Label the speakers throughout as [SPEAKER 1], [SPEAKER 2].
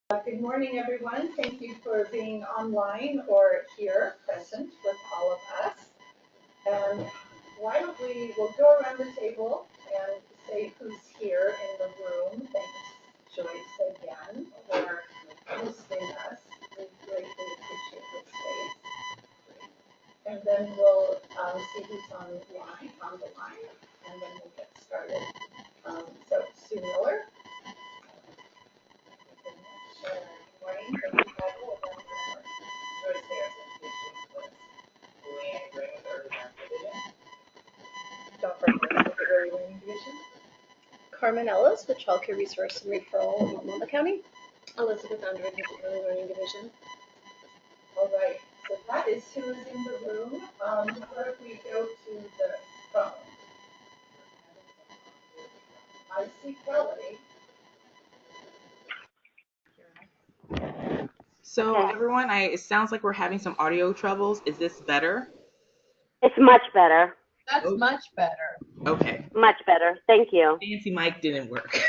[SPEAKER 1] Good morning, everyone. Thank you for being online or here present with all of us. And why don't we'll go around the table and say who's here in the room. Thanks, Joyce, again, for hosting us. We greatly appreciate this space. And then we'll see who's on the line, and then we'll get started. So, Sue Miller.
[SPEAKER 2] Carmen Ellis with Childcare Resource and Referral in Multnomah County.
[SPEAKER 3] Elizabeth Underwood with the Early Learning Division.
[SPEAKER 1] All right, so that is who is in the room. What if we go to the phone? I see Kelly.
[SPEAKER 4] So everyone, it sounds like we're having some audio troubles. Is this better?
[SPEAKER 5] It's much better.
[SPEAKER 3] That's much better.
[SPEAKER 4] Okay.
[SPEAKER 5] Much better. Thank you.
[SPEAKER 4] Fancy mic didn't work.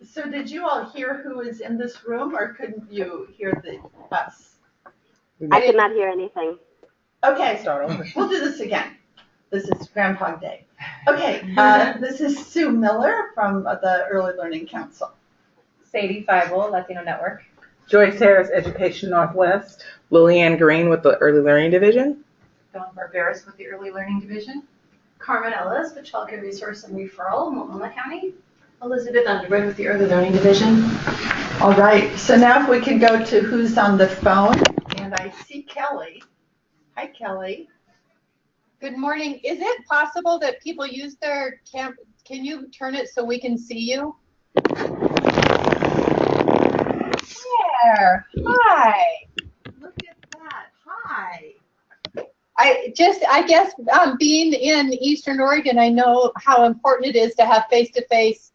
[SPEAKER 1] So did you all hear who is in this room, or couldn't you hear us?
[SPEAKER 5] I could not hear anything.
[SPEAKER 1] Okay, we'll do this again. This is Groundhog Day. Okay, this is Sue Miller from the Early Learning Council.
[SPEAKER 6] Sadie Feibel, Latino Network.
[SPEAKER 7] Joyce Harris, Education Northwest.
[SPEAKER 4] Lillian Green with the Early Learning Division.
[SPEAKER 6] Dawn Barberis with the Early Learning Division.
[SPEAKER 2] Carmen Ellis with Childcare Resource and Referral in Multnomah County.
[SPEAKER 3] Elizabeth Underwood with the Early Learning Division.
[SPEAKER 1] All right, so now if we can go to who's on the phone, and I see Kelly. Hi, Kelly.
[SPEAKER 3] Good morning. Is it possible that people use their camera? Can you turn it so we can see you? There. Hi.
[SPEAKER 1] Look at that. Hi.
[SPEAKER 3] I guess being in Eastern Oregon, I know how important it is to have face-to-face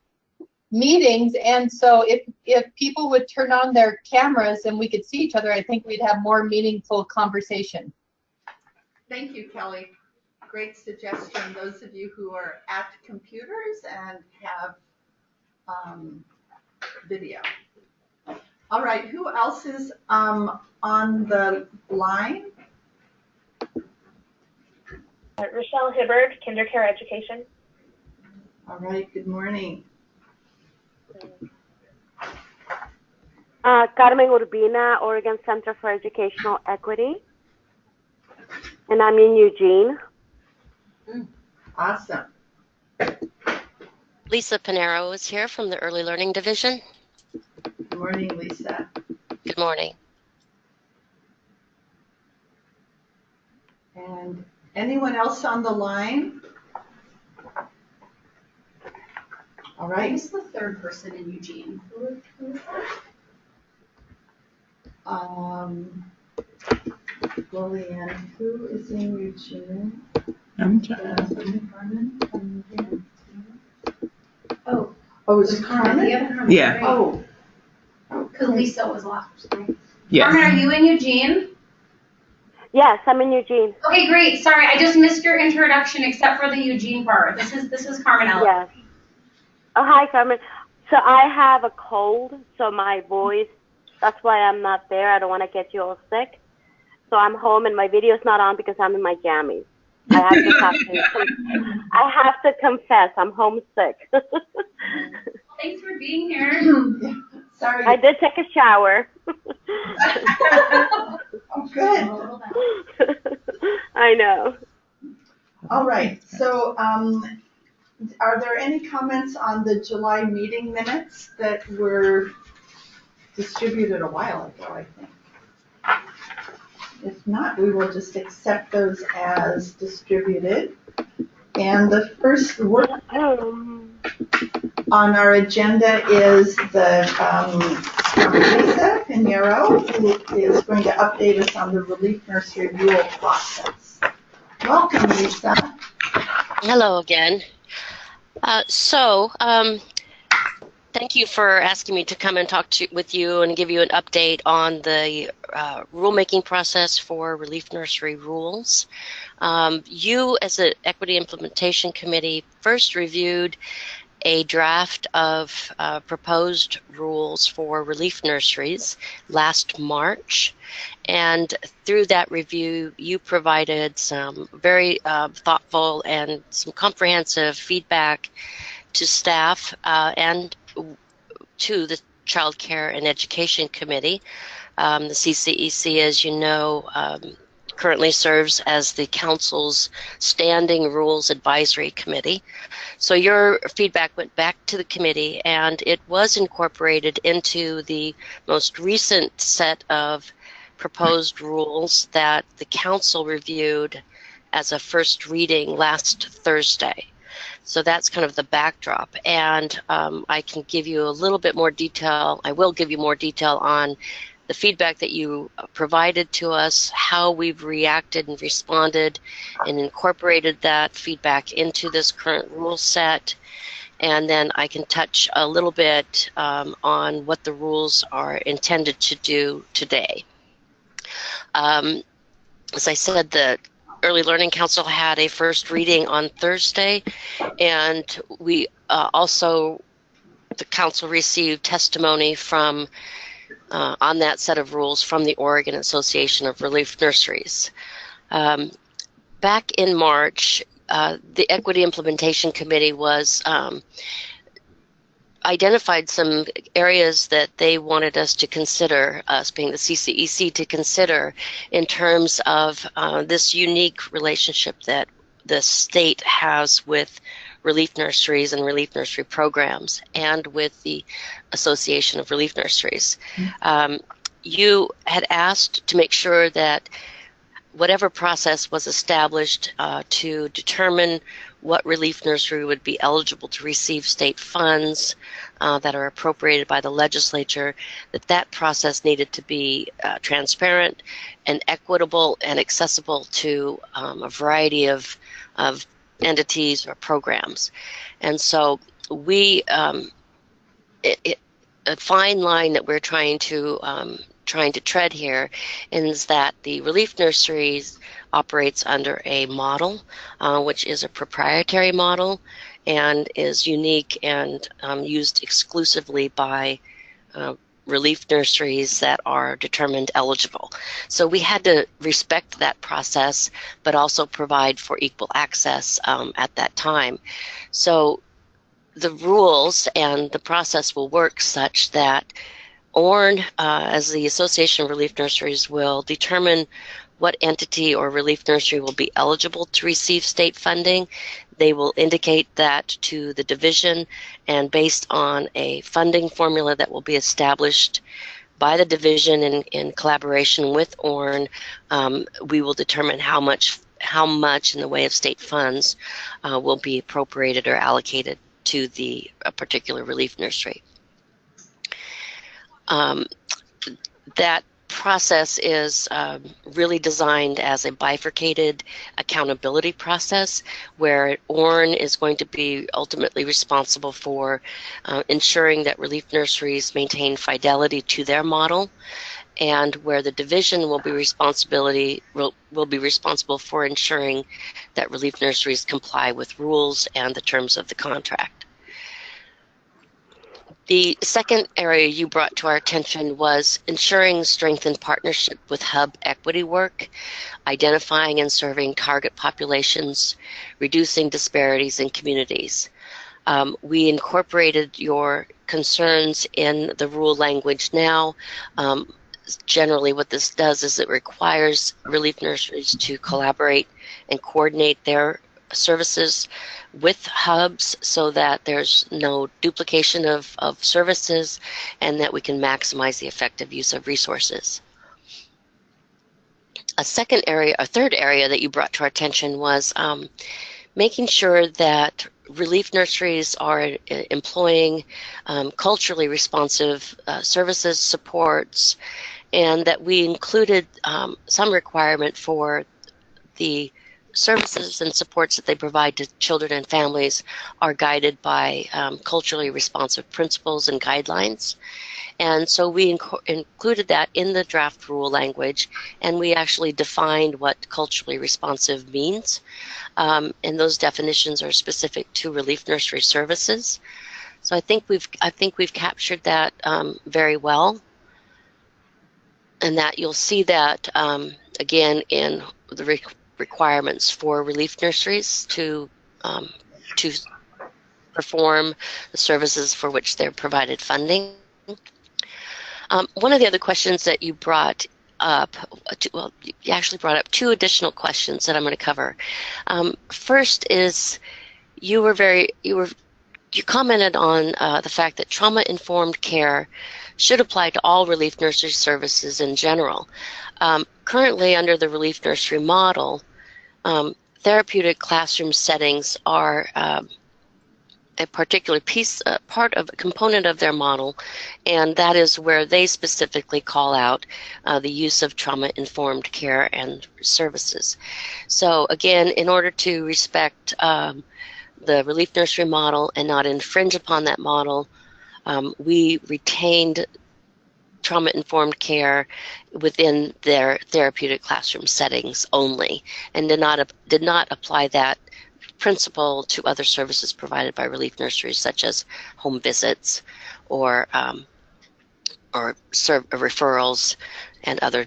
[SPEAKER 3] meetings, and so if people would turn on their cameras and we could see each other, I think we'd have more meaningful conversation.
[SPEAKER 1] Thank you, Kelly. Great suggestion. Those of you who are at computers and have video. All right, who else is on the line?
[SPEAKER 8] Rochelle Hibbard, Kinder Care Education.
[SPEAKER 1] All right, good morning.
[SPEAKER 5] Carmen Urbina, Oregon Center for Educational Equity. And I'm in Eugene.
[SPEAKER 1] Awesome.
[SPEAKER 9] Lisa Pinero is here from the Early Learning Division.
[SPEAKER 1] Good morning, Lisa.
[SPEAKER 9] Good morning.
[SPEAKER 1] And anyone else on the line? All right.
[SPEAKER 2] Who's the third person in Eugene? Who is that?
[SPEAKER 1] Lillian, who is in Eugene?
[SPEAKER 7] I'm trying.
[SPEAKER 1] Oh, is it Carmen?
[SPEAKER 4] Yeah.
[SPEAKER 1] Oh.
[SPEAKER 2] Because Lisa was last.
[SPEAKER 4] Yes.
[SPEAKER 6] Carmen, are you in Eugene?
[SPEAKER 5] Yes, I'm in Eugene.
[SPEAKER 6] Okay, great. Sorry, I just missed your introduction except for the Eugene part. This is Carmen Ellis.
[SPEAKER 5] Yes. Oh, hi, Carmen. So I have a cold, so my voice, that's why I'm not there. I don't want to get you all sick. So I'm home and my video's not on because I'm in my jammies. I have to confess, I'm homesick.
[SPEAKER 6] Thanks for being here.
[SPEAKER 1] Sorry.
[SPEAKER 5] I did take a shower.
[SPEAKER 1] Oh, good.
[SPEAKER 5] I know.
[SPEAKER 1] All right. So are there any comments on the July meeting minutes that were distributed a while ago, I think? If not, we will just accept those as distributed. And the first work on our agenda is the Lisa Pinero, who is going to update us on the Relief Nursery rule process. Welcome, Lisa.
[SPEAKER 9] Hello again. Thank you for asking me to come and talk with you and give you an update on the rulemaking process for Relief Nursery rules. You, as an Equity Implementation Committee, first reviewed a draft of proposed rules for relief nurseries last March. And through that review, you provided some very thoughtful and some comprehensive feedback to staff and to the Child Care and Education Committee. The CCEC, as you know, currently serves as the Council's Standing Rules Advisory Committee. So your feedback went back to the committee, and it was incorporated into the most recent set of proposed rules that the Council reviewed as a first reading last Thursday. So that's kind of the backdrop, and I can give you a little bit more detail. I will give you more detail on the feedback that you provided to us, how we've reacted and responded and incorporated that feedback into this current rule set. And then I can touch a little bit on what the rules are intended to do today. As I said, the Early Learning Council had a first reading on Thursday, and we also, the council received testimony from on that set of rules from the Oregon Association of Relief Nurseries. Back in March, the Equity Implementation Committee was identified some areas that they wanted us to consider, us being the CCEC, to consider in terms of this unique relationship that the state has with relief nurseries and relief nursery programs, and with the Association of Relief Nurseries. You had asked to make sure that whatever process was established to determine what relief nursery would be eligible to receive state funds that are appropriated by the legislature, that process needed to be transparent and equitable and accessible to a variety of entities or programs. And so we, a fine line that we're trying to tread here is that the relief nurseries operates under a model, which is a proprietary model and is unique and used exclusively by relief nurseries that are determined eligible. So we had to respect that process, but also provide for equal access at that time. So the rules and the process will work such that ORN, as the Association of Relief Nurseries, will determine what entity or relief nursery will be eligible to receive state funding. They will indicate that to the division, and based on a funding formula that will be established by the division in collaboration with ORN, we will determine how much in the way of state funds will be appropriated or allocated to the particular relief nursery. That process is really designed as a bifurcated accountability process, where ORN is going to be ultimately responsible for ensuring that relief nurseries maintain fidelity to their model, and where the division will be responsible for ensuring that relief nurseries comply with rules and the terms of the contract. The second area you brought to our attention was ensuring strengthened partnership with hub equity work, identifying and serving target populations, reducing disparities in communities. We incorporated your concerns in the rule language now. Generally, what this does is it requires relief nurseries to collaborate and coordinate their services with hubs so that there's no duplication of services, and that we can maximize the effective use of resources. A third area that you brought to our attention was making sure that relief nurseries are employing culturally responsive services, supports, and that we included some requirement for the services and supports that they provide to children and families are guided by culturally responsive principles and guidelines. And so we included that in the draft rule language, and we actually defined what culturally responsive means. And those definitions are specific to relief nursery services. So I think we've captured that very well, and that you'll see that again in the requirements for relief nurseries to perform the services for which they're provided funding. One of the other questions that you brought up, well, you actually brought up two additional questions that I'm going to cover. First is you commented on the fact that trauma-informed care should apply to all relief nursery services in general. Currently, under the relief nursery model, therapeutic classroom settings are a particular component of their model, and that is where they specifically call out the use of trauma-informed care and services. So again, in order to respect the relief nursery model and not infringe upon that model, we retained trauma-informed care within their therapeutic classroom settings only, and did not apply that principle to other services provided by relief nurseries, such as home visits or referrals and other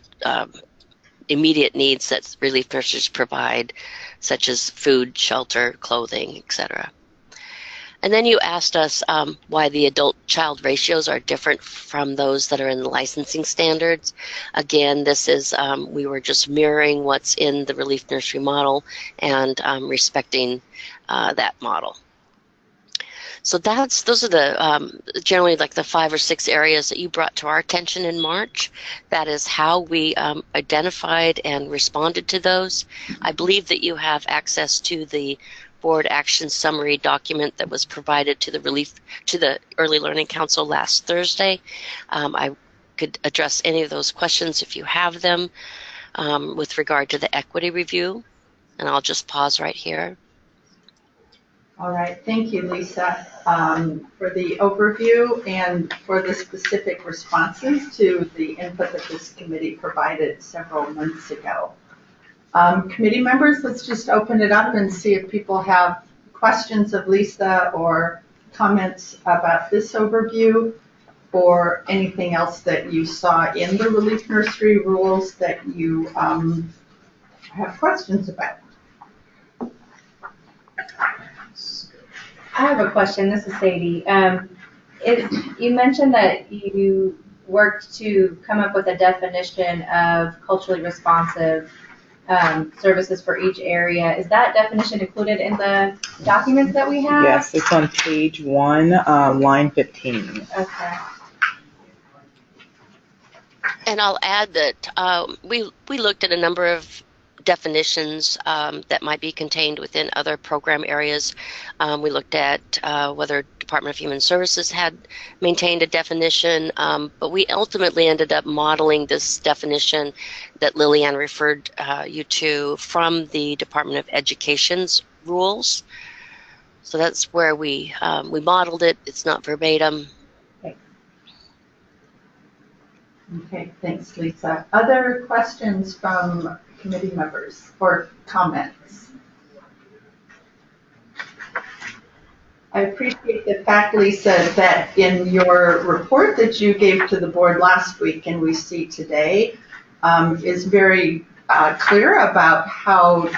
[SPEAKER 9] immediate needs that relief nurseries provide, such as food, shelter, clothing, etc. And then you asked us why the adult-child ratios are different from those that are in the licensing standards. Again, this is, we were just mirroring what's in the relief nursery model and respecting that model. So those are the generally like the 5 or 6 areas that you brought to our attention in March. That is how we identified and responded to those. I believe that you have access to the board action summary document that was provided to the Early Learning Council last Thursday. I could address any of those questions if you have them with regard to the equity review, and I'll just pause right here.
[SPEAKER 1] All right, thank you, Lisa, for the overview and for the specific responses to the input that this committee provided several months ago. Committee members, let's just open it up and see if people have questions of Lisa or comments about this overview or anything else that you saw in the relief nursery rules that you have questions about.
[SPEAKER 10] I have a question. This is Sadie. You mentioned that you worked to come up with a definition of culturally responsive services for each area. Is that definition included in the documents that we have?
[SPEAKER 4] Yes, it's on page 1, line 15.
[SPEAKER 10] Okay.
[SPEAKER 9] And I'll add that we looked at a number of definitions that might be contained within other program areas. We looked at whether Department of Human Services had maintained a definition, but we ultimately ended up modeling this definition that Lillian referred you to from the Department of Education's rules. So that's where we modeled it. It's not verbatim.
[SPEAKER 1] Okay, thanks, Lisa. Other questions from committee members or comments? I appreciate the fact, Lisa, that in your report that you gave to the board last week and we see today is very clear about how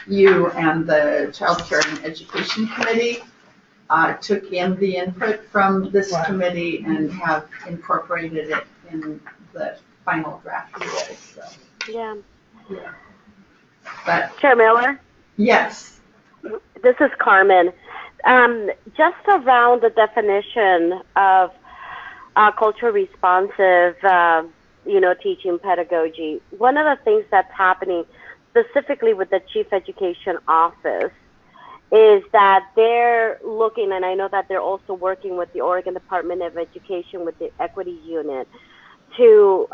[SPEAKER 1] you and the Child Care and Education Committee took in the input from this committee and have incorporated it in the final draft rules. So.
[SPEAKER 5] Yeah.
[SPEAKER 1] Yeah. But,
[SPEAKER 5] Chair Miller?
[SPEAKER 1] Yes.
[SPEAKER 5] This is Carmen. Just around the definition of culture responsive, teaching pedagogy, one of the things that's happening specifically with the Chief Education Office is that they're looking, and I know that they're also working with the Oregon Department of Education with the Equity Unit to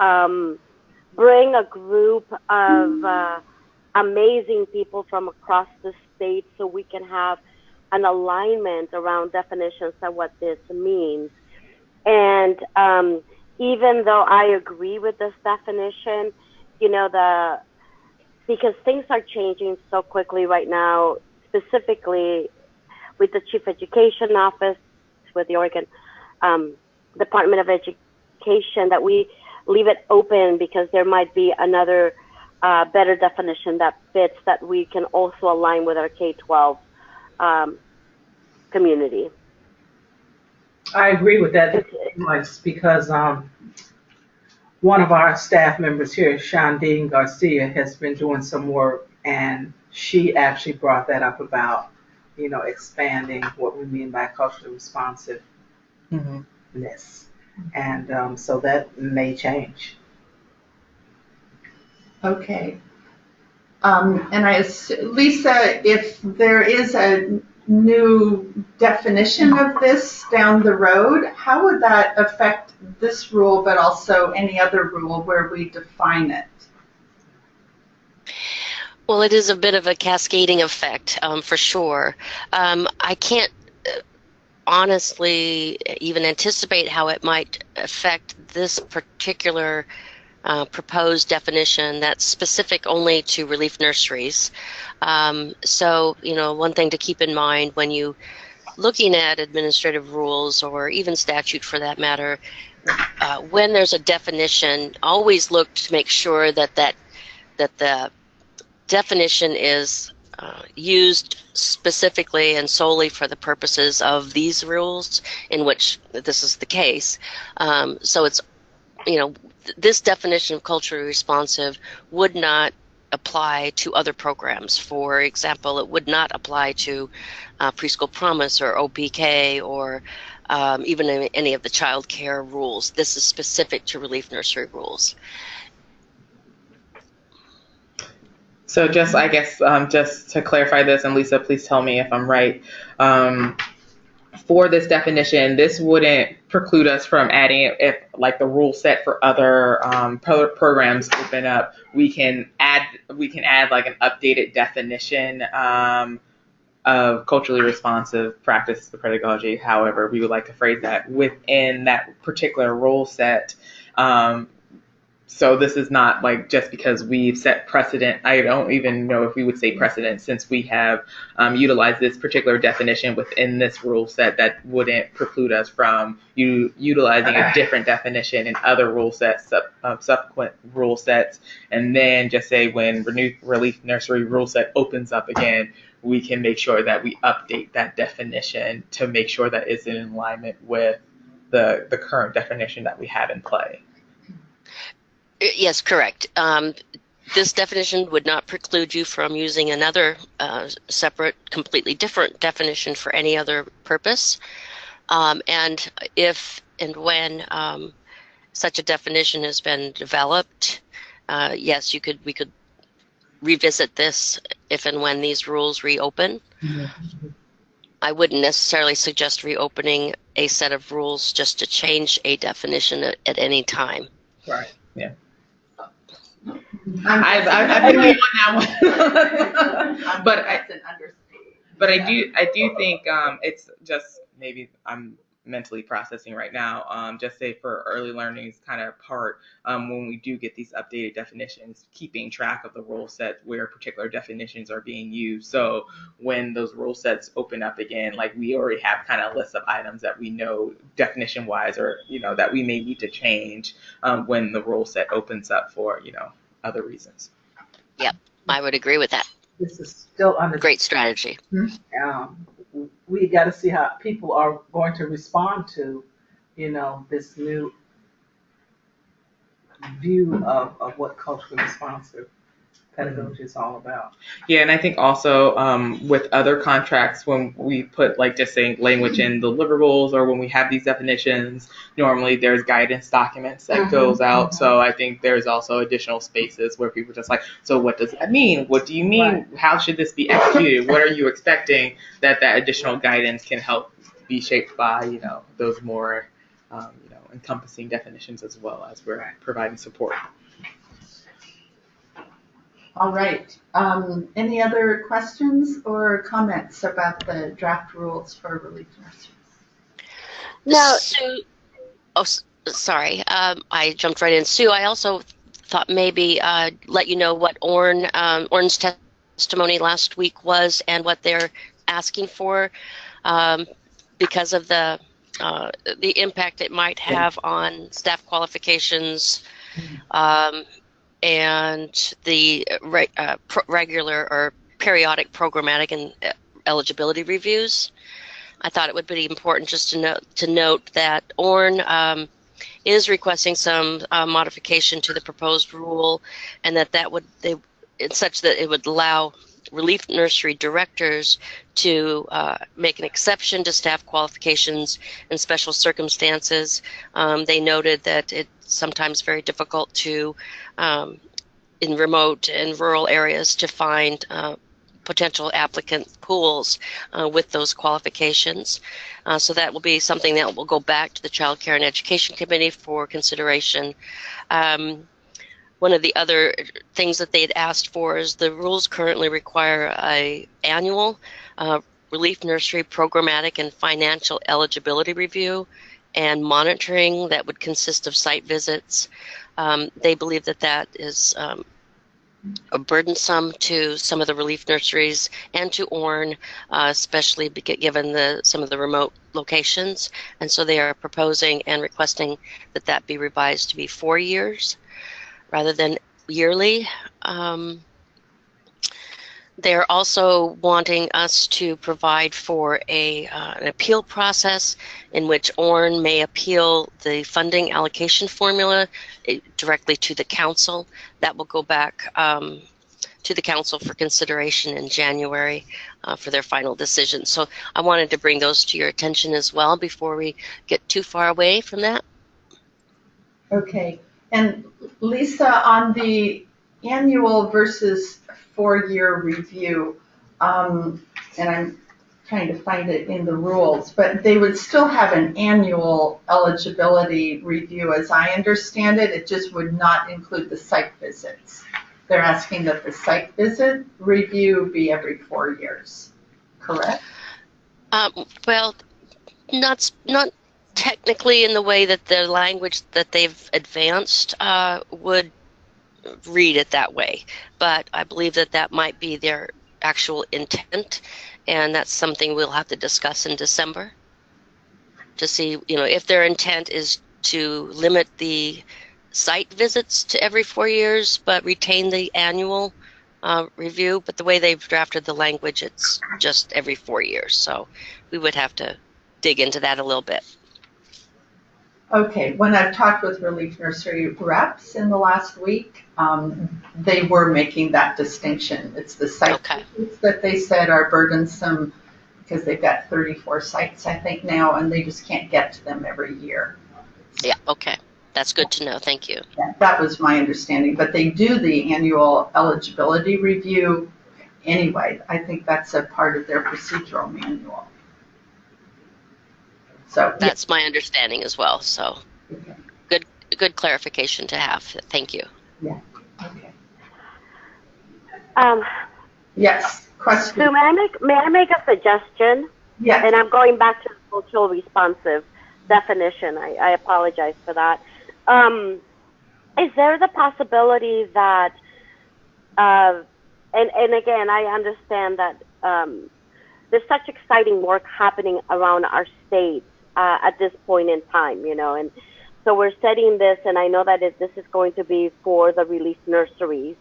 [SPEAKER 5] bring a group of amazing people from across the state so we can have an alignment around definitions of what this means. And even though I agree with this definition, you know, because things are changing so quickly right now, specifically with the Chief Education Office, with the Oregon Department of Education, that we leave it open because there might be another better definition that fits, that we can also align with our K-12 community.
[SPEAKER 7] I agree with that much because one of our staff members here, Shandine Garcia, has been doing some work, and she actually brought that up about, expanding what we mean by culturally responsiveness. And so that may change.
[SPEAKER 1] Okay. And Lisa, if there is a new definition of this down the road, how would that affect this rule, but also any other rule where we define it?
[SPEAKER 9] Well, it is a bit of a cascading effect, for sure. I can't honestly even anticipate how it might affect this particular proposed definition that's specific only to relief nurseries. So, one thing to keep in mind when you looking at administrative rules or even statute for that matter, when there's a definition, always look to make sure that the definition is used specifically and solely for the purposes of these rules, in which this is the case. So it's, this definition of culturally responsive would not apply to other programs. For example, it would not apply to Preschool Promise or OPK or even any of the child care rules. This is specific to relief nursery rules.
[SPEAKER 4] So just, I guess, just to clarify this, and Lisa, please tell me if I'm right. For this definition, this wouldn't preclude us from adding, if like the rule set for other programs open up, we can add like an updated definition of culturally responsive practice or pedagogy, however we would like to phrase that, within that particular rule set. So this is not like just because we've set precedent. I don't even know if we would say precedent, since we have utilized this particular definition within this rule set, that wouldn't preclude us from utilizing a different definition in other rule sets, subsequent rule sets. And then just say when relief nursery rule set opens up again, we can make sure that we update that definition to make sure that it's in alignment with the current definition that we have in play.
[SPEAKER 9] Yes, correct. This definition would not preclude you from using another separate, completely different definition for any other purpose. And if and when such a definition has been developed, yes, we could revisit this if and when these rules reopen. Mm-hmm. I wouldn't necessarily suggest reopening a set of rules just to change a definition at any time.
[SPEAKER 7] Right. Yeah.
[SPEAKER 4] I've been on that one. But I do think it's just, maybe I'm mentally processing right now, just say for early learning's kind of part, when we do get these updated definitions, keeping track of the rule set where particular definitions are being used. So when those rule sets open up again, like we already have kind of a list of items that we know definition wise, or, that we may need to change when the rule set opens up for, other reasons.
[SPEAKER 9] Yep, I would agree with that.
[SPEAKER 7] This is still under
[SPEAKER 9] great strategy.
[SPEAKER 7] We got to see how people are going to respond to, this new view of what culturally responsive pedagogy is all about.
[SPEAKER 4] Yeah, and I think also with other contracts, when we put like just saying language in deliverables, or when we have these definitions, normally there's guidance documents that goes out. So I think there's also additional spaces where people just like, so what does that mean? What do you mean? Right. How should this be executed? What are you expecting? That additional guidance can help be shaped by, those more, encompassing definitions, as well as we're providing support.
[SPEAKER 1] All right. Any other questions or comments about the draft rules for relief nurseries?
[SPEAKER 5] No.
[SPEAKER 9] Sue, sorry, I jumped right in. Sue, I also thought maybe let you know what Orn's testimony last week was and what they're asking for, because of the impact it might have on staff qualifications, and the regular or periodic programmatic and eligibility reviews. I thought it would be important just to note that Orn is requesting some modification to the proposed rule, and it's such that it would allow relief nursery directors to make an exception to staff qualifications in special circumstances. They noted that it's sometimes very difficult to, in remote and rural areas, to find potential applicant pools with those qualifications. So that will be something that will go back to the Child Care and Education Committee for consideration. One of the other things that they had asked for is the rules currently require an annual relief nursery programmatic and financial eligibility review and monitoring that would consist of site visits. They believe that is burdensome to some of the relief nurseries and to Orn, especially given some of the remote locations. And so they are proposing and requesting that be revised to be 4 years rather than yearly. They're also wanting us to provide for an appeal process in which Orn may appeal the funding allocation formula directly to the council. That will go back to the council for consideration in January for their final decision. So I wanted to bring those to your attention as well before we get too far away from that.
[SPEAKER 1] Okay. And Lisa, on the annual versus 4-year review, and I'm trying to find it in the rules, but they would still have an annual eligibility review as I understand it. It just would not include the site visits. They're asking that the site visit review be every 4 years, correct?
[SPEAKER 9] Well, not technically in the way that the language that they've advanced would read it that way, but I believe that might be their actual intent, and that's something we'll have to discuss in December to see, if their intent is to limit the site visits to every 4 years but retain the annual review. But the way they've drafted the language, it's just every 4 years, so we would have to dig into that a little bit.
[SPEAKER 1] Okay, when I've talked with relief nursery reps in the last week, they were making that distinction. It's the site visits that they said are burdensome because they've got 34 sites, I think, now, and they just can't get to them every year.
[SPEAKER 9] Yeah, okay. That's good to know. Thank you.
[SPEAKER 1] Yeah, that was my understanding. But they do the annual eligibility review anyway. I think that's a part of their procedural manual. So
[SPEAKER 9] that's my understanding as well. So good clarification to have. Thank you.
[SPEAKER 1] Yeah. Okay.
[SPEAKER 5] Yes.
[SPEAKER 1] Question.
[SPEAKER 5] So may I make a suggestion?
[SPEAKER 1] Yes.
[SPEAKER 5] And I'm going back to the cultural responsive definition. I apologize for that. Is there the possibility that, and again, I understand that there's such exciting work happening around our state at this point in time, and so we're studying this, and I know that this is going to be for the relief nurseries,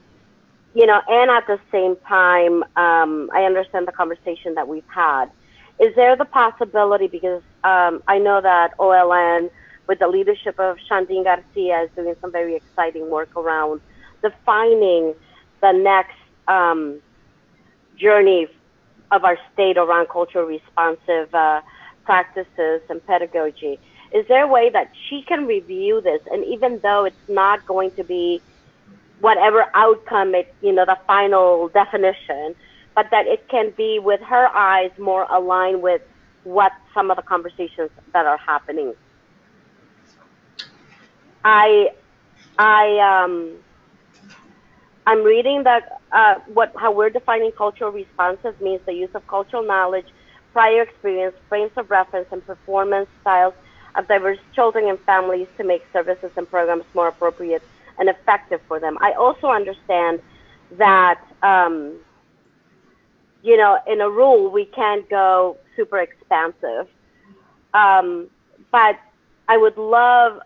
[SPEAKER 5] and at the same time, I understand the conversation that we've had. Is there the possibility, because I know that OLN, with the leadership of Shandine Garcia, is doing some very exciting work around defining the next journey of our state around culturally responsive practices and pedagogy. Is there a way that she can review this, and even though it's not going to be whatever outcome the final definition, but that it can be with her eyes more aligned with what some of the conversations that are happening? I'm reading that how we're defining cultural responsive means the use of cultural knowledge, prior experience, frames of reference, and performance styles of diverse children and families to make services and programs more appropriate and effective for them. I also understand that, you know, in a rule, we can't go super expansive. But I would love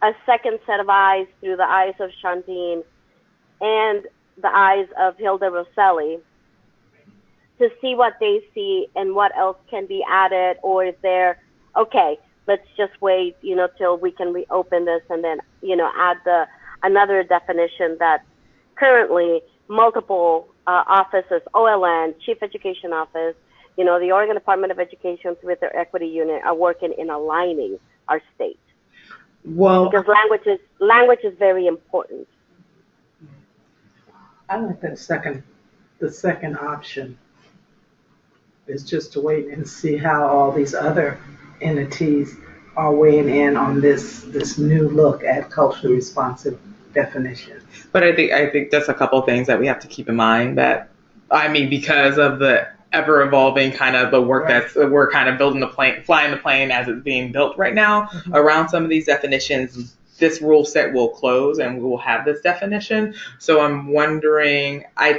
[SPEAKER 5] a second set of eyes through the eyes of Shantine and the eyes of Hilda Roselli to see what they see and what else can be added, or is there, okay, let's just wait, you know, till we can reopen this and then, you know, add another definition that currently multiple offices, OLN, Chief Education Office, you know, the Oregon Department of Education with their equity unit are working in aligning our state.
[SPEAKER 4] Well,
[SPEAKER 5] because language is very important.
[SPEAKER 7] I like that the second option is just to wait and see how all these other entities are weighing in on this new look at culturally responsive definitions.
[SPEAKER 4] but I think that's a couple things that we have to keep in mind. That, I mean, because of the ever evolving kind of the work
[SPEAKER 7] Right.
[SPEAKER 4] that's we're kind of building the plane, flying the plane as it's being built right now around some of these definitions. This rule set will close and we will have this definition. So I'm wondering how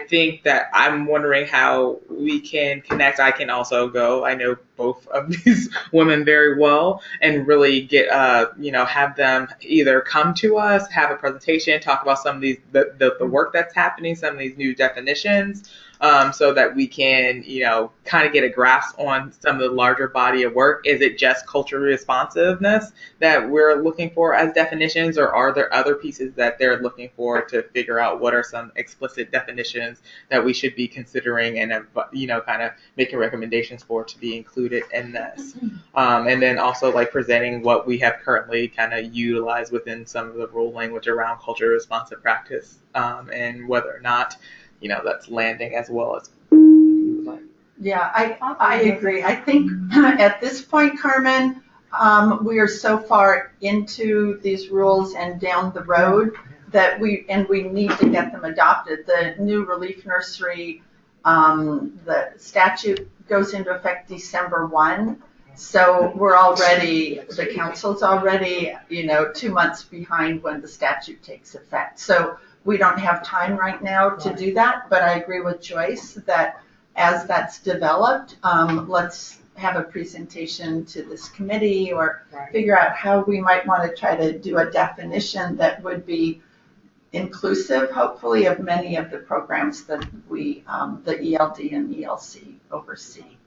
[SPEAKER 4] we can connect. I can also go, I know both of these women very well, and really get, have them either come to us, have a presentation, talk about some of these, the work that's happening, some of these new definitions, so that we can, kind of get a grasp on some of the larger body of work. Is it just cultural responsiveness that we're looking for as definitions, or are there other pieces that they're looking for to figure out what are some explicit definitions that we should be considering and, kind of making recommendations for to be included in this? And then also like presenting what we have currently kind of utilized within some of the rule language around culturally responsive practice, and whether or not, that's landing as well as you would like.
[SPEAKER 1] Yeah, I agree. I think at this point, Carmen, we are so far into these rules and down the road that we need to get them adopted. The new relief nursery, the statute goes into effect December 1. So the council's already, 2 months behind when the statute takes effect. So we don't have time right now to do that, but I agree with Joyce that as that's developed, let's have a presentation to this committee or figure out how we might want to try to do a definition that would be inclusive, hopefully, of many of the programs that we, the ELD and ELC oversee.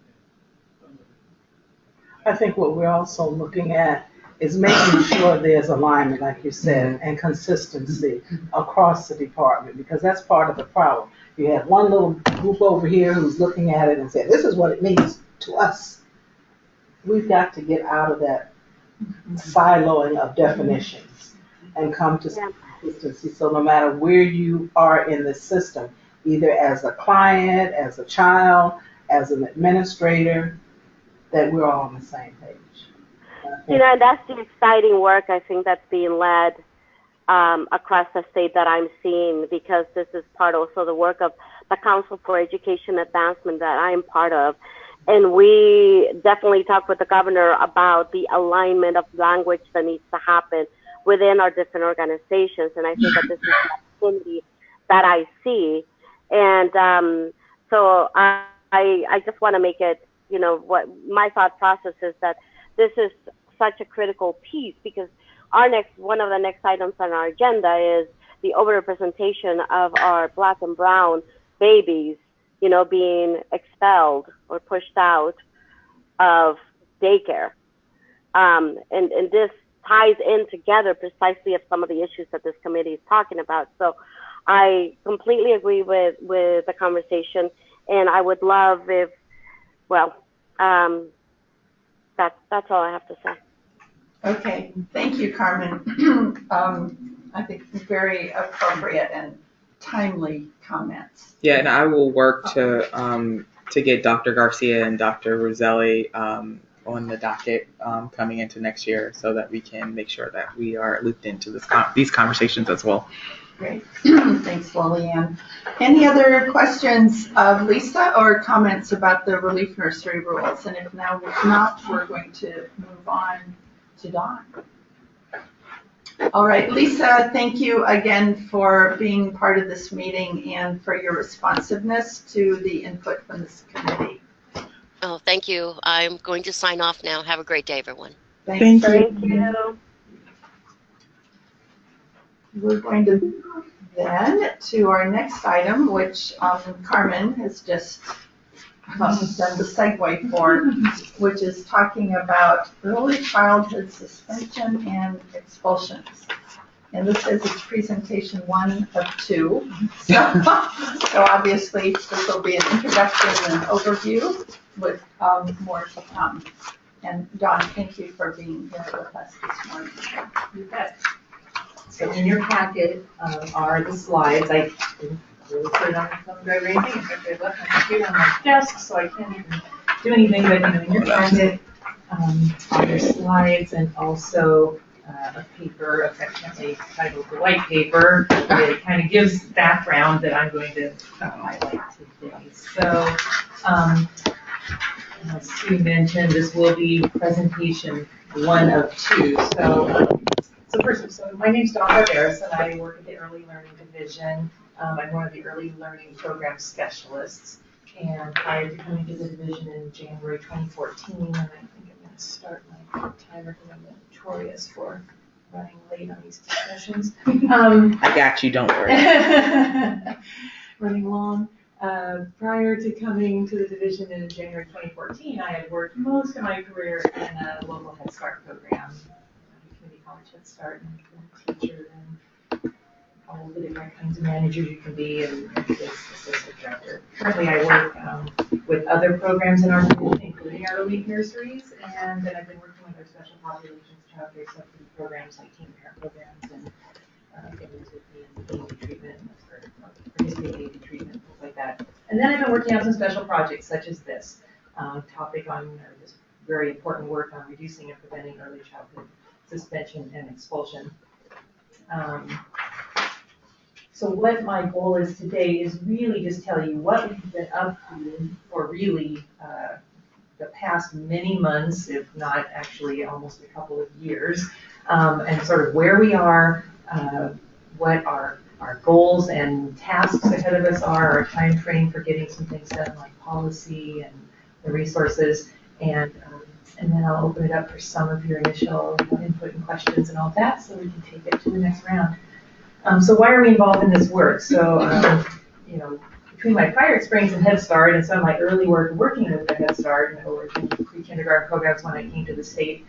[SPEAKER 7] I think what we're also looking at is making sure there's alignment, like you said, and consistency across the department, because that's part of the problem. You have one little group over here who's looking at it and saying, this is what it means to us. We've got to get out of that siloing of definitions and come to some consistency. So no matter where you are in the system, either as a client, as a child, as an administrator, that we're all on the same page.
[SPEAKER 5] That's the exciting work I think that's being led across the state that I'm seeing, because this is part also the work of the Council for Education Advancement that I'm part of. And we definitely talked with the governor about the alignment of language that needs to happen within our different organizations. And I think that this is an opportunity that I see. And so I just want to make it, what my thought process is, that this is such a critical piece, because one of the next items on our agenda is the overrepresentation of our Black and brown babies, being expelled or pushed out of daycare. And this ties in together precisely of some of the issues that this committee is talking about. So I completely agree with the conversation, and I would love if, that's all I have to say.
[SPEAKER 1] Okay, thank you, Carmen. I think very appropriate and timely comments.
[SPEAKER 4] Yeah, and I will work to get Dr. Garcia and Dr. Roselli on the docket coming into next year, so that we can make sure that we are looped into these conversations as well.
[SPEAKER 1] Great. Thanks, Lillian. Any other questions of Lisa or comments about the relief nursery rules? And if not, we're going to move on to Dawn. All right, Lisa, thank you again for being part of this meeting and for your responsiveness to the input from this committee.
[SPEAKER 9] Oh, thank you. I'm going to sign off now. Have a great day, everyone.
[SPEAKER 1] Thank you.
[SPEAKER 5] Thank you.
[SPEAKER 1] We're going to move then to our next item, which Carmen has just done the segue for, which is talking about early childhood suspension and expulsions. And this is its presentation 1 of 2. So obviously this will be an introduction and overview with more to come. And Dawn, thank you for being here with us this morning.
[SPEAKER 11] You bet. So in your packet are the slides. I didn't really put it on the phone drive or anything. In fact, I left my computer on my desk, so I can't even do anything. But in your packet are your slides and also a paper affectionately titled the white paper. It kind of gives background that I'm going to highlight today. So as Sue mentioned, this will be presentation 1 of 2. So first, my name's Dawn Barberis, and I work at the Early Learning Division. I'm one of the Early Learning Program Specialists. And prior to coming to the division in January 2014, and I think I'm going to start my timer because I'm notorious for running late on these discussions.
[SPEAKER 4] I got you, don't worry.
[SPEAKER 11] Running long. Prior to coming to the division in January 2014, I had worked most of my career in a local Head Start program. Community College Head Start, and been a teacher and all the different kinds of managers you can be, and this assistant director. Currently, I work with other programs in our division, including our relief nurseries, and then I've been working with our special populations child care subsidy programs like teen parent programs and families with AD treatment, or participating AD treatment, things like that. And then I've been working on some special projects such as this topic on this very important work on reducing and preventing early childhood suspension and expulsion. So what my goal is today is really just tell you what we've been up to for really the past many months, if not actually almost a couple of years, and sort of where we are, what our goals and tasks ahead of us are, our time frame for getting some things done like policy and the resources, and then I'll open it up for some of your initial input and questions and all that, so we can take it to the next round. So why are we involved in this work? So, you know, between my prior experience in Head Start and some of my early work working with the Head Start and over pre-kindergarten programs when I came to the state,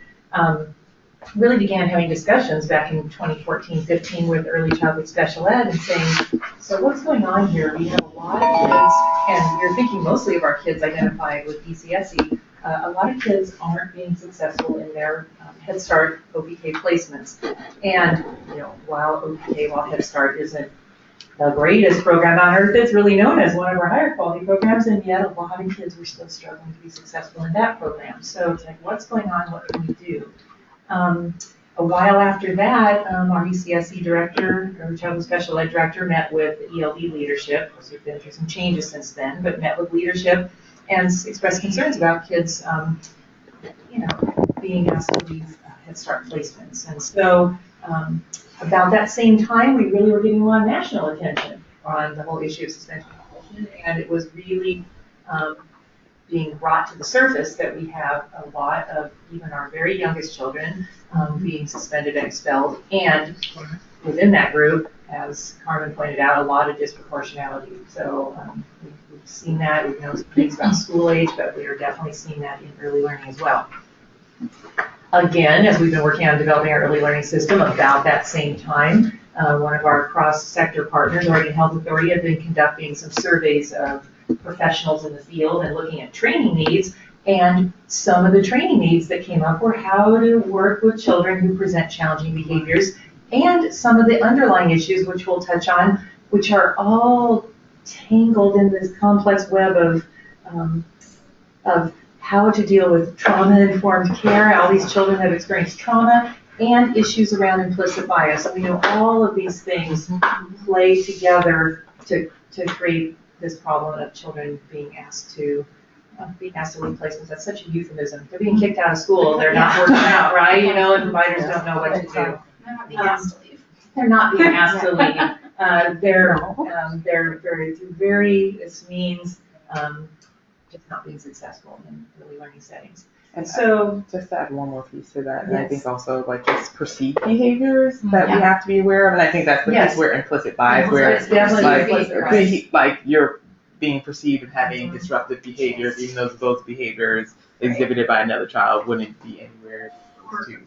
[SPEAKER 11] really began having discussions back in 2014-15 with early childhood special ed and saying, so what's going on here? We have a lot of kids, and you're thinking mostly of our kids identified with DCSE. A lot of kids aren't being successful in their Head Start OPK placements. And, you know, while Head Start isn't the greatest program on earth, it's really known as one of our higher quality programs, and yet a lot of kids were still struggling to be successful in that program. So it's like, what's going on? What can we do? A while after that, our ECSE director, or Childhood Special Ed director, met with the ELD leadership. Of course, we've been through some changes since then, but met with leadership and expressed concerns about kids, you know, being asked to leave Head Start placements. And so about that same time, we really were getting a lot of national attention on the whole issue of suspension and expulsion, and it was really being brought to the surface that we have a lot of even our very youngest children being suspended and expelled, and within that group, as Carmen pointed out, a lot of disproportionality. So we've seen that. We've known some things about school age, but we are definitely seeing that in early learning as well. Again, as we've been working on developing our early learning system, about that same time, one of our cross-sector partners, Oregon Health Authority, had been conducting some surveys of professionals in the field and looking at training needs, and some of the training needs that came up were how to work with children who present challenging behaviors, and some of the underlying issues, which we'll touch on, which are all tangled in this complex web of how to deal with trauma-informed care. All these children have experienced trauma, and issues around implicit bias. And we know all of these things play together to create this problem of children being asked to leave placements. That's such a euphemism. They're being kicked out of school. They're not working out, right? You know, and providers don't know what to do.
[SPEAKER 6] They're not being asked to leave.
[SPEAKER 11] They're not being asked to leave. They're very, this means just not being successful in early learning settings.
[SPEAKER 4] And
[SPEAKER 11] so,
[SPEAKER 4] just to add one more piece to that, and I
[SPEAKER 11] Yes.
[SPEAKER 4] think also like just perceived behaviors that we have to be aware of, and I think that's the piece where implicit bias, where
[SPEAKER 11] it's definitely
[SPEAKER 4] like you're being perceived and having disruptive behaviors, even though those behaviors exhibited by another child wouldn't be anywhere to.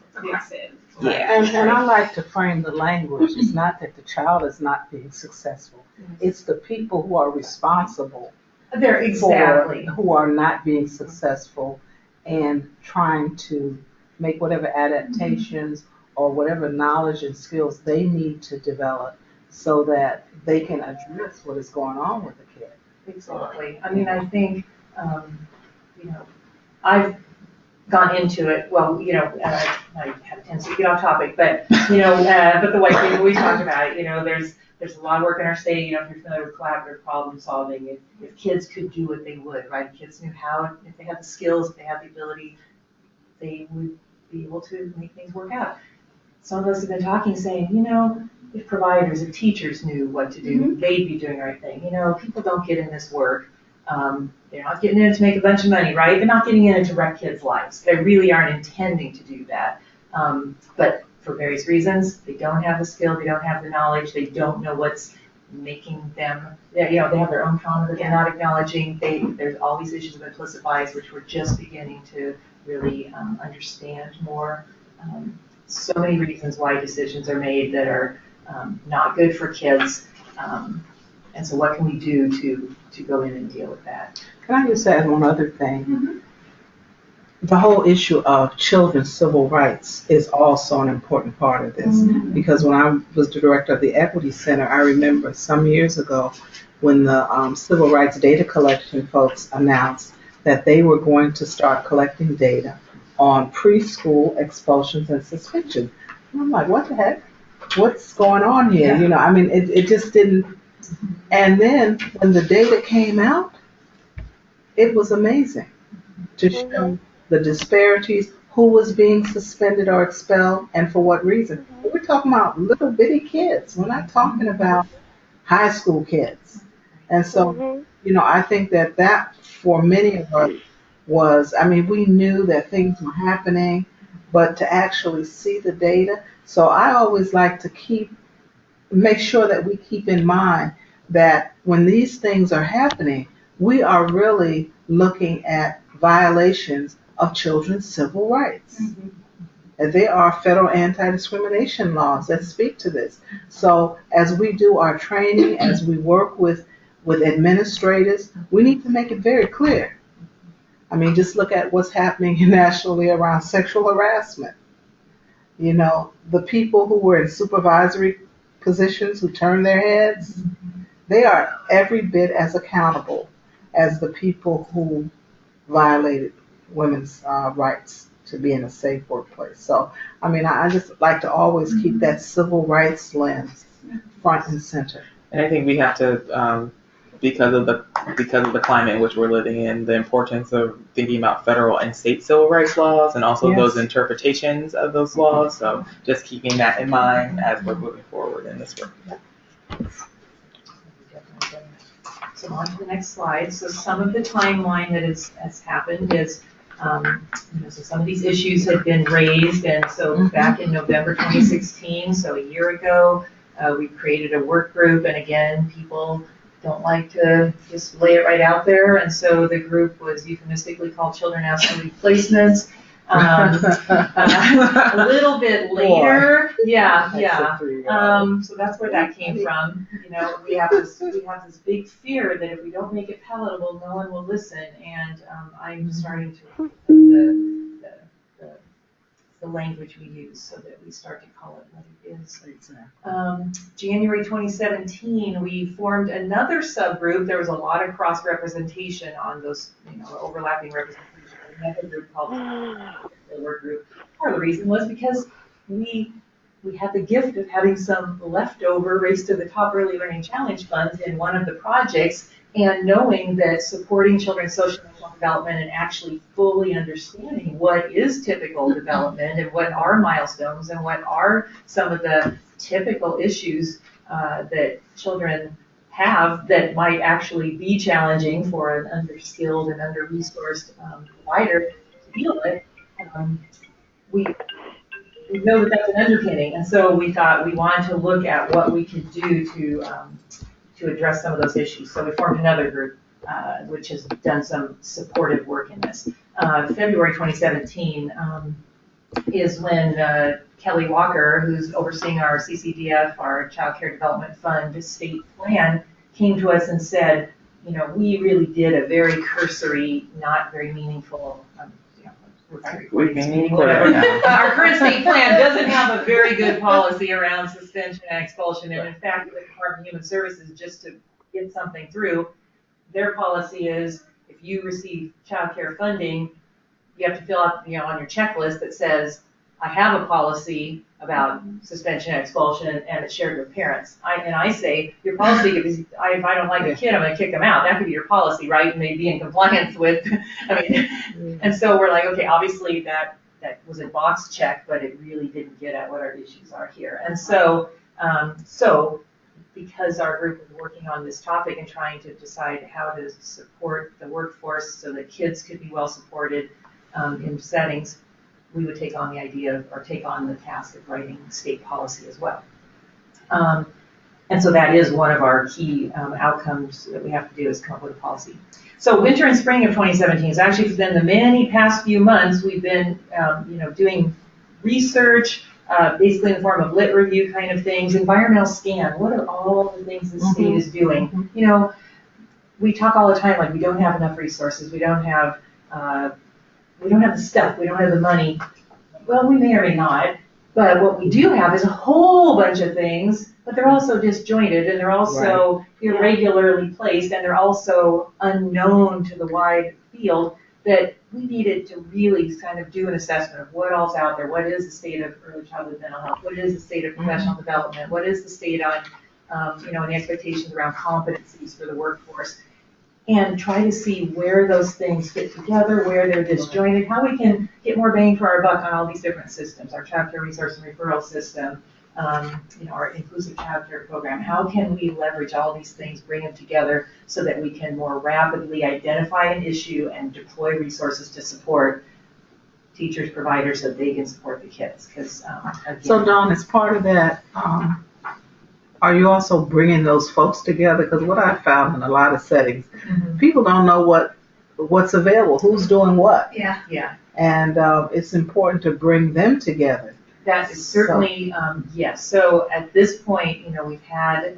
[SPEAKER 7] Yeah. And I like to frame the language. It's not that the child is not being successful. It's the people who are responsible
[SPEAKER 11] they're exactly
[SPEAKER 7] who are not being successful and trying to make whatever adaptations or whatever knowledge and skills they need to develop so that they can address what is going on with the kid.
[SPEAKER 11] Exactly. I mean, I think, I've gone into it, well, I have a tendency to get off topic, but, but the white paper, we talked about it, there's a lot of work in our state, if you're familiar with collaborative problem solving, if kids could do what they would, right? If kids knew how, if they had the skills, if they had the ability, they would be able to make things work out. Some of us have been talking saying, if providers, if teachers knew what to do, they'd be doing the right thing. People don't get in this work. They're not getting in it to make a bunch of money, right? They're not getting in it to wreck kids' lives. They really aren't intending to do that. But for various reasons, they don't have the skill, they don't have the knowledge, they don't know what's making them, they have their own trauma that they're not acknowledging. There's all these issues of implicit bias, which we're just beginning to really understand more. So many reasons why decisions are made that are not good for kids. And so what can we do to go in and deal with that?
[SPEAKER 7] Can I just add one other thing?
[SPEAKER 11] Mm-hmm.
[SPEAKER 7] The whole issue of children's civil rights is also an important part of this. Because when I was the director of the Equity Center, I remember some years ago when the civil rights data collection folks announced that they were going to start collecting data on preschool expulsions and suspensions. And I'm like, what the heck? What's going on here? It just didn't. And then when the data came out, it was amazing to show the disparities, who was being suspended or expelled, and for what reason. We're talking about little bitty kids. We're not talking about high school kids. And so, I think that for many of us was, we knew that things were happening, but to actually see the data. So I always like to make sure that we keep in mind that when these things are happening, we are really looking at violations of children's civil rights. And there are federal anti-discrimination laws that speak to this. So as we do our training, as we work with administrators, we need to make it very clear. Just look at what's happening nationally around sexual harassment. The people who were in supervisory positions who turned their heads, they are every bit as accountable as the people who violated women's rights to be in a safe workplace. So, I just like to always keep that civil rights lens front and center.
[SPEAKER 4] And I think we have to, because of the climate in which we're living in, the importance of thinking about federal and state civil rights laws and also those interpretations of those laws. So just keeping that in mind as we're moving forward in this work.
[SPEAKER 11] So on to the next slide. So some of the timeline that has happened is, so some of these issues had been raised, and so back in November 2016, so a year ago, we created a work group, and again, people don't like to just lay it right out there, and so the group was euphemistically called Children Asked to Leave Placements. A little bit later, so that's where that came from. We have this big fear that if we don't make it palatable, no one will listen. And I'm starting to the language we use so that we start to call it what it is. January 2017, we formed another subgroup. There was a lot of cross representation on those, overlapping representation. Another group called the work group. Part of the reason was because we had the gift of having some leftover Race to the Top Early Learning Challenge funds in one of the projects, and knowing that supporting children's social and emotional development and actually fully understanding what is typical development and what are milestones and what are some of the typical issues that children have that might actually be challenging for an underskilled and under-resourced provider to deal with. We know that that's an underpinning, and so we thought we wanted to look at what we could do to address some of those issues. So we formed another group, which has done some supportive work in this. February 2017 is when Kelly Walker, who's overseeing our CCDF, our Child Care Development Fund state plan, came to us and said, you know, we really did a very cursory, not very meaningful, our current state plan doesn't have a very good policy around suspension and expulsion, and in fact, the Department of Human Services, just to get something through, their policy is if you receive child care funding, you have to fill out, you know, on your checklist that says, I have a policy about suspension and expulsion, and it's shared with parents. I say, your policy, if I don't like a kid, I'm going to kick them out. That could be your policy, right? And they'd be in compliance with, and so we're like, okay, obviously that was a box check, but it really didn't get at what our issues are here. And so, because our group is working on this topic and trying to decide how to support the workforce so that kids could be well supported in settings, we would take on the idea or take on the task of writing state policy as well. And so that is one of our key outcomes that we have to do is come up with a policy. So winter and spring of 2017 is actually been the many past few months we've been doing research, basically in the form of lit review kind of things, environmental scan, what are all the things the state is doing? You know, we talk all the time like we don't have enough resources, we don't have the stuff, we don't have the money. Well, we may or may not, but what we do have is a whole bunch of things, but they're also disjointed and they're also irregularly placed and they're also unknown to the wide field that we needed to really kind of do an assessment of what else out there, what is the state of early childhood mental health, what is the state of professional development, what is the state on, and the expectations around competencies for the workforce, and try to see where those things fit together, where they're disjointed, how we can get more bang for our buck on all these different systems, our child care resource and referral system, our inclusive child care program. How can we leverage all these things, bring them together so that we can more rapidly identify an issue and deploy resources to support teachers, providers, so they can support the kids?
[SPEAKER 7] So Dawn, as part of that, are you also bringing those folks together? Because what I found in a lot of settings, people don't know what's available, who's doing what.
[SPEAKER 10] Yeah.
[SPEAKER 7] And it's important to bring them together.
[SPEAKER 11] That is certainly, yes. So at this point, we've had,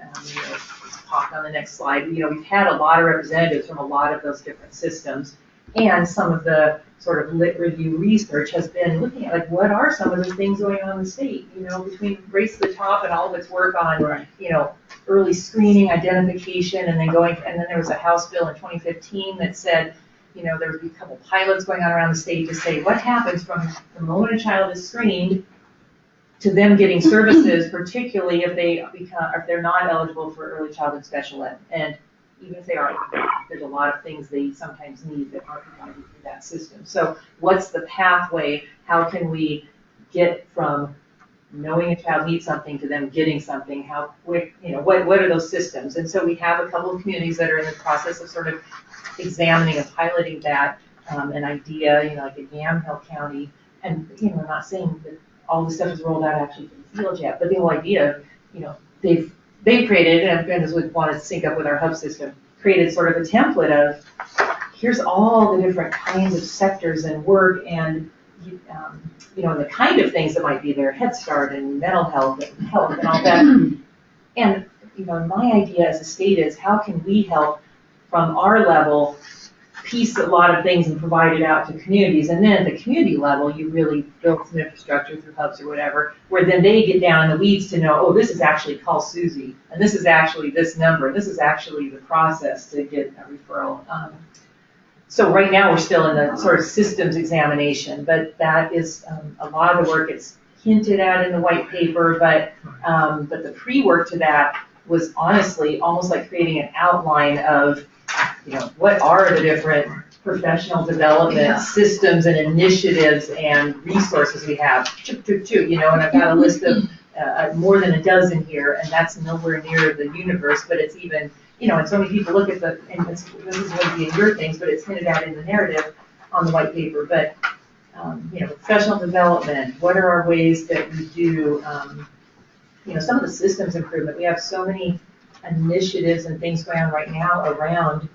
[SPEAKER 11] talk on the next slide, we've had a lot of representatives from a lot of those different systems, and some of the sort of lit review research has been looking at like what are some of the things going on in the state, between Race to the Top and all of its work on, early screening, identification, and then there was a House bill in 2015 that said, there would be a couple pilots going on around the state to say what happens from the moment a child is screened to them getting services, particularly if they're not eligible for early childhood special ed. And even if they are, there's a lot of things they sometimes need that aren't provided through that system. So what's the pathway? How can we get from knowing a child needs something to them getting something? How quick, what are those systems? And so we have a couple of communities that are in the process of sort of examining and piloting that, an idea, like in Yamhill County. And, I'm not saying that all the stuff is rolled out actually in the field yet, but the whole idea of, they've created, and this would want to sync up with our hub system, created sort of a template of, here's all the different kinds of sectors and work and, and the kind of things that might be there, Head Start and mental health and all that. And, my idea as a state is how can we help from our level piece a lot of things and provide it out to communities, and then at the community level you really build some infrastructure through hubs or whatever, where then they get down in the weeds to know, this is actually call Susie, and this is actually this number, this is actually the process to get a referral. So right now we're still in the sort of systems examination, but that is a lot of the work. It's hinted at in the white paper, but the pre-work to that was honestly almost like creating an outline of, what are the different professional development systems and initiatives and resources we have. And I've got a list of more than a dozen here, and that's nowhere near the universe, but it's even, and so many people look at and this is going to be in your things, but it's hinted at in the narrative on the white paper, but, professional development, what are our ways that we do, some of the systems improvement. We have so many initiatives and things going on right now around,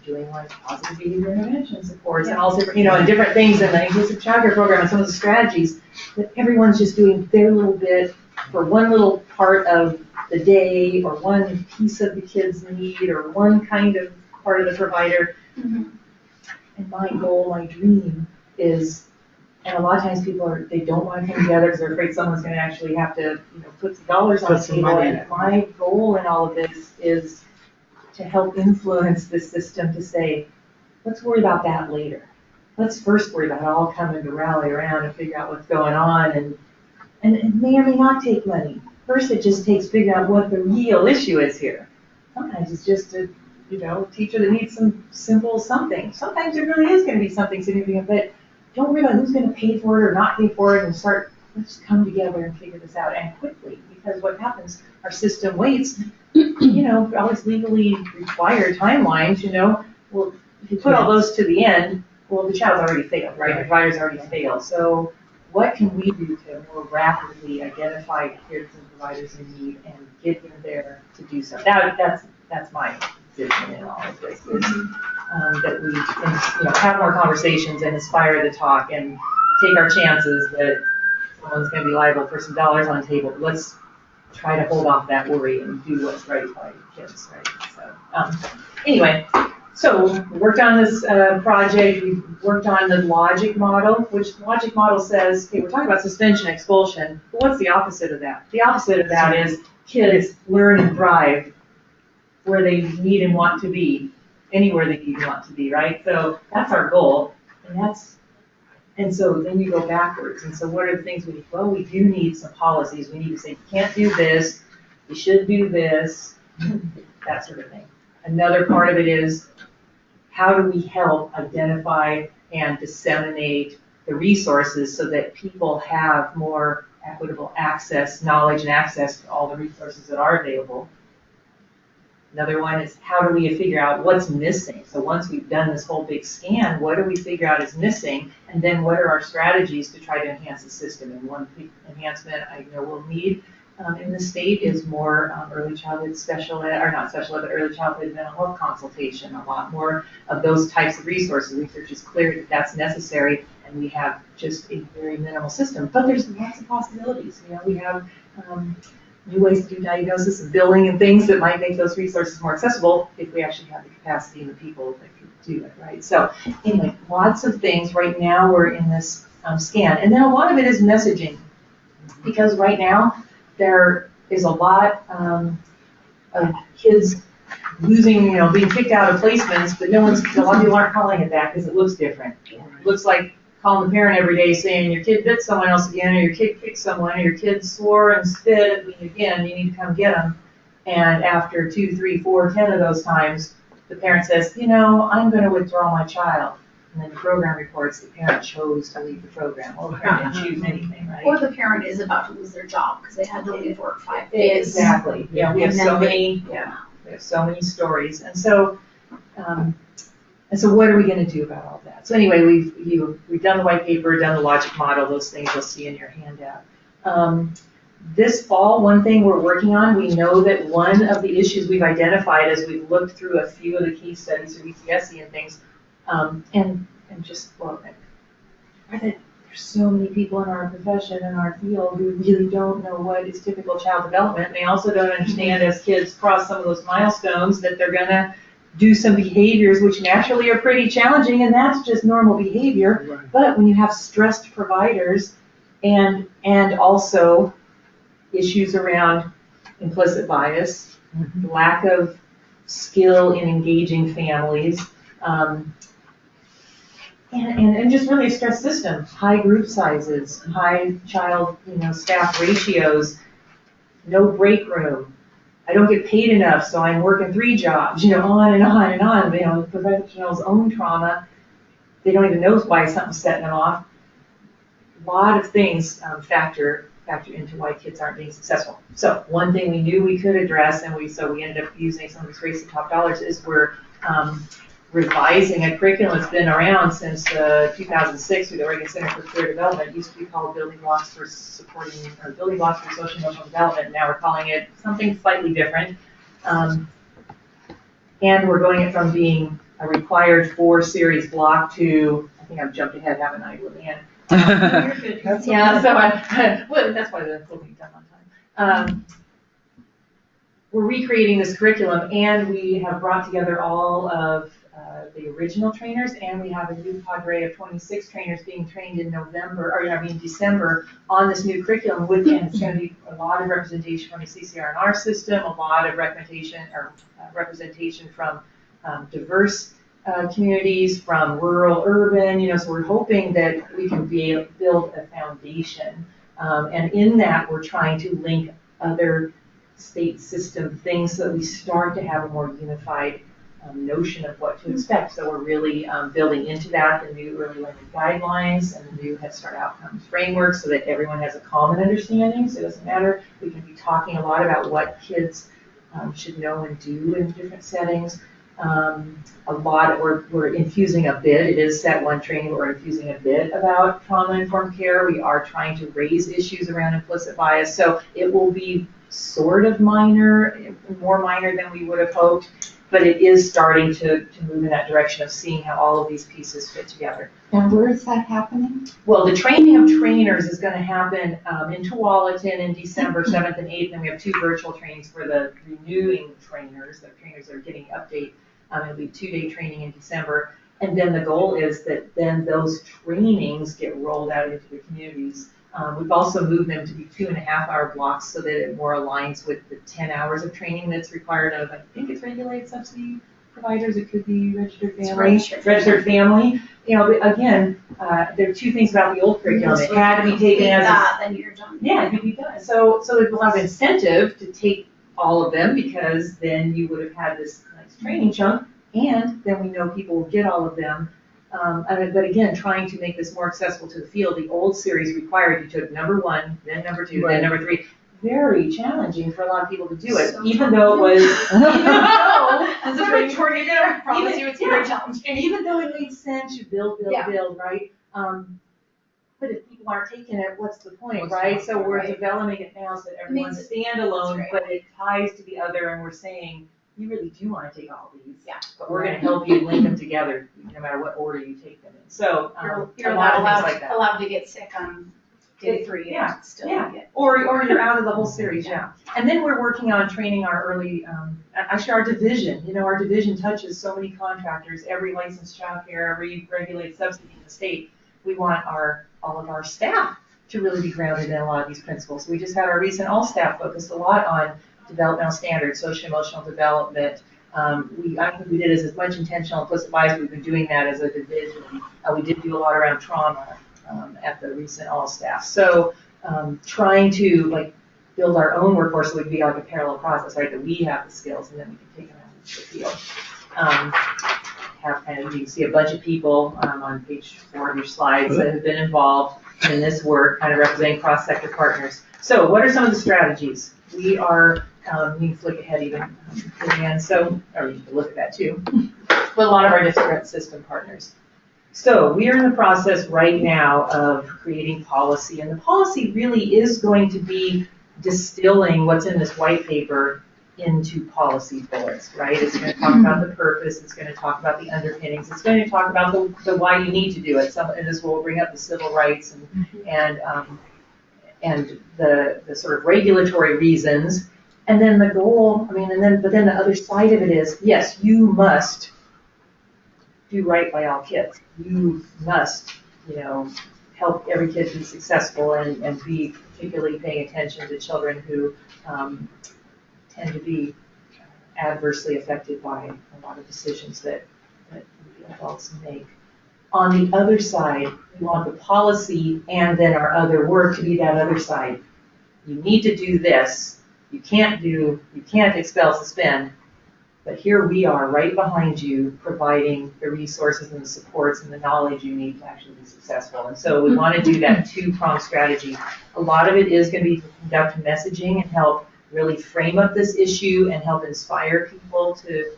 [SPEAKER 11] doing like positive behavior intervention supports and all different, and different things in the inclusive childcare program and some of the strategies that everyone's just doing their little bit for one little part of the day or one piece of the kid's need or one kind of part of the provider. Mm-hmm. And my goal, my dream is, and a lot of times people they don't want to come together because they're afraid someone's going to actually have to, put some dollars on the table. And my goal in all of this is to help influence this system to say, let's worry about that later. Let's first worry about it all coming to rally around and figure out what's going on, and it may or may not take money. First, it just takes figuring out what the real issue is here. Sometimes it's just a teacher that needs some simple something. Sometimes it really is going to be something significant, but don't worry about who's going to pay for it or not pay for it, and let's come together and figure this out, and quickly, because what happens, our system waits, all these legally required timelines, well, if you put all those to the end, well, the child's already failed, right? The provider's already failed. So what can we do to more rapidly identify kids and providers in need and get them there to do so? That's my vision in all of this, is that we can, have more conversations and inspire the talk and take our chances that someone's going to be liable for some dollars on the table. Let's try to hold off that worry and do what's right by kids, right? So anyway, so we worked on this project. We worked on the logic model, which the logic model says, okay, we're talking about suspension, expulsion, but what's the opposite of that? The opposite of that is kids learn and thrive where they need and want to be, anywhere they need and want to be, right? So that's our goal, and so then you go backwards. And so what are the things we need? Well, we do need some policies. We need to say, you can't do this, you should do this, that sort of thing. Another part of it is, how do we help identify and disseminate the resources so that people have more equitable access, knowledge and access to all the resources that are available? Another one is, how do we figure out what's missing? So once we've done this whole big scan, what do we figure out is missing? And then what are our strategies to try to enhance the system? And one big enhancement I know we'll need in the state is more early childhood early childhood mental health consultation. A lot more of those types of resources. Research is clear that that's necessary, and we have just a very minimal system. But there's lots of possibilities. We have new ways to do diagnosis and billing and things that might make those resources more accessible if we actually have the capacity and the people that can do it, right? So anyway, lots of things. Right now we're in this scan. And then a lot of it is messaging, because right now there is a lot of kids losing, being kicked out of placements, but a lot of people aren't calling it that because it looks different. It looks like calling the parent every day saying your kid bit someone else again, or your kid kicked someone, or your kid swore and spit at me again, you need to come get them. And after 2, 3, 4, 10 of those times, the parent says, I'm going to withdraw my child. And then the program reports the parent chose to leave the program. Well, the parent didn't choose anything, right?
[SPEAKER 6] Or the parent is about to lose their job because they had to leave work 5 days.
[SPEAKER 11] Exactly. Yeah, we have so many stories. And so what are we going to do about all that? So anyway, we've done the white paper, done the logic model, those things you'll see in your handout. This fall, one thing we're working on, we know that one of the issues we've identified as we've looked through a few of the case studies of ECSE and things, and just, there's so many people in our profession and our field who really don't know what is typical child development. And they also don't understand, as kids cross some of those milestones, that they're going to do some behaviors which naturally are pretty challenging, and that's just normal behavior. Right. But when you have stressed providers and also issues around implicit bias, lack of skill in engaging families, And just really a stress system, high group sizes, high child, staff ratios, no break room. I don't get paid enough, so I'm working 3 jobs, on and on and on. Professionals' own trauma, they don't even know why something's setting them off. A lot of things factor into why kids aren't being successful. So one thing we knew we could address, and we ended up using some of these Race to Top dollars, is we're revising a curriculum that's been around since 2006 through the Oregon Center for Career Development. It used to be called Building Blocks for Social Emotional Development. Now we're calling it something slightly different. And we're going it from being a required 4-series block to, I think I've jumped ahead, haven't I, Lillian? That's why the whole thing's done on time. We're recreating this curriculum, and we have brought together all of the original trainers, and we have a new cadre of 26 trainers being trained in December on this new curriculum. And it's going to be a lot of representation from the CCR&R system, a lot of representation from diverse communities, from rural, urban. So we're hoping that we can build a foundation, and in that we're trying to link other state system things so that we start to have a more unified notion of what to expect. So we're really building into that the new early learning guidelines and the new Head Start outcomes framework so that everyone has a common understanding. So it doesn't matter. We can be talking a lot about what kids should know and do in different settings. We're infusing a bit. It is Set 1 training, but we're infusing a bit about trauma-informed care. We are trying to raise issues around implicit bias. So it will be sort of minor, more minor than we would have hoped, but it is starting to move in that direction of seeing how all of these pieces fit together.
[SPEAKER 3] And where is that happening?
[SPEAKER 11] Well, the training of trainers is going to happen in Tualatin in December 7th and 8th, and we have 2 virtual trainings for the renewing trainers. The trainers are getting update. It'll be 2-day training in December, and then the goal is that then those trainings get rolled out into the communities. We've also moved them to be 2.5-hour blocks so that it more aligns with the 10 hours of training that's required of, I think it's regulated subsidy providers, it could be registered family. Registered family. But again, there are 2 things about the old curriculum. It had to be taken as
[SPEAKER 2] then you're done.
[SPEAKER 11] Yeah, it could be done. So there's a lot of incentive to take all of them, because then you would have had this nice training chunk, and then we know people will get all of them. But again, trying to make this more accessible to the field. The old series required you took number 1, then number 2, then number 3. Very challenging for a lot of people to do it,
[SPEAKER 2] So
[SPEAKER 11] even though it was,
[SPEAKER 2] As a Victorian, I promise you it's very challenging.
[SPEAKER 11] even though it made sense, you build, right? But if people aren't taking it, what's the point, right? So we're developing it now so that everyone's standalone, but it ties to the other, and we're saying, you really do want to take all these, but we're going to help you link them together, no matter what order you take them in. So
[SPEAKER 6] You're
[SPEAKER 11] a lot of
[SPEAKER 6] not
[SPEAKER 11] things like that.
[SPEAKER 6] allowed to get sick on day 3 and still get.
[SPEAKER 11] Or you're out of the whole series, And then we're working on training our early, actually our division. Our division touches so many contractors, every licensed childcare, every regulated subsidy in the state. We want all of our staff to really be grounded in a lot of these principles. We just had our recent all staff focused a lot on developmental standards, social emotional development. I think we did as much intentional implicit bias. We've been doing that as a division. We did do a lot around trauma at the recent all staff. So trying to build our own workforce so we can be like a parallel process, right? That we have the skills and then we can take them out into the field. You can see a bunch of people on page 4 of your slides that have been involved in this work, kind of representing cross-sector partners. So what are some of the strategies? We are, you can flick ahead even, and so, or you can look at that too, but a lot of our different system partners. So we are in the process right now of creating policy, and the policy really is going to be distilling what's in this white paper into policy bullets, right? It's going to talk about the purpose, it's going to talk about the underpinnings, it's going to talk about the why you need to do it. And this will bring up the civil rights and the sort of regulatory reasons. And then the goal, but then the other side of it is, yes, you must do right by all kids. You must, help every kid be successful and be particularly paying attention to children who tend to be adversely affected by a lot of decisions that adults make. on the other side, we want the policy and then our other work to be that other side. You need to do this. You can't expel, suspend. But here we are right behind you, providing the resources and the supports and the knowledge you need to actually be successful. And so we want to do that two-pronged strategy. A lot of it is going to be to conduct messaging and help really frame up this issue and help inspire people to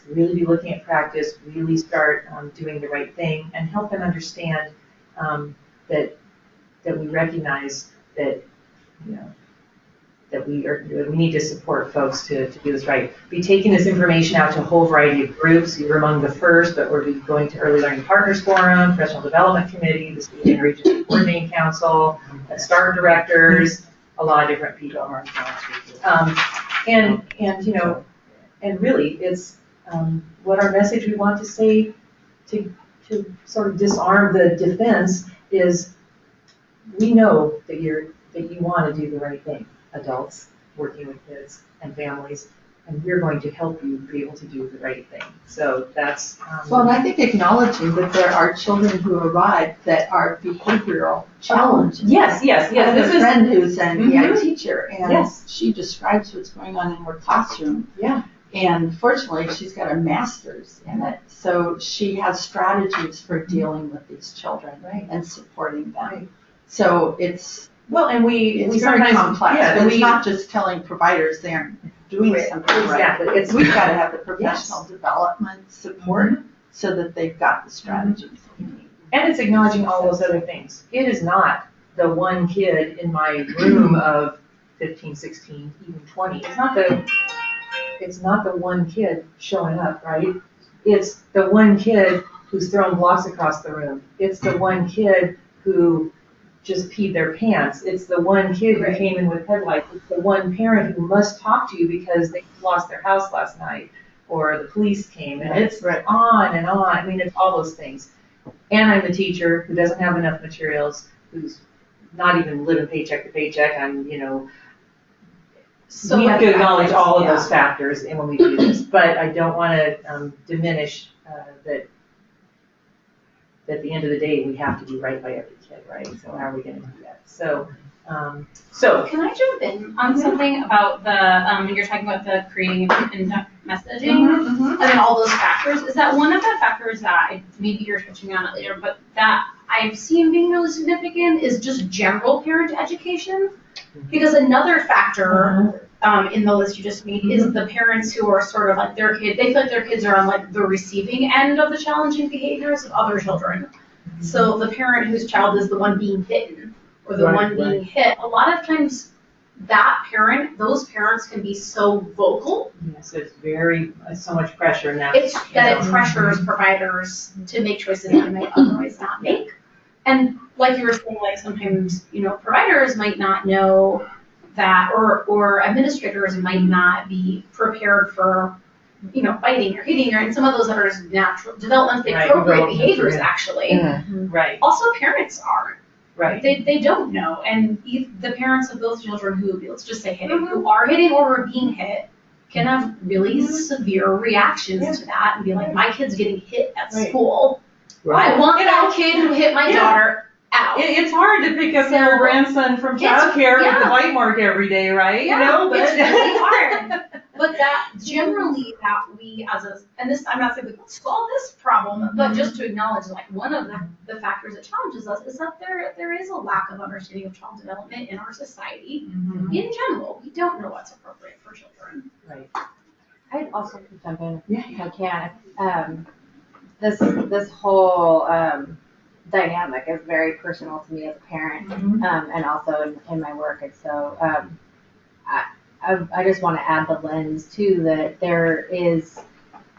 [SPEAKER 11] really be looking at practice, really start doing the right thing, and help them understand that we recognize that, you know, that we need to support folks to do this right. Be taking this information out to a whole variety of groups. You're among the first, but we're going to Early Learning Partners Forum, Professional Development Committee, the State and Regional Coordinating Council, START directors, a lot of different people. And you know, and really, it's what our message we want to say to sort of disarm the defense is, we know that you want to do the right thing. Adults working with kids and families, and we're going to help you be able to do the right thing. So that's
[SPEAKER 12] well, and I think acknowledging that there are children who arrive that are behavioral challenged.
[SPEAKER 11] Yes.
[SPEAKER 12] I have a friend who's an EI teacher, and
[SPEAKER 11] yes,
[SPEAKER 12] she describes what's going on in her classroom.
[SPEAKER 11] Yeah.
[SPEAKER 12] And fortunately, she's got a master's in it, so she has strategies for dealing with these children and supporting them.
[SPEAKER 11] Right.
[SPEAKER 12] So it's
[SPEAKER 11] well, and
[SPEAKER 12] it's very complex. Yeah, it's not just telling providers they aren't doing something
[SPEAKER 11] exactly.
[SPEAKER 12] right. We've got to have the professional development support so that they've got the strategies.
[SPEAKER 11] And it's acknowledging all those other things. It is not the one kid in my room of 15, 16, even 20. It's not the one kid showing up, right? It's the one kid who's throwing blocks across the room. It's the one kid who just peed their pants. It's the one kid who came in with headlights. It's the one parent who must talk to you because they lost their house last night or the police came. And it's on and on. I mean, it's all those things. And I'm a teacher who doesn't have enough materials, who's not even living paycheck to paycheck. So we have to acknowledge all of those factors when we do this. But I don't want to diminish that at the end of the day, we have to do right by every kid, right? So how are we going to do that? So
[SPEAKER 6] can I jump in on something about the when you're talking about the creating and messaging and then all those factors? Is that one of the factors that maybe you're touching on it later, but that I've seen being really significant is just general parent education? Because another factor in the list you just made is the parents who are sort of like they feel like their kids are on like the receiving end of the challenging behaviors of other children. So the parent whose child is the one being bitten or the one being hit, a lot of times those parents can be so vocal.
[SPEAKER 11] Yes, it's so much pressure in that.
[SPEAKER 6] It pressures providers to make choices they might otherwise not make. And like you were saying, like sometimes, providers might not know that, or administrators might not be prepared for, biting or hitting, and some of those are just natural, developmentally appropriate behaviors, actually.
[SPEAKER 11] Mm-hmm. Right.
[SPEAKER 6] Also, parents aren't.
[SPEAKER 11] Right.
[SPEAKER 6] They don't know. And the parents of those children who, let's just say hitting, who are hitting or are being hit, can have really severe reactions to that and be like, my kid's getting hit at school. I want that kid who hit my daughter out.
[SPEAKER 7] It's hard to pick up your grandson from childcare with the bite mark every day, right?
[SPEAKER 6] Yeah, it's really hard. But that generally that we and this, I'm not saying we can solve this problem, but just to acknowledge like one of the factors that challenges us is that there is a lack of understanding of child development in our society. In general, we don't know what's appropriate for children.
[SPEAKER 11] Right.
[SPEAKER 10] I'd also jump in if I can. This whole dynamic is very personal to me as a parent, and also in my work. And so I just want to add the lens too that there is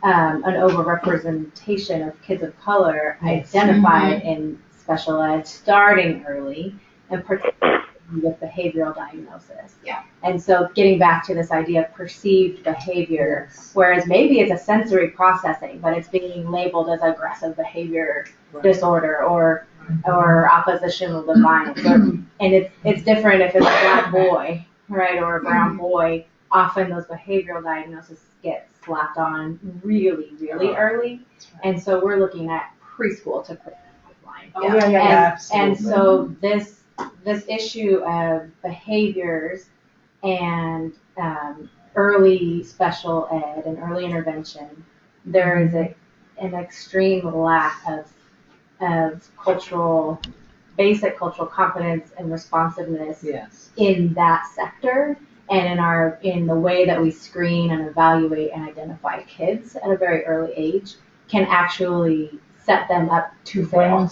[SPEAKER 10] an overrepresentation of kids of color identified in special ed starting early, and particularly with behavioral diagnosis. Yeah. And so getting back to this idea of perceived behavior, whereas maybe it's a sensory processing, but it's being labeled as aggressive behavior disorder or oppositional defiance. And it's different if it's a black boy, right, or a brown boy. Often those behavioral diagnoses get slapped on really, really early. And so we're looking at preschool to put that pipeline.
[SPEAKER 7] Oh, yeah,
[SPEAKER 10] And
[SPEAKER 7] absolutely.
[SPEAKER 10] so this issue of behaviors and early special ed and early intervention, there is an extreme lack of basic cultural competence and responsiveness in that sector, and in the way that we screen and evaluate and identify kids at a very early age can actually set them up to fail.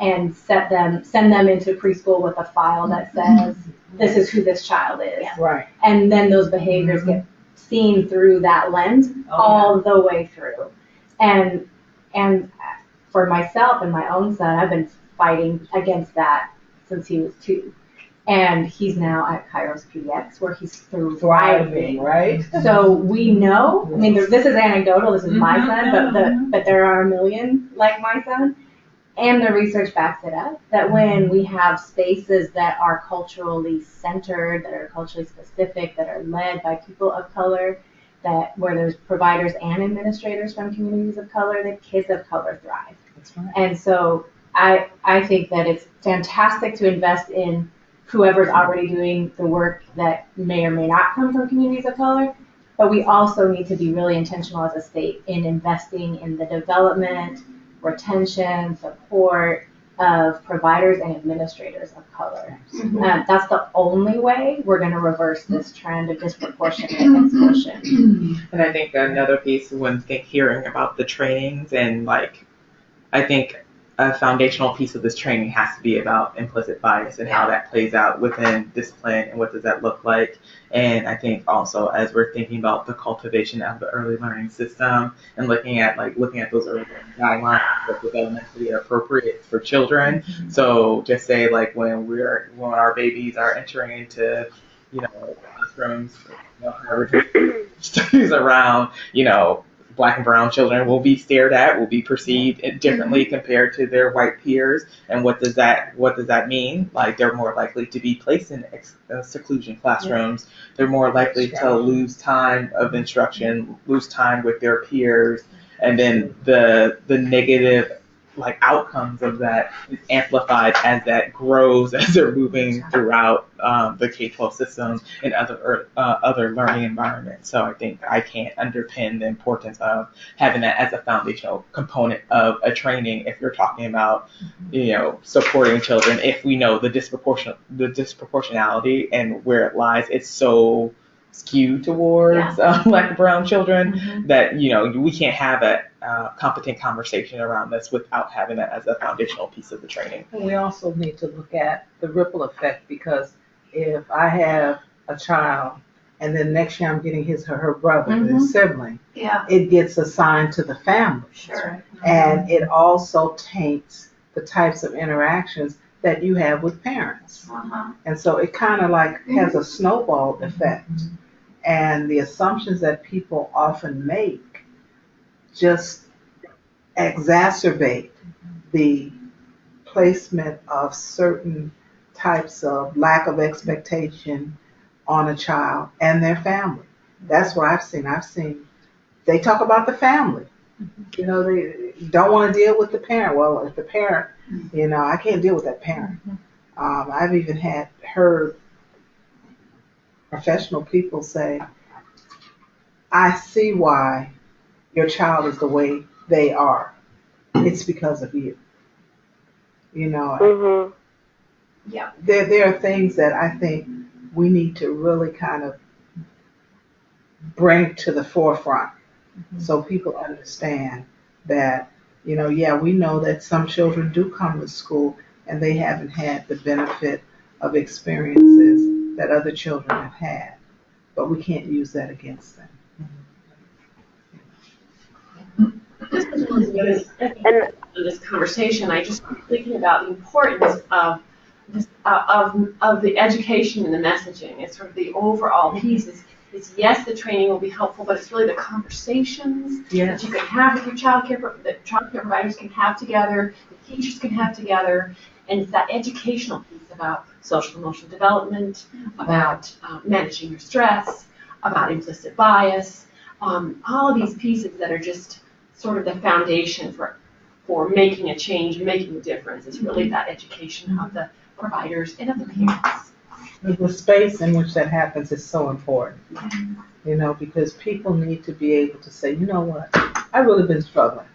[SPEAKER 10] And send them into preschool with a file that says, this is who this child is.
[SPEAKER 7] Right.
[SPEAKER 10] And then those behaviors get seen through that lens all the way through. And for myself and my own son, I've been fighting against that since he was 2. And he's now at Kairos PDX where he's thriving.
[SPEAKER 7] Right?
[SPEAKER 10] So we know, I mean, this is anecdotal, this is my son, but there are a million like my son. And the research backs it up, that when we have spaces that are culturally centered, that are culturally specific, that are led by people of color, where there's providers and administrators from communities of color, that kids of color thrive.
[SPEAKER 7] That's right.
[SPEAKER 10] And so I think that it's fantastic to invest in whoever's already doing the work that may or may not come from communities of color, but we also need to be really intentional as a state in investing in the development, retention, support of providers and administrators of color. That's the only way we're going to reverse this trend of disproportionate expulsion.
[SPEAKER 4] And I think another piece when hearing about the trainings and I think a foundational piece of this training has to be about implicit bias and how that plays out within discipline and what does that look like. And I think also as we're thinking about the cultivation of the early learning system and looking at those early learning guidelines that developmentally appropriate for children. So just say when our babies are entering into classrooms, studies around Black and brown children will be stared at, will be perceived differently compared to their white peers. And what does that mean? They're more likely to be placed in seclusion classrooms. They're more likely to lose time of instruction, lose time with their peers, and then the negative outcomes of that is amplified as that grows as they're moving throughout the K-12 system and other learning environments. So I think I can't underpin the importance of having that as a foundational component of a training if you're talking about supporting children. If we know the disproportionality and where it lies, it's so skewed towards Black and brown children that we can't have a competent conversation around this without having that as a foundational piece of the training.
[SPEAKER 7] And we also need to look at the ripple effect, because if I have a child and then next year I'm getting his or her brother, his sibling, it gets assigned to the family.
[SPEAKER 2] Sure.
[SPEAKER 7] And it also taints the types of interactions that you have with parents. And so it kind of has a snowball effect. And the assumptions that people often make just exacerbate the placement of certain types of lack of expectation on a child and their family. That's what I've seen. They talk about the family. They don't want to deal with the parent. Well, if the parent, I can't deal with that parent. I've even heard professional people say, I see why your child is the way they are. It's because of you. There are things that I think we need to really kind of bring to the forefront so people understand that, we know that some children do come to school and they haven't had the benefit of experiences that other children have had, but we can't use that against them.
[SPEAKER 13] This is really good. In this conversation, I just keep thinking about the importance of this, of the education and the messaging. It's sort of the overall piece. Is yes, the training will be helpful, but it's really the conversations that you can have with your that child care providers can have together, the teachers can have together, and it's that educational piece about social emotional development, about managing your stress, about implicit bias, all of these pieces that are just sort of the foundation for making a change, making a difference. It's really that education of the providers and of the parents.
[SPEAKER 7] The space in which that happens is so important, you know, because people need to be able to say, you know what, I've really been struggling.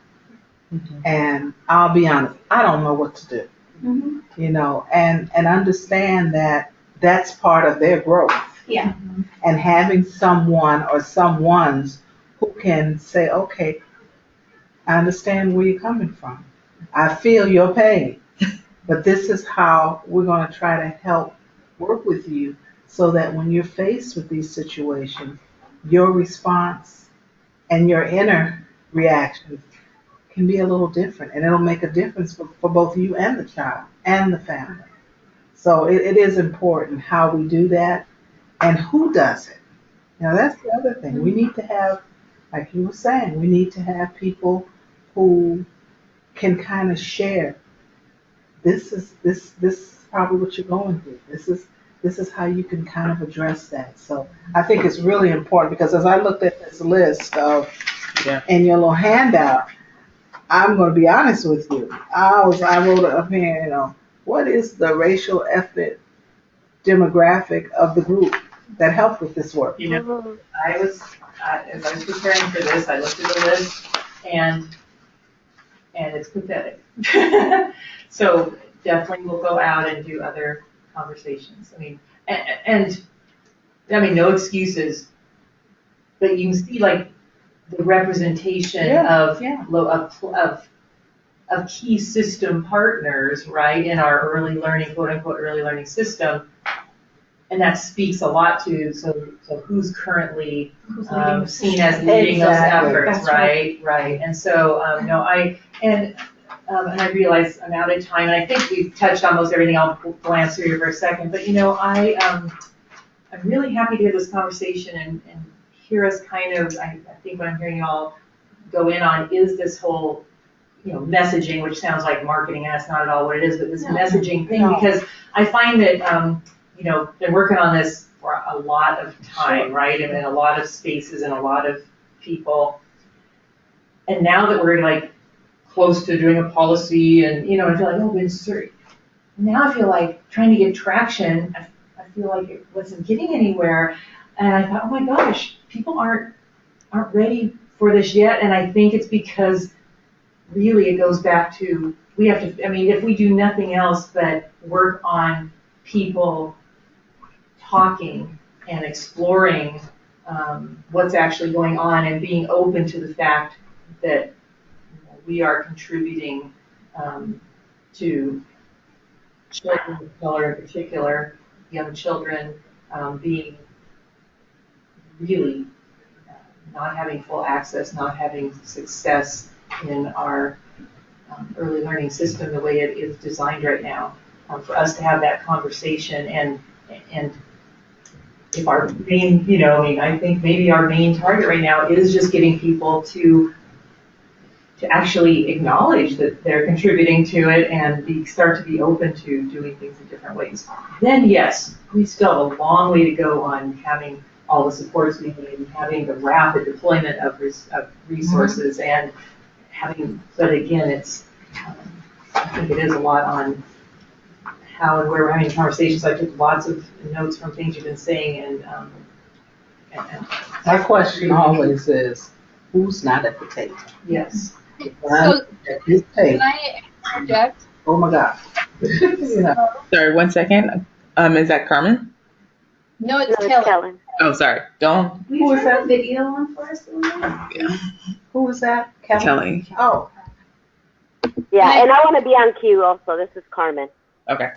[SPEAKER 7] And I'll be honest, I don't know what to do, you know, and understand that that's part of their growth.
[SPEAKER 6] Yeah.
[SPEAKER 7] And having someone or someones who can say, okay, I understand where you're coming from. I feel your pain, but this is how we're going to try to help work with you so that when you're faced with these situations, your response and your inner reaction can be a little different, and it'll make a difference for both you and the child and the family. So it is important how we do that and who does it. You know, that's the other thing. We need to have, like you were saying, we need to have people who can kind of share. This is probably what you're going through. This is how you can kind of address that. So I think it's really important because as I looked at this list of in your little handout, I'm going to be honest with you. I wrote up here, you know, what is the racial ethnic demographic of the group that helped with this work?
[SPEAKER 11] You know, as I was preparing for this, I looked at the list and it's pathetic. So definitely we'll go out and do other conversations. I mean, and I mean, no excuses, but you can see like the representation of key system partners, right, in our early learning, quote unquote, early learning system. And that speaks a lot to, so who's currently seen as leading those efforts, right? And so, and I realize I'm out of time, and I think we've touched on most everything. I'll glance through here for a second, but you know, I'm really happy to hear this conversation and hear us kind of, I think what I'm hearing you all go in on is this whole, you know, messaging, which sounds like marketing, and that's not at all what it is, but this messaging thing, because I find that, you know, been working on this for a lot of time, right? And in a lot of spaces and a lot of people. And now that we're like close to doing a policy and, you know, I feel like, oh, but it's now I feel like trying to get traction, I feel like it wasn't getting anywhere. And I thought, oh my gosh, people aren't ready for this yet. And I think it's because really it goes back to, we have to, I mean, if we do nothing else but work on people talking and exploring what's actually going on and being open to the fact that we are contributing to children of color in particular, young children being really not having full access, not having success in our early learning system the way it is designed right now. For us to have that conversation and if our main, you know, I mean, I think maybe our main target right now is just getting people to actually acknowledge that they're contributing to it and start to be open to doing things in different ways. Then yes, we still have a long way to go on having all the supports we need and having the rapid deployment of resources and having, but again, it's, I think it is a lot on how and where we're having conversations. I took lots of notes from things you've been saying and
[SPEAKER 7] my question always is, who's not at the table?
[SPEAKER 11] Yes.
[SPEAKER 3] So, can I interject?
[SPEAKER 7] Oh my God.
[SPEAKER 4] Sorry, 1 second. Is that Carmen?
[SPEAKER 3] No, it's Kelly.
[SPEAKER 4] Oh, sorry. Don't.
[SPEAKER 6] Will you turn the video on for us?
[SPEAKER 4] Yeah.
[SPEAKER 7] Who was that? Kelly. Oh.
[SPEAKER 5] Yeah, and I want to be on cue also. This is Carmen.
[SPEAKER 4] Okay.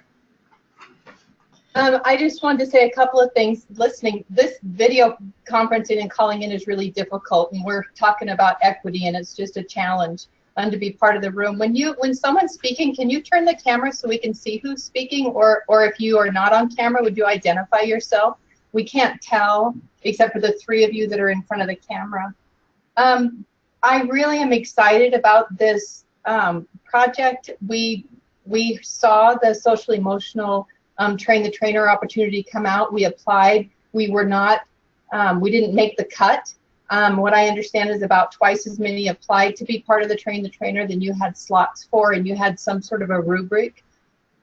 [SPEAKER 3] I just wanted to say a couple of things. Listening, this video conferencing and calling in is really difficult, and we're talking about equity, and it's just a challenge to be part of the room. When someone's speaking, can you turn the camera so we can see who's speaking, or if you are not on camera, would you identify yourself? We can't tell except for the three of you that are in front of the camera. I really am excited about this project. We saw the social emotional train the trainer opportunity come out. We applied. We were not, we didn't make the cut, What I understand is about twice as many applied to be part of the Train the Trainer than you had slots for, and you had some sort of a rubric.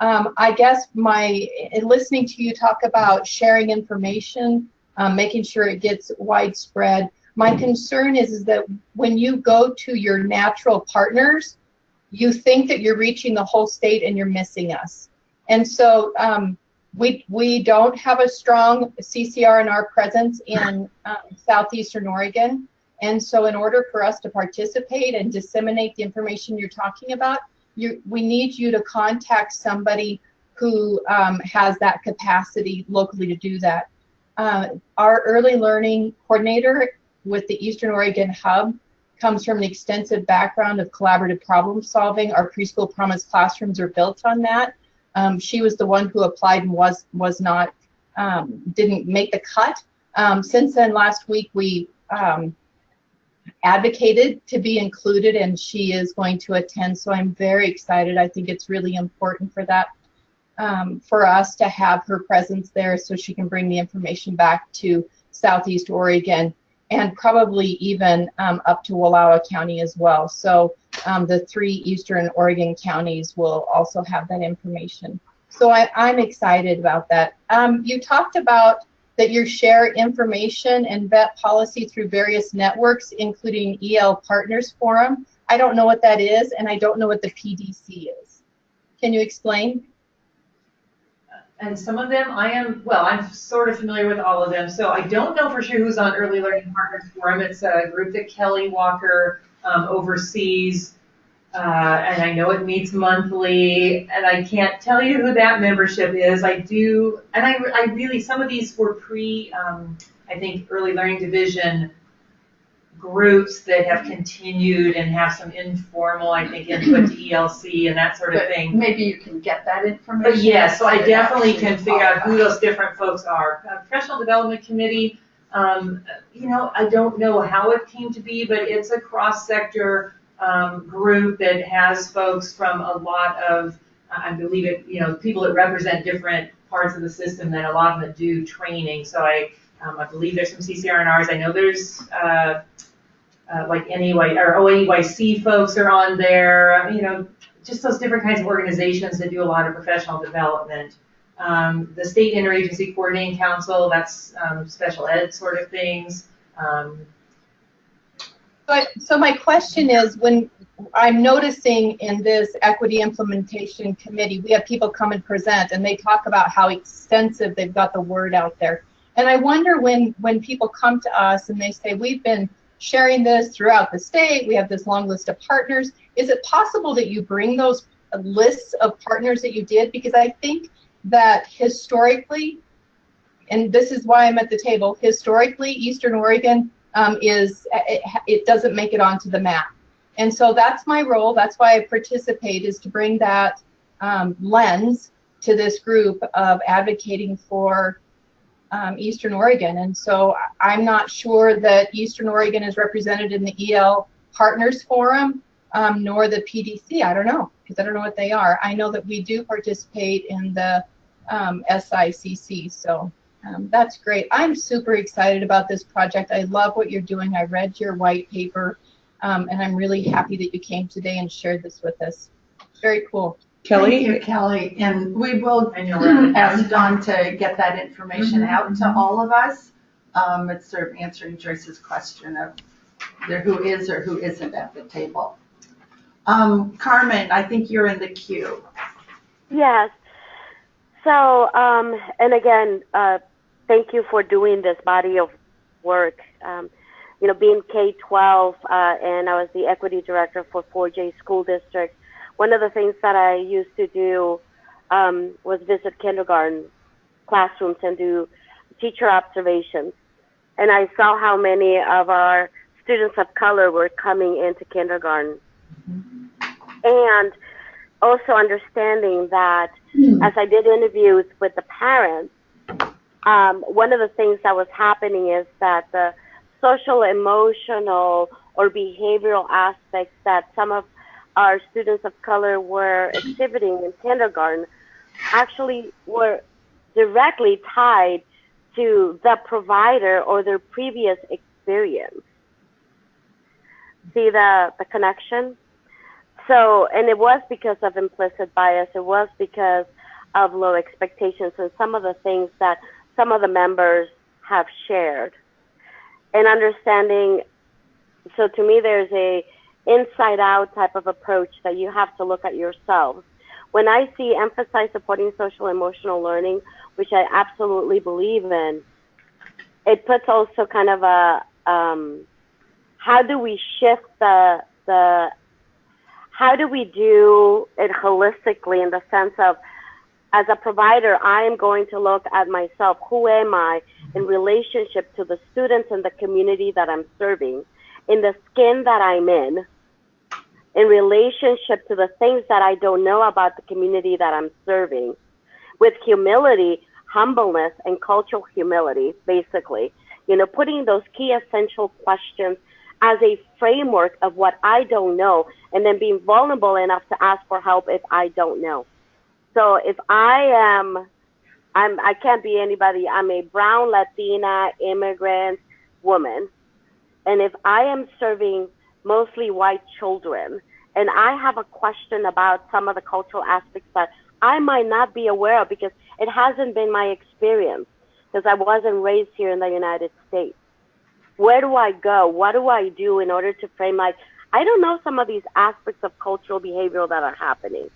[SPEAKER 3] I guess listening to you talk about sharing information, making sure it gets widespread, my concern is that when you go to your natural partners, you think that you're reaching the whole state and you're missing us. And so we don't have a strong CCR&R presence in southeastern Oregon. And so in order for us to participate and disseminate the information you're talking about, we need you to contact somebody who has that capacity locally to do that. Our early learning coordinator with the Eastern Oregon Hub comes from an extensive background of collaborative problem solving. Our preschool promise classrooms are built on that. She was the one who applied and was not, didn't make the cut. Since then, last week, we advocated to be included, and she is going to attend, so I'm very excited. I think it's really important for that, for us to have her presence there so she can bring the information back to Southeast Oregon and probably even up to Wallowa County as well. So the 3 Eastern Oregon counties will also have that information. So I'm excited about that. You talked about that you share information and vet policy through various networks, including EL Partners Forum. I don't know what that is, and I don't know what the PDC is. Can you explain?
[SPEAKER 11] And some of them I'm sort of familiar with all of them. So I don't know for sure who's on Early Learning Partners Forum. It's a group that Kelly Walker oversees. And I know it meets monthly, and I can't tell you who that membership is. I do, and I really, some of these were I think, Early Learning Division groups that have continued and have some informal, I think, input to ELC and that sort of thing.
[SPEAKER 12] Maybe you can get that information.
[SPEAKER 11] But yeah, so I definitely can figure out who those different folks are. Professional Development Committee, I don't know how it came to be, but it's a cross-sector group that has folks from a lot of, I believe it, people that represent different parts of the system, that a lot of them do training. So I believe there's some CCR&Rs. I know there's like NEY or OAEYC folks are on there. Just those different kinds of organizations that do a lot of professional development. The State Interagency Coordinating Council, that's special ed sort of things.
[SPEAKER 3] So my question is, when I'm noticing in this Equity Implementation Committee, we have people come and present, and they talk about how extensive they've got the word out there. And I wonder when people come to us and they say, we've been sharing this throughout the state, we have this long list of partners, is it possible that you bring those lists of partners that you did? Because I think that historically, and this is why I'm at the table, historically, Eastern Oregon it doesn't make it onto the map. And so that's my role. That's why I participate, is to bring that lens to this group of advocating for Eastern Oregon. And so I'm not sure that Eastern Oregon is represented in the EL Partners Forum, nor the PDC. I don't know, because I don't know what they are. I know that we do participate in the SICC, so that's great. I'm super excited about this project. I love what you're doing. I read your white paper, and I'm really happy that you came today and shared this with us. Very cool.
[SPEAKER 12] Kelly? Thank you, Kelly. And we will ask Dawn to get that information out to all of us. It's sort of answering Joyce's question of who is or who isn't at the table. Carmen, I think you're in the queue.
[SPEAKER 5] Yes. So, and again, thank you for doing this body of work. Being K-12, and I was the equity director for 4J School District, one of the things that I used to do was visit kindergarten classrooms and do teacher observations. And I saw how many of our students of color were coming into kindergarten. And also understanding that as I did interviews with the parents, one of the things that was happening is that the social, emotional, or behavioral aspects that some of our students of color were exhibiting in kindergarten actually were directly tied to the provider or their previous experience. See the connection? So, and it was because of implicit bias. It was because of low expectations and some of the things that some of the members have shared. And understanding, so to me, there's a inside out type of approach that you have to look at yourselves. When I see emphasize supporting social emotional learning, which I absolutely believe in, it puts also kind of a, how do we shift how do we do it holistically in the sense of, as a provider, I am going to look at myself. Who am I in relationship to the students and the community that I'm serving, in the skin that I'm in relationship to the things that I don't know about the community that I'm serving, with humility, humbleness, and cultural humility, basically. You know, putting those key essential questions as a framework of what I don't know, and then being vulnerable enough to ask for help if I don't know. So if I can't be anybody. I'm a brown Latina immigrant woman. And if I am serving mostly white children and I have a question about some of the cultural aspects that I might not be aware of because it hasn't been my experience, because I wasn't raised here in the United States. Where do I go? What do I do in order to frame like, I don't know some of these aspects of cultural behavioral that are happening.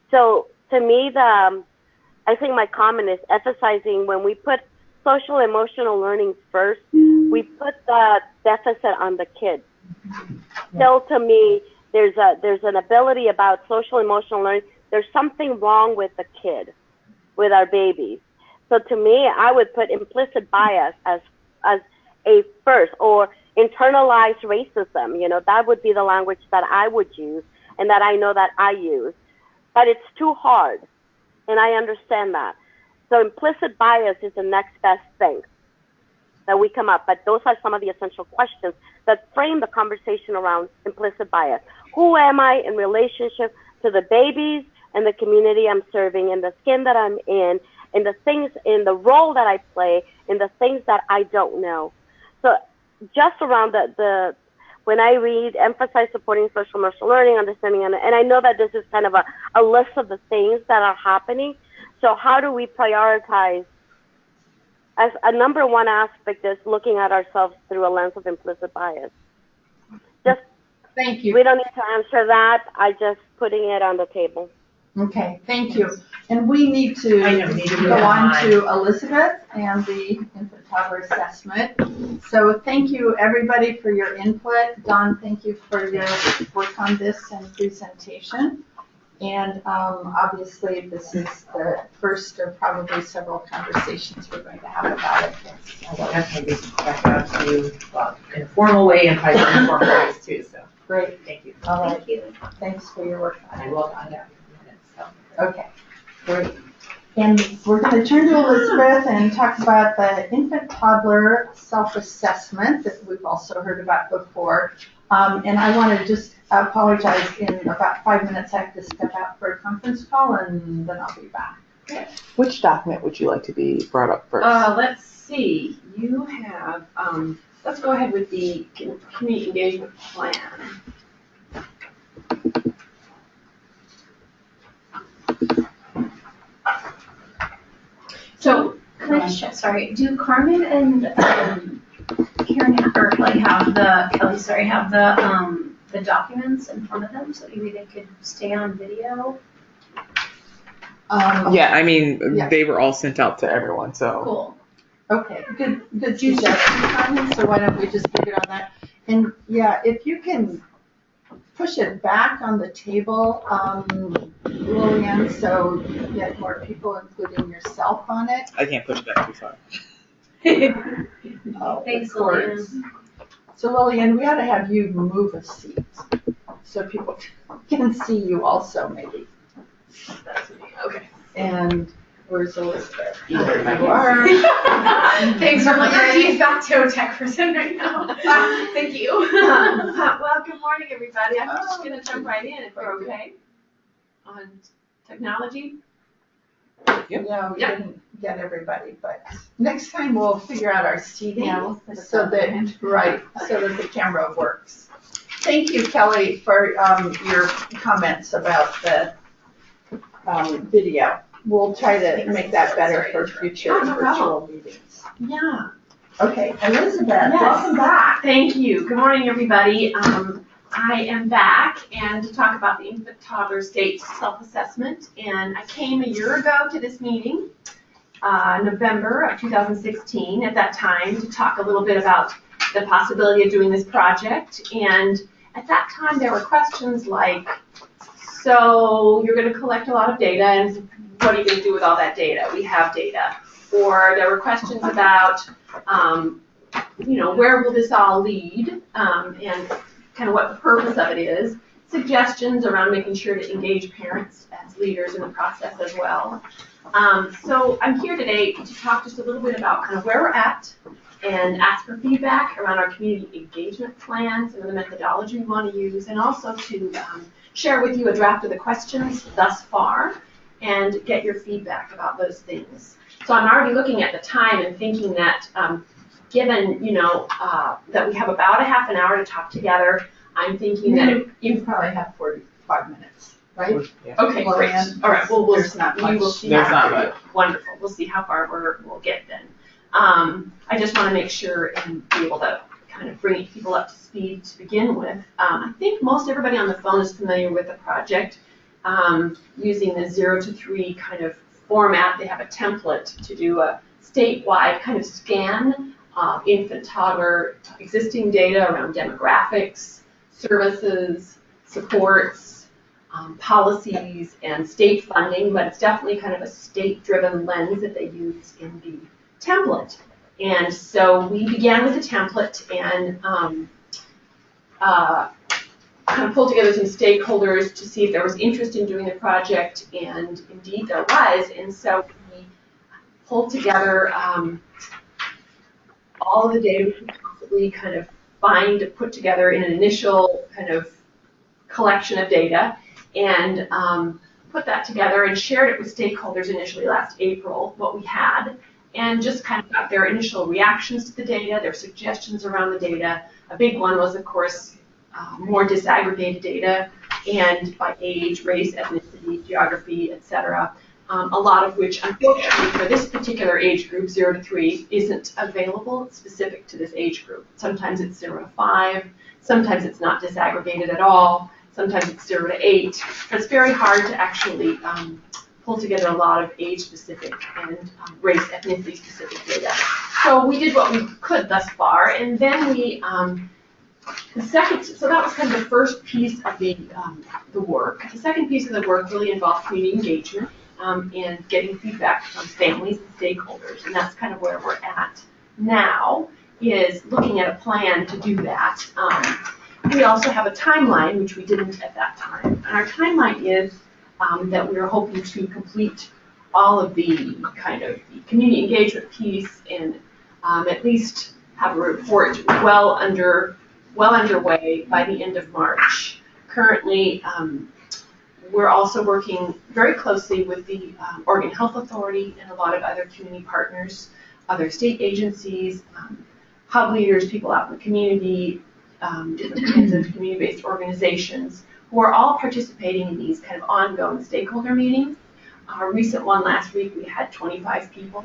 [SPEAKER 5] So to me, I think my comment is emphasizing when we put social emotional learning first, we put the deficit on the kids. So to me, there's an ability about social emotional learning. There's something wrong with the kid, with our babies. So to me, I would put implicit bias as a first, or internalized racism. You know, that would be the language that I would use and that I know that I use. But it's too hard, and I understand that. So implicit bias is the next best thing that we come up. But those are some of the essential questions that frame the conversation around implicit bias. Who am I in relationship to the babies and the community I'm serving, in the skin that I'm in the things, in the role that I play, in the things that I don't know. So just around when I read, emphasize supporting social emotional learning, understanding, and I know that this is kind of a list of the things that are happening. So how do we prioritize? As a number one aspect is looking at ourselves through a lens of implicit bias. Just,
[SPEAKER 12] thank you.
[SPEAKER 5] We don't need to answer that. I just putting it on the table.
[SPEAKER 12] Okay, thank you. And we need to go on to Elizabeth and the infant toddler assessment. So thank you everybody for your input. Don, thank you for your work on this and presentation. And obviously this is the first of probably several conversations we're going to have about it.
[SPEAKER 11] I will definitely be back out to you in a formal way and probably informal ways too. So
[SPEAKER 12] great.
[SPEAKER 11] Thank you.
[SPEAKER 12] All right.
[SPEAKER 10] Thank you.
[SPEAKER 12] Thanks for your work on it.
[SPEAKER 11] I will find out.
[SPEAKER 12] Okay, great. And we're going to turn to Elizabeth and talk about the infant toddler self-assessment that we've also heard about before. And I want to just apologize, in about 5 minutes I have to step out for a conference call and then I'll be back.
[SPEAKER 4] Which document would you like to be brought up first?
[SPEAKER 13] Let's see. You have, let's go ahead with the community engagement plan.
[SPEAKER 6] So, can I just check, sorry, do Carmen and Karen have the documents in front of them so maybe they could stay on video?
[SPEAKER 4] Yeah, I mean,
[SPEAKER 12] yeah.
[SPEAKER 4] They were all sent out to everyone, so.
[SPEAKER 6] Cool.
[SPEAKER 12] Okay, good suggestion, Carmen. So why don't we just figure on that? And yeah, if you can push it back on the table, Lillian, so you get more people, including yourself, on it.
[SPEAKER 4] I can't push it back too far.
[SPEAKER 12] Oh,
[SPEAKER 6] Thanks,
[SPEAKER 12] of course. So Lillian, we ought to have you move a seat so people can see you also, maybe.
[SPEAKER 13] That's me. Okay.
[SPEAKER 12] And where's Elizabeth?
[SPEAKER 13] You
[SPEAKER 12] are.
[SPEAKER 6] Thanks for my back to a tech person right now. Thank you.
[SPEAKER 13] Well, good morning, everybody. I'm just going to jump right in if you're okay. On technology.
[SPEAKER 12] No, we didn't get everybody, but next time we'll figure out our seating so that the camera works. Thank you, Kelly, for your comments about the video. We'll try to make that better for future virtual meetings.
[SPEAKER 13] Yeah.
[SPEAKER 12] Okay, Elizabeth,
[SPEAKER 13] Yes.
[SPEAKER 12] welcome back.
[SPEAKER 13] Thank you. Good morning, everybody. I am back and to talk about the infant toddler state self-assessment. And I came a year ago to this meeting, November of 2016, at that time, to talk a little bit about the possibility of doing this project. And at that time, there were questions like, so you're going to collect a lot of data, and what are you going to do with all that data? We have data. Or there were questions about, where will this all lead, and kind of what the purpose of it is. Suggestions around making sure to engage parents as leaders in the process as well. So I'm here today to talk just a little bit about kind of where we're at and ask for feedback around our community engagement plans and the methodology we want to use, and also to share with you a draft of the questions thus far and get your feedback about those things. So I'm already looking at the time and thinking that given, that we have about a half an hour to talk together, I'm thinking that
[SPEAKER 12] you probably have 45 minutes, right?
[SPEAKER 4] Yeah.
[SPEAKER 13] Okay, great. All right, well,
[SPEAKER 12] there's not much.
[SPEAKER 13] we will see.
[SPEAKER 4] There's not much.
[SPEAKER 13] Wonderful. We'll see how far we'll get then. I just want to make sure and be able to kind of bring people up to speed to begin with. I think most everybody on the phone is familiar with the project using the 0 to 3 kind of format. They have a template to do a statewide kind of scan of infant toddler existing data around demographics, services, supports, policies, and state funding, but it's definitely kind of a state-driven lens that they use in the template. And so we began with the template and kind of pulled together some stakeholders to see if there was interest in doing the project, and indeed there was. And so we pulled together all of the data we could possibly kind of find to put together in an initial kind of collection of data, and put that together and shared it with stakeholders initially last April, what we had, and just kind of got their initial reactions to the data, their suggestions around the data. A big one was, of course, more disaggregated data, and by age, race, ethnicity, geography, etc. A lot of which, unfortunately, for this particular age group, 0 to 3, isn't available specific to this age group. Sometimes it's 0 to 5, sometimes it's not disaggregated at all, sometimes it's 0 to 8. But it's very hard to actually pull together a lot of age-specific and race, ethnicity-specific data. So we did what we could thus far, and then we, so that was kind of the first piece of the work. The second piece of the work really involved community engagement and getting feedback from families and stakeholders, and that's kind of where we're at now, is looking at a plan to do that. We also have a timeline, which we didn't at that time, and our timeline is that we are hoping to complete all of the kind of the community engagement piece and at least have a report well underway by the end of March. Currently, we're also working very closely with the Oregon Health Authority and a lot of other community partners, other state agencies, hub leaders, people out in the community, different kinds of community-based organizations, who are all participating in these kind of ongoing stakeholder meetings. Our recent one last week, we had 25 people.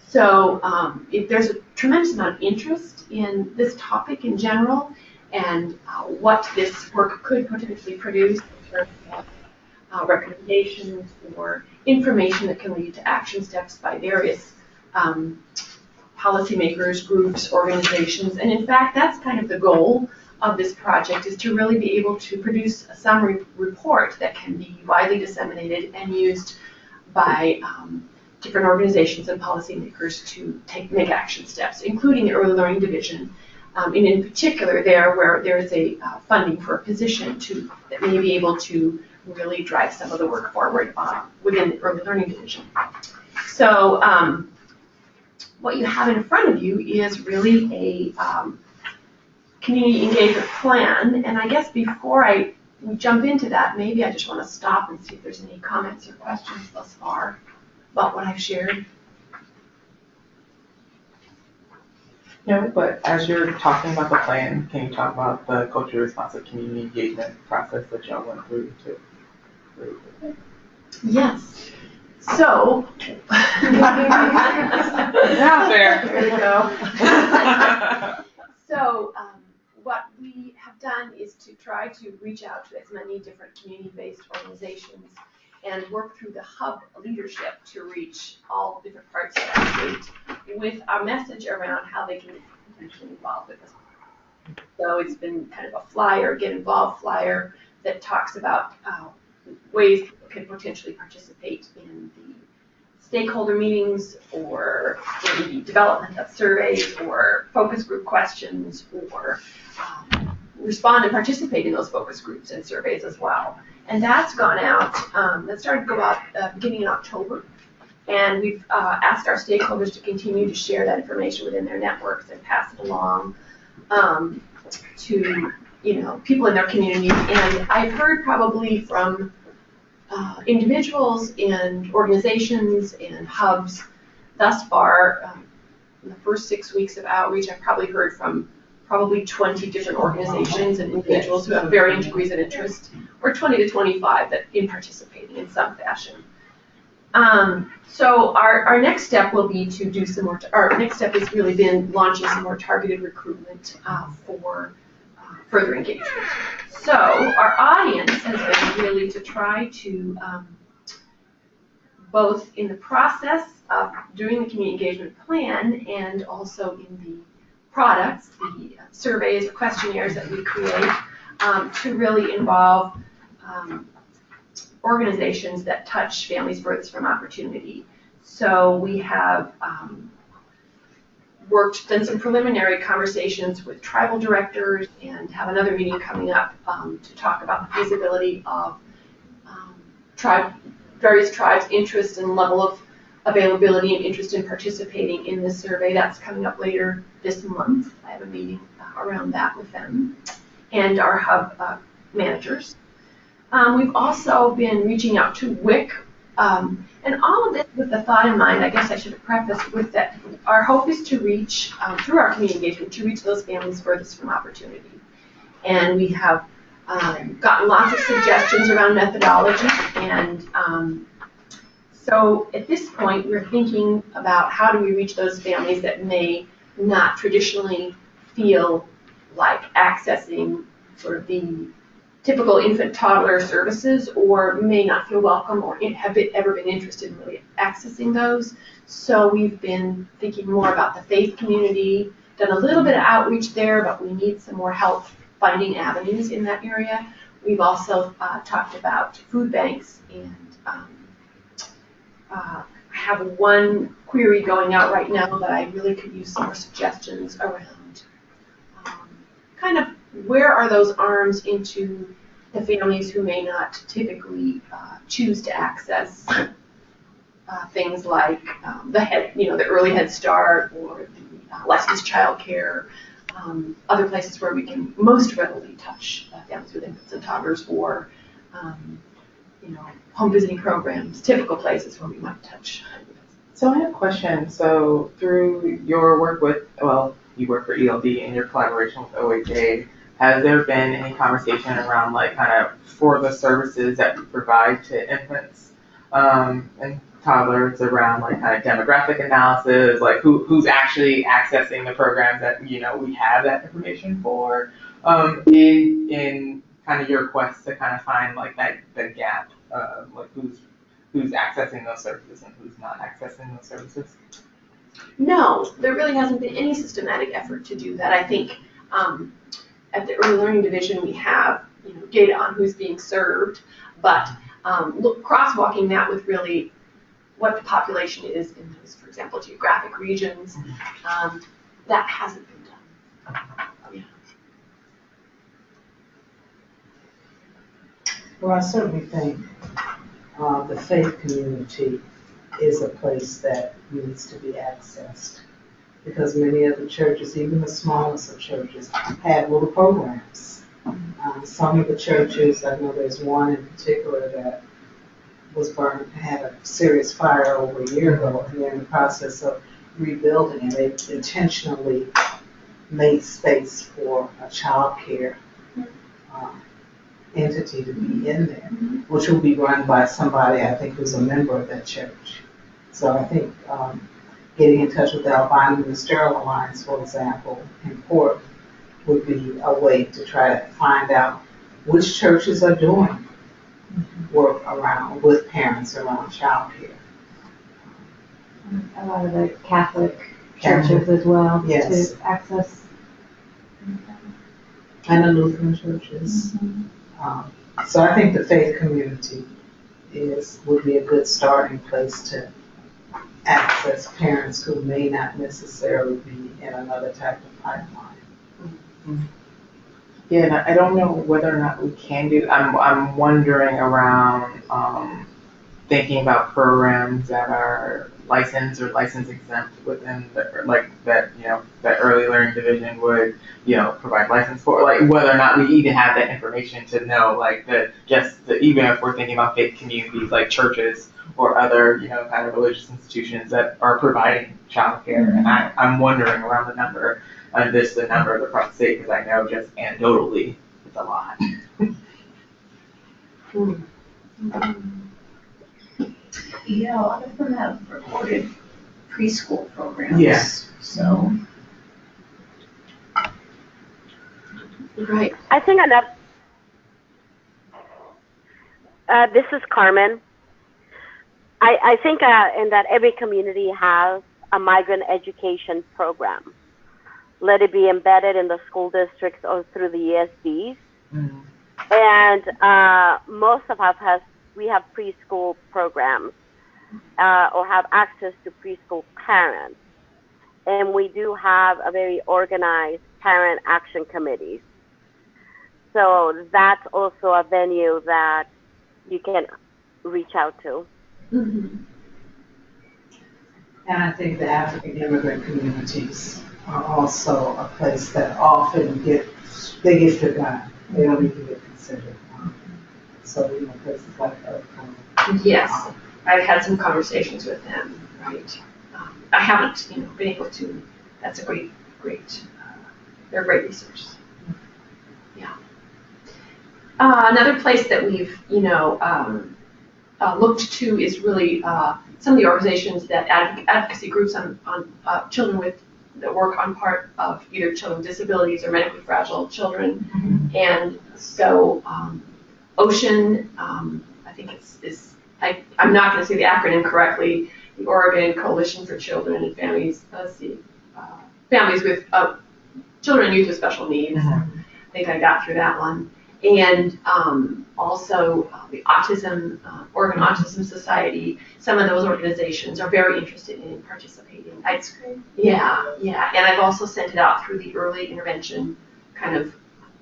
[SPEAKER 13] So there's a tremendous amount of interest in this topic in general, and what this work could potentially produce in terms of recommendations or information that can lead to action steps by various policymakers, groups, organizations. And in fact, that's kind of the goal of this project, is to really be able to produce a summary report that can be widely disseminated and used by different organizations and policymakers to make action steps, including the Early Learning Division, and in particular there where there is a funding for a position that may be able to really drive some of the work forward within the Early Learning Division. So what you have in front of you is really a community engagement plan, and I guess before we jump into that, maybe I just want to stop and see if there's any comments or questions thus far about what I've shared.
[SPEAKER 4] No, but as you're talking about the plan, can you talk about the culturally responsive community engagement process that y'all went through too?
[SPEAKER 13] Yes. So.
[SPEAKER 4] Out there.
[SPEAKER 13] There you go. So what we have done is to try to reach out to as many different community-based organizations and work through the hub leadership to reach all different parts of our state with our message around how they can potentially involve with us. So it's been kind of a flyer, get involved flyer that talks about ways people can potentially participate in the stakeholder meetings or in the development of surveys or focus group questions or respond and participate in those focus groups and surveys as well. And that's gone out, that started to go out beginning in October. And we've asked our stakeholders to continue to share that information within their networks and pass it along to people in their community. And I've heard probably from individuals and organizations and hubs thus far, in the first 6 weeks of outreach, I've probably heard from probably 20 different organizations and individuals who have varying degrees of interest, or 20 to 25 that in participating in some fashion. So our next step will be to do some more, our next step has really been launching some more targeted recruitment for further engagement. So our audience has been really to try to, both in the process of doing the community engagement plan and also in the products, the surveys or questionnaires that we create, to really involve organizations that touch families furthest from opportunity. So we have done some preliminary conversations with tribal directors and have another meeting coming up to talk about the feasibility of various tribes' interest and level of availability and interest in participating in this survey. That's coming up later this month. I have a meeting around that with them and our hub managers. We've also been reaching out to WIC, and all of this with the thought in mind. I guess I should have prefaced with that. Our hope is to reach, through our community engagement, to reach those families furthest from opportunity. And we have gotten lots of suggestions around methodology, and so at this point we're thinking about how do we reach those families that may not traditionally feel like accessing sort of the typical infant toddler services, or may not feel welcome or have ever been interested in really accessing those. So we've been thinking more about the faith community, done a little bit of outreach there, but we need some more help finding avenues in that area. We've also talked about food banks, and I have one query going out right now that I really could use some more suggestions around. Kind of where are those arms into the families who may not typically choose to access things like the early Head Start or the licensed child care, other places where we can most readily touch families with infants and toddlers, or home visiting programs, typical places where we might touch.
[SPEAKER 4] So I have a question. So through your work with, you work for ELD and your collaboration with OHA, has there been any conversation around kind of for the services that we provide to infants and toddlers around kind of demographic analysis, who's actually accessing the programs that we have that information for, in kind of your quest to kind of find the gap, who's accessing those services and who's not accessing those services?
[SPEAKER 13] No, there really hasn't been any systematic effort to do that. I think at the Early Learning Division we have data on who's being served, but crosswalking that with really what the population is in those, for example, geographic regions, that hasn't been done. Yeah.
[SPEAKER 7] Well, I certainly think the faith community is a place that needs to be accessed, because many of the churches, even the smallest of churches, have little programs. Some of the churches, I know there's one in particular that was burned, had a serious fire over a year ago, and they're in the process of rebuilding, and they intentionally made space for a child care entity to be in there, which will be run by somebody I think who's a member of that church. So I think getting in touch with the Albino Ministerial Alliance, for example, in Port, would be a way to try to find out which churches are doing work around with parents around child care.
[SPEAKER 10] A lot of the Catholic churches as well,
[SPEAKER 7] yes,
[SPEAKER 10] to access.
[SPEAKER 7] And the Lutheran churches. So I think the faith community would be a good starting place to access parents who may not necessarily be in another type of pipeline.
[SPEAKER 4] Yeah, and I don't know whether or not we can do. I'm wondering around thinking about programs that are licensed or license exempt within that early learning division would provide license for, like whether or not we even have that information to know even if we're thinking about faith communities like churches or other kind of religious institutions that are providing childcare. And I'm wondering around the number across the state, because I know just anecdotally it's a lot.
[SPEAKER 11] Yeah, a lot of them have recorded preschool programs.
[SPEAKER 4] Yes.
[SPEAKER 11] So.
[SPEAKER 13] Right.
[SPEAKER 5] I think this is Carmen. I think in that every community has a migrant education program. Let it be embedded in the school districts or through the ESDs. And most of us we have preschool programs or have access to preschool parents. And we do have a very organized parent action committees. So that's also a venue that you can reach out to.
[SPEAKER 7] And I think the African immigrant communities are also a place that often get forgotten. They don't even get considered. So places like that.
[SPEAKER 13] Yes, I've had some conversations with them. Right. I haven't been able to. That's a great. They're a great resource. Yeah. Another place that we've looked to is really some of the organizations that advocacy groups on children that work on part of either children with disabilities or medically fragile children. And so OCEAN, I think I'm not going to say the acronym correctly, the Oregon Coalition for Children and Families, families with children and youth with special needs. I think I got through that one. And also the Oregon Autism Society. Some of those organizations are very interested in participating.
[SPEAKER 11] That's great.
[SPEAKER 13] Yeah. And I've also sent it out through the early intervention kind of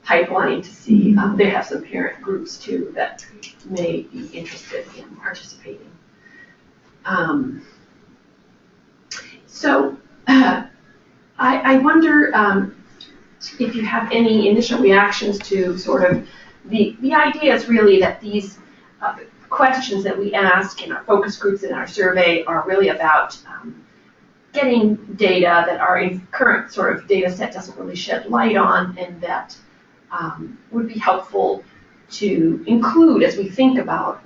[SPEAKER 13] pipeline to see. They have some parent groups too that may be interested in participating. So I wonder if you have any initial reactions to sort of the idea is really that these questions that we ask in our focus groups in our survey are really about getting data that our current sort of data set doesn't really shed light on, and that would be helpful to include as we think about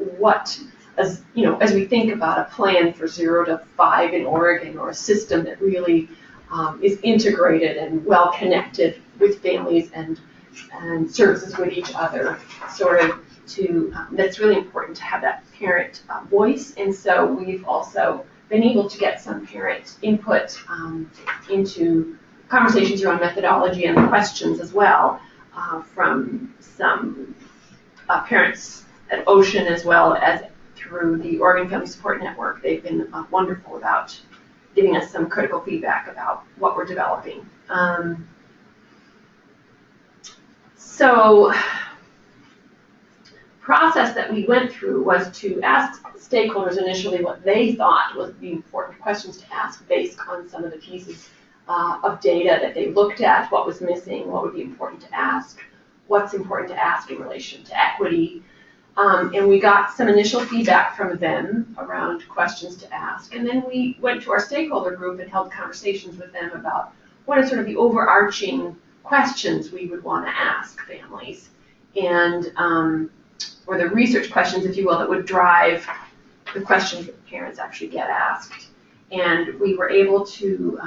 [SPEAKER 13] as we think about a plan for 0 to 5 in Oregon, or a system that really is integrated and well connected with families and services with each other, sort of that's really important to have that parent voice. And so we've also been able to get some parent input into conversations around methodology and questions as well from some parents at OCEAN, as well as through the Oregon Family Support Network. They've been wonderful about giving us some critical feedback about what we're developing. So process that we went through was to ask stakeholders initially what they thought was the important questions to ask based on some of the pieces of data that they looked at, what was missing, what would be important to ask, what's important to ask in relation to equity. And we got some initial feedback from them around questions to ask. And then we went to our stakeholder group and held conversations with them about what are sort of the overarching questions we would want to ask families, and or the research questions, if you will, that would drive the questions that parents actually get asked. And we were able to,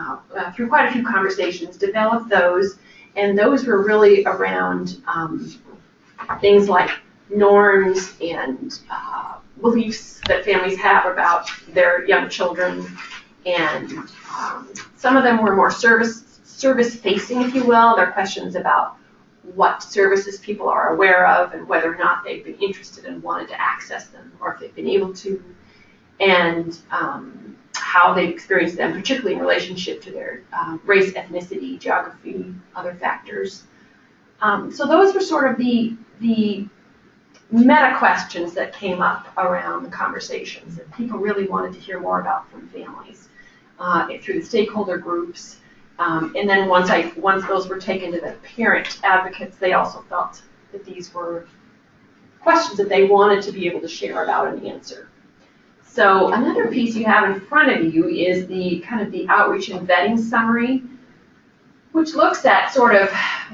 [SPEAKER 13] through quite a few conversations, develop those, and those were really around things like norms and beliefs that families have about their young children, and some of them were more service-facing, if you will. They're questions about what services people are aware of and whether or not they've been interested and wanted to access them, or if they've been able to, and how they've experienced them, particularly in relationship to their race, ethnicity, geography, other factors. So those were sort of the meta questions that came up around the conversations that people really wanted to hear more about from families through the stakeholder groups. And then once those were taken to the parent advocates, they also felt that these were questions that they wanted to be able to share about and answer. So another piece you have in front of you is the kind of the outreach and vetting summary, which looks at sort of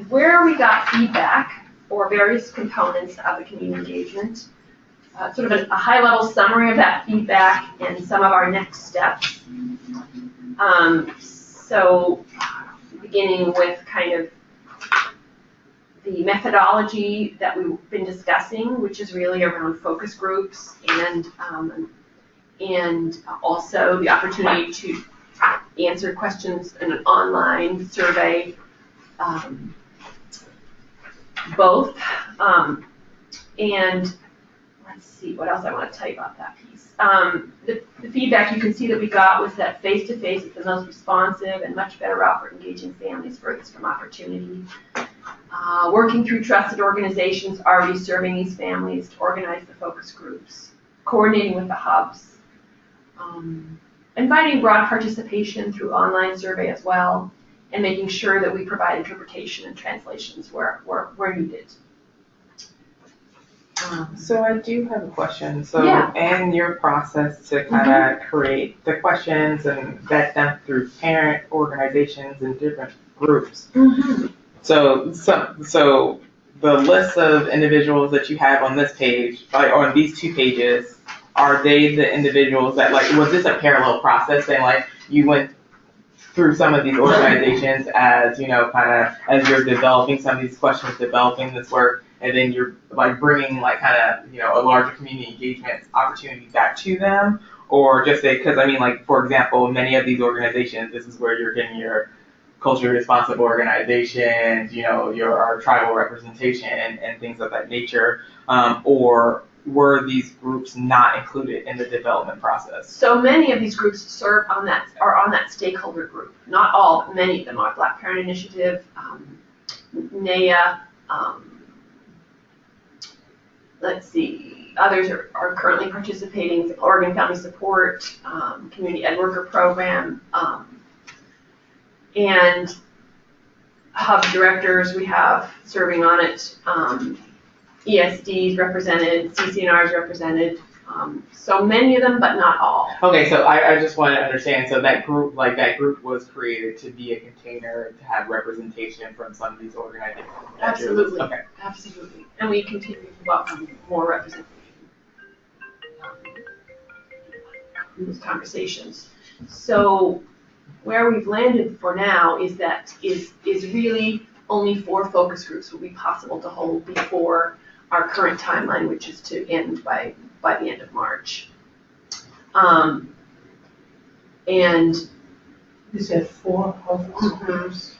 [SPEAKER 13] where we got feedback for various components of the community engagement, sort of a high-level summary of that feedback and some of our next steps. So beginning with kind of the methodology that we've been discussing, which is really around focus groups and also the opportunity to answer questions in an online survey, both. And let's see, what else I want to tell you about that piece. The feedback you can see that we got was that face-to-face is the most responsive and much better route for engaging families furthest from opportunity. Working through trusted organizations already serving these families to organize the focus groups, coordinating with the hubs, inviting broad participation through online survey as well, and making sure that we provide interpretation and translations where needed.
[SPEAKER 4] So I do have a question. So
[SPEAKER 13] Yeah.
[SPEAKER 4] in your process to kind of create the questions and vet them through parent organizations and different groups. So the list of individuals that you have on this page, like on these 2 pages, are they the individuals that, like, was this a parallel process and like you went through some of these organizations as, you know, kind of as you're developing some of these questions, developing this work, and then you're like bringing like kind of, you know, a larger community engagement opportunity back to them? Or just say, because I mean, like, for example, many of these organizations, this is where you're getting your culturally responsive organizations, you know, our tribal representation and things of that nature, or were these groups not included in the development process?
[SPEAKER 13] So many of these groups are on that stakeholder group. Not all, but many of them are. Black Parent Initiative, NAYA, let's see, others are currently participating, Oregon Family Support, Community Ed Worker Program, and hub directors we have serving on it, ESDs represented, CCNRs represented, so many of them, but not all.
[SPEAKER 4] Okay, so I just want to understand, so that group was created to be a container to have representation from some of these organizations?
[SPEAKER 13] Absolutely.
[SPEAKER 4] Okay.
[SPEAKER 13] Absolutely. And we continue to welcome more representation in those conversations. So where we've landed for now is really only 4 focus groups will be possible to hold before our current timeline, which is to end by the end of March. And
[SPEAKER 7] You said 4 focus groups?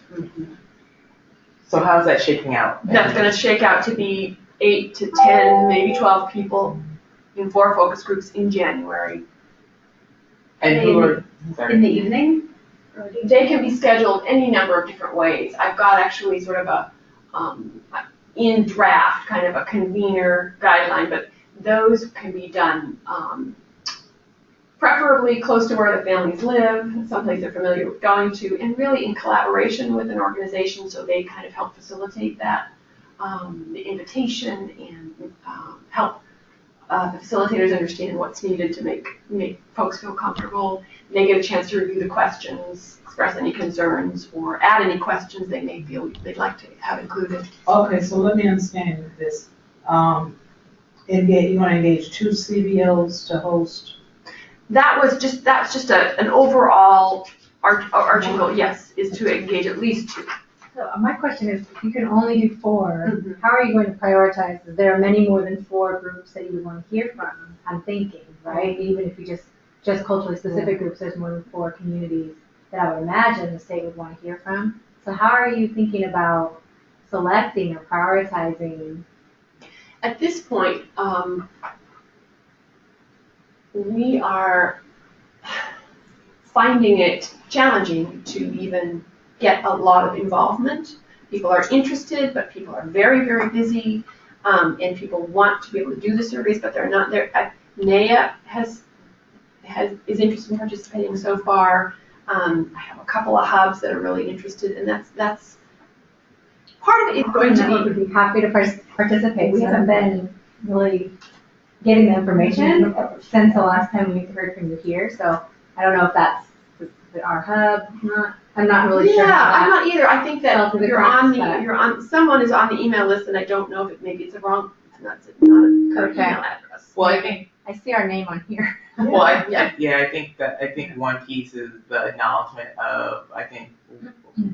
[SPEAKER 4] So how's that shaking out?
[SPEAKER 13] That's going to shake out to be 8 to 10, maybe 12 people in 4 focus groups in January.
[SPEAKER 4] And who are,
[SPEAKER 10] In the evening?
[SPEAKER 13] They can be scheduled any number of different ways. I've got actually sort of a, in draft, kind of a convener guideline, but those can be done preferably close to where the families live, someplace they're familiar with going to, and really in collaboration with an organization, so they kind of help facilitate that, the invitation, and help the facilitators understand what's needed to make folks feel comfortable. They get a chance to review the questions, express any concerns, or add any questions they may feel they'd like to have included.
[SPEAKER 7] Okay, so let me understand this. You want to engage 2 CBOs to host?
[SPEAKER 13] That's just an overall arching goal, yes, is to engage at least 2.
[SPEAKER 10] So my question is, if you can only do 4, how are you going to prioritize? Is there many more than 4 groups that you would want to hear from? I'm thinking, right? Even if you just culturally specific groups, there's more than 4 communities that I would imagine the state would want to hear from. So how are you thinking about selecting or prioritizing?
[SPEAKER 13] At this point, we are finding it challenging to even get a lot of involvement. People are interested, but people are very, very busy, and people want to be able to do the surveys, but they're not there. NAIA is interested in participating so far. I have a couple of hubs that are really interested, and that's part of it is going to be.
[SPEAKER 10] Would be happy to participate. We haven't been really getting the information since the last time we heard from you here, so I don't know if that's our hub. I'm not really sure.
[SPEAKER 13] Yeah, I'm not either. I think that someone is on the email list, and I don't know if maybe it's not a correct email address.
[SPEAKER 4] Well, I
[SPEAKER 10] see our name on here.
[SPEAKER 4] Well, I think one piece is the acknowledgement of,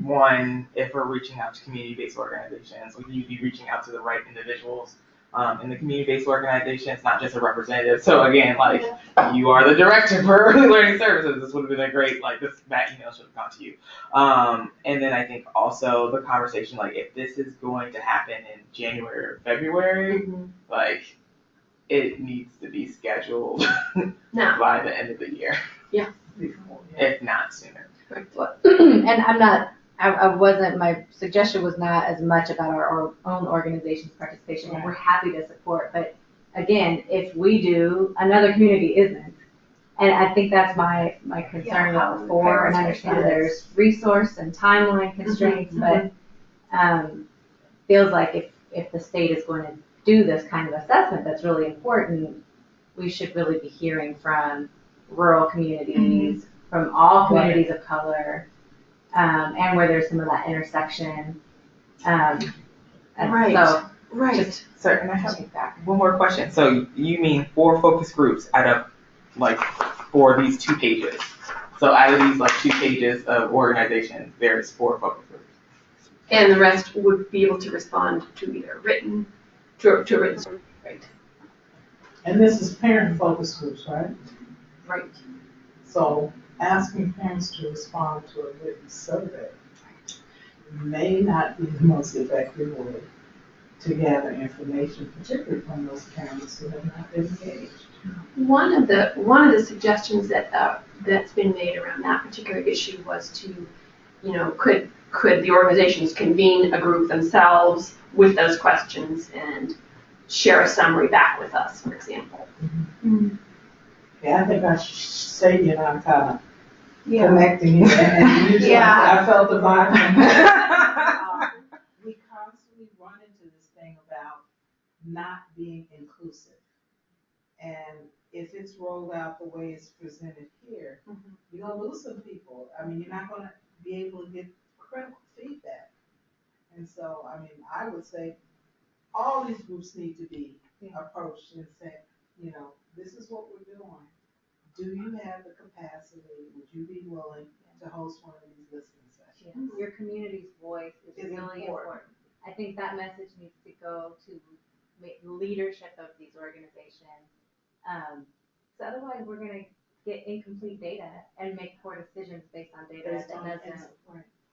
[SPEAKER 4] one, if we're reaching out to community-based organizations, we need to be reaching out to the right individuals in the community-based organizations, not just a representative. So again, you are the director for early learning services. This would have been a great, that email should have gone to you. And then I think also the conversation, if this is going to happen in January or February, it needs to be scheduled by the end of the year.
[SPEAKER 13] Yeah.
[SPEAKER 4] If not sooner.
[SPEAKER 10] And my suggestion was not as much about our own organization's participation. Right. We're happy to support, but again, if we do, another community isn't. And I think that's my concern about 4, and I understand there's resource and timeline constraints, but feels like if the state is going to do this kind of assessment that's really important, we should really be hearing from rural communities, from all communities of color, and where there's some of that intersection.
[SPEAKER 4] Right. Sorry, can I have one more question? So you mean 4 focus groups out of for these 2 pages? So out of these 2 pages of organizations, there's 4 focus groups.
[SPEAKER 13] And the rest would be able to respond to either written to a written survey. Right.
[SPEAKER 7] And this is parent focus groups, right?
[SPEAKER 13] Right.
[SPEAKER 7] So asking parents to respond to a written survey may not be the most effective way to gather information, particularly from those parents who have not been engaged.
[SPEAKER 13] One of the suggestions that's been made around that particular issue was to, could the organizations convene a group themselves with those questions and share a summary back with us, for example.
[SPEAKER 7] Mm-hmm. Yeah, I think Sadie and I kind of connecting, and usually I felt the vibe. We constantly run into this thing about not being inclusive. And if it's rolled out the way it's presented here, you're going to lose some people. I mean, you're not going to be able to get critical feedback. And so, I would say all these groups need to be approached and said, this is what we're doing. Do you have the capacity? Would you be willing to host one of these listening sessions?
[SPEAKER 10] Your community's voice is really important. I think that message needs to go to the leadership of these organizations. So otherwise, we're going to get incomplete data and make poor decisions based on data that doesn't.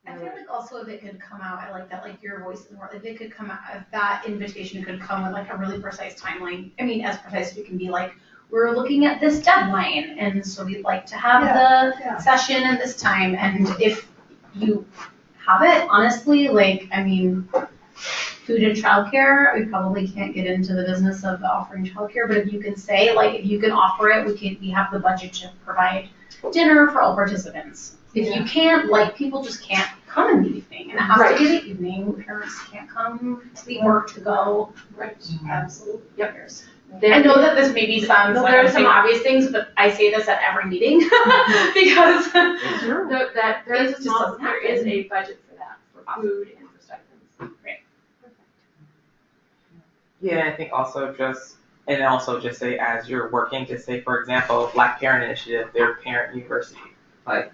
[SPEAKER 2] I feel like also if it could come out, I like that, your voice is more, if it could come out, if that invitation could come with a really precise timeline. As precise as we can be, we're looking at this deadline, and so we'd like to have the session at this time. And if you have it, honestly, food and childcare, we probably can't get into the business of offering childcare, but if you can say, if you can offer it, we have the budget to provide dinner for all participants. If you can't, people just can't come in the evening, and it has to be the evening. Parents can't come to the work to go.
[SPEAKER 13] Right. Absolutely. Yep.
[SPEAKER 2] I know that this maybe sounds like I'm saying obvious things, but I say this at every meeting because
[SPEAKER 13] there is a budget for that, for food and for stipends.
[SPEAKER 2] Right.
[SPEAKER 4] Yeah, I think also just say as you're working, just say, for example, Black Parent Initiative, their parent university. Like,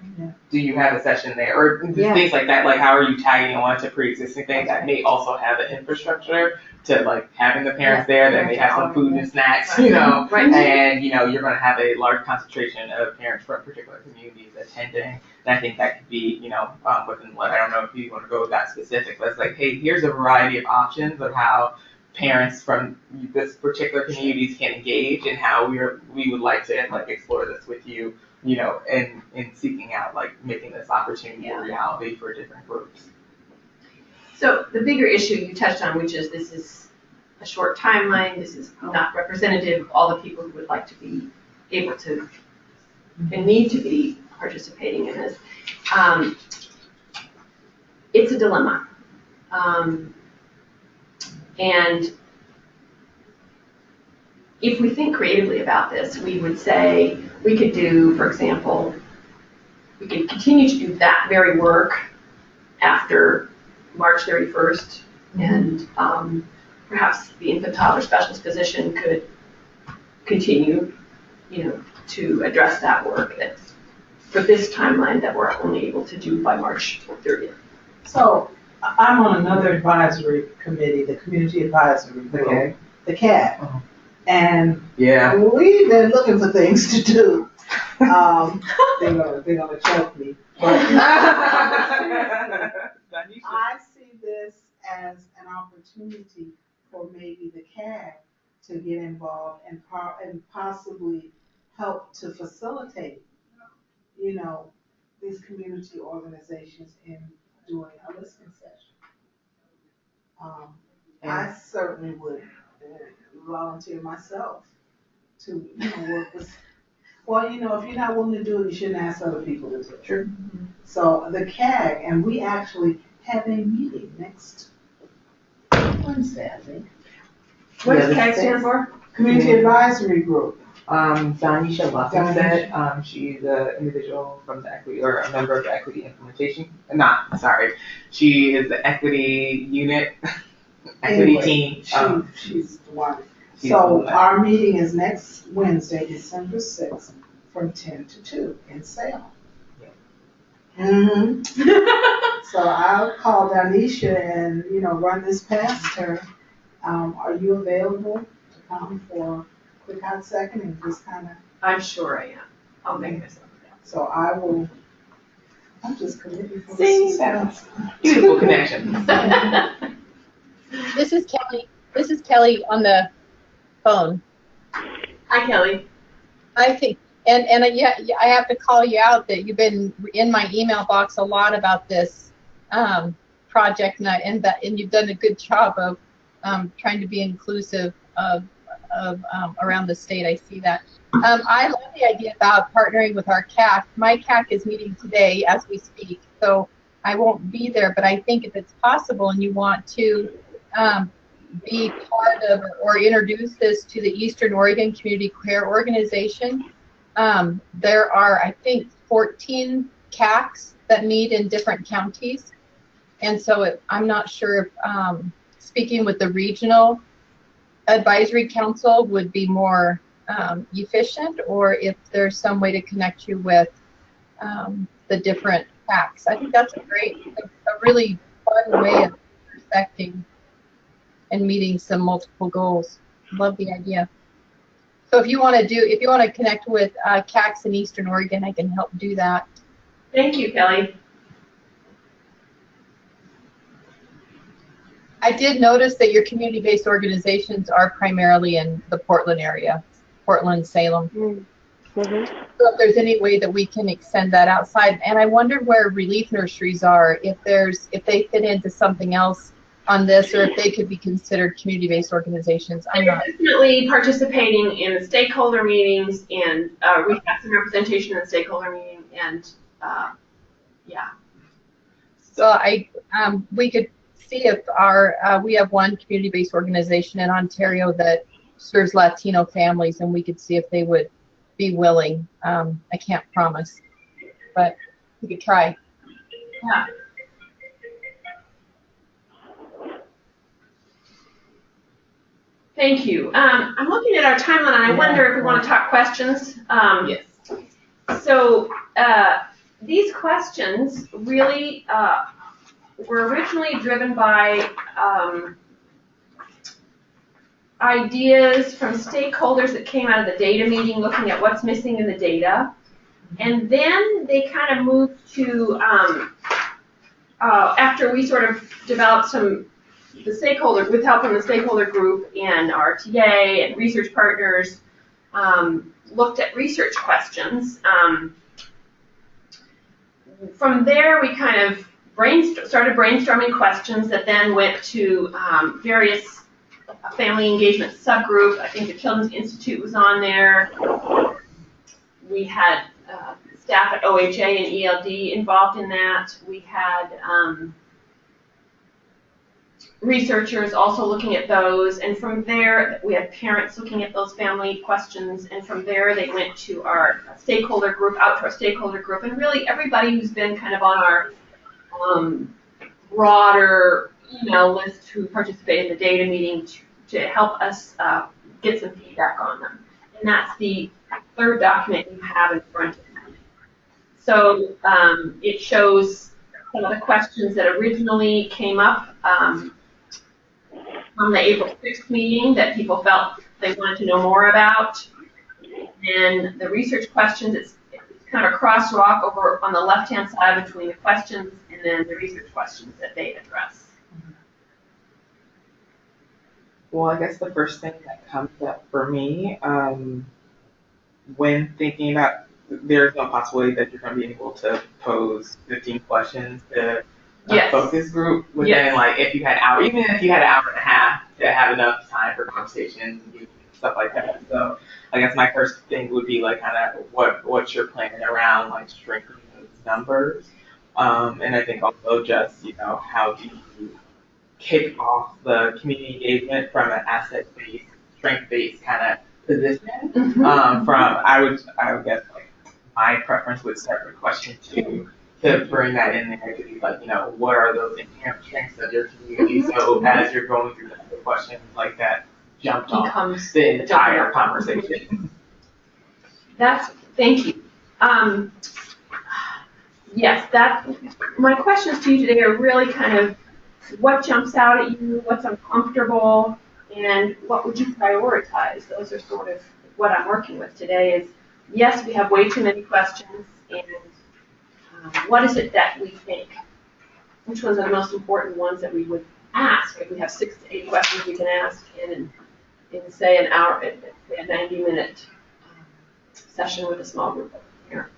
[SPEAKER 4] do you have a session there? Or things like that, like how are you tagging on to pre-existing things that may also have an infrastructure to like having the parents there, that may have some food and snacks, and you're gonna have a large concentration of parents from particular communities attending. And I think that could be, within I don't know if you want to go that specific, but it's like, hey, here's a variety of options of how parents from this particular communities can engage and how we would like to like explore this with you, in seeking out like making this opportunity a reality for different groups.
[SPEAKER 13] So the bigger issue you touched on, which is this is a short timeline, this is not representative of all the people who would like to be able to and need to be participating in this. It's a dilemma. And if we think creatively about this, we would say we could do, for example, we could continue to do that very work after March 31st, and perhaps the infant toddler specialist position could continue, to address that work that's for this timeline that we're only able to do by March 30th.
[SPEAKER 7] So I'm on another advisory committee, the Community Advisory Group, the CAD. And we've been looking for things to do. They're gonna choke me. But I see this as an opportunity for maybe the CAD to get involved and possibly help to facilitate, these community organizations in doing a listening session. I certainly would volunteer myself to work with. Well, if you're not willing to do it, you shouldn't ask other people to do it. Sure. So the CAG, and we actually have a meeting next Wednesday, I think.
[SPEAKER 13] What does CAG stand for?
[SPEAKER 7] Community Advisory Group.
[SPEAKER 4] Danisha Lussingstead, she's an individual from the equity, or a member of the equity implementation. She is the equity unit, equity team.
[SPEAKER 7] She's the one. So our meeting is next Wednesday, December 6th, from 10 to 2 in Salem. So I'll call Danisha and, run this past her. Are you available to come for a quick hot second and just kind of?
[SPEAKER 13] I'm sure I am. I'll make myself available.
[SPEAKER 7] So I'm just committed for
[SPEAKER 4] this. Beautiful connection.
[SPEAKER 3] This is Kelly. This is Kelly on the phone.
[SPEAKER 13] Hi, Kelly.
[SPEAKER 3] I think, and I have to call you out that you've been in my email box a lot about this project, and you've done a good job of trying to be inclusive of around the state. I see that. I love the idea about partnering with our CAC. My CAC is meeting today as we speak, so I won't be there, but I think if it's possible and you want to be part of or introduce this to the Eastern Oregon Community Care Organization, there are, I think, 14 CACs that meet in different counties. And so I'm not sure if speaking with the regional advisory council would be more efficient, or if there's some way to connect you with the different CACs. I think that's a really fun way of intersecting and meeting some multiple goals. Love the idea. So if you want to connect with CACs in Eastern Oregon, I can help do that.
[SPEAKER 13] Thank you, Kelly.
[SPEAKER 3] I did notice that your community-based organizations are primarily in the Portland area, Portland, Salem.
[SPEAKER 5] Mm-hmm.
[SPEAKER 3] So if there's any way that we can extend that outside, and I wondered where relief nurseries are, if they fit into something else on this, or if they could be considered community-based organizations.
[SPEAKER 13] They're definitely participating in the stakeholder meetings, and we have some representation in the stakeholder meeting, and
[SPEAKER 3] So we could see if we have one community-based organization in Ontario that serves Latino families, and we could see if they would be willing. I can't promise, but we could try.
[SPEAKER 13] Yeah. Thank you. I'm looking at our timeline, and I wonder if we want to talk questions.
[SPEAKER 4] Yes.
[SPEAKER 13] So these questions really were originally driven by ideas from stakeholders that came out of the data meeting, looking at what's missing in the data. And then they kind of moved to, after we sort of developed the stakeholder, with help from the stakeholder group and RTA and research partners, looked at research questions. From there, we kind of started brainstorming questions that then went to various family engagement subgroup. I think the Children's Institute was on there. We had staff at OHA and ELD involved in that. We had researchers also looking at those, and from there we had parents looking at those family questions, and from there they went to our stakeholder group, and really everybody who's been kind of on our broader email list who participated in the data meeting to help us get some feedback on them. And that's the third document you have in front of you. So it shows some of the questions that originally came up on the April 6th meeting that people felt they wanted to know more about. And the research questions, it's kind of a crosswalk over on the left-hand side between the questions and then the research questions that they address.
[SPEAKER 4] Well, I guess the first thing that comes up for me when thinking about, there's no possibility that you're going to be able to pose 15 questions to a focus group within, like, if you had even if you had an hour and a half to have enough time for conversations and stuff like that. So I guess my first thing would be like kind of what you're planning around, like, strengthening those numbers. And I think also just, how do you kick off the community engagement from an asset-based, strength-based kind of position. I would guess, like, my preference would start with question 2 to bring that in there to be like, what are those inherent strengths of your community? So as you're going through the questions, like, that jumped off the entire conversation.
[SPEAKER 13] Thank you. Yes, my questions to you today are really kind of what jumps out at you, what's uncomfortable, and what would you prioritize? Those are sort of what I'm working with today is, yes, we have way too many questions, and what is it that we think? Which ones are the most important ones that we would ask? If we have 6 to 8 questions we can ask in say, an hour, a 90-minute session with a small group of parents.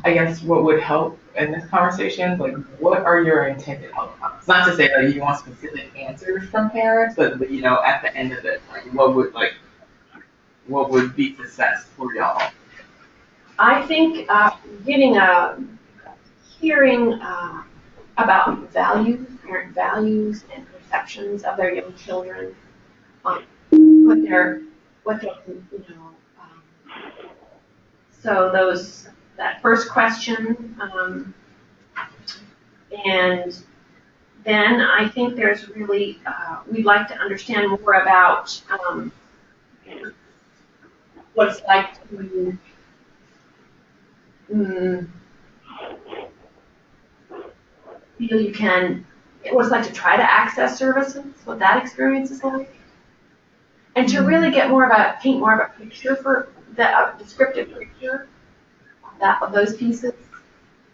[SPEAKER 4] I guess what would help in this conversation, like, what are your intended outcomes? Not to say that you want specific answers from parents, but at the end of it, like, what would be success for y'all?
[SPEAKER 13] I think hearing about values, parent values, and perceptions of their young children, so that first question, and then I think there's really, we'd like to understand more about what it's like to feel you can, what it's like to try to access services, what that experience is like, and to really paint more of a picture for the descriptive picture of those pieces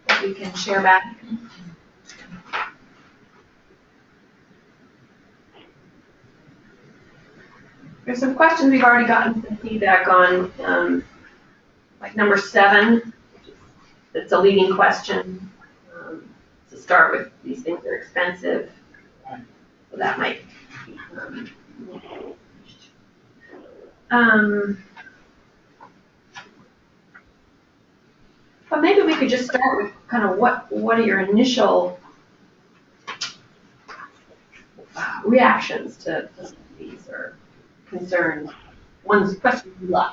[SPEAKER 13] that we can share back. There's some questions we've already gotten some feedback on, like number 7. It's a leading question. To start with, these things are expensive, so that might. But maybe we could just start with kind of what are your initial reactions to these or concerns, one's question you like.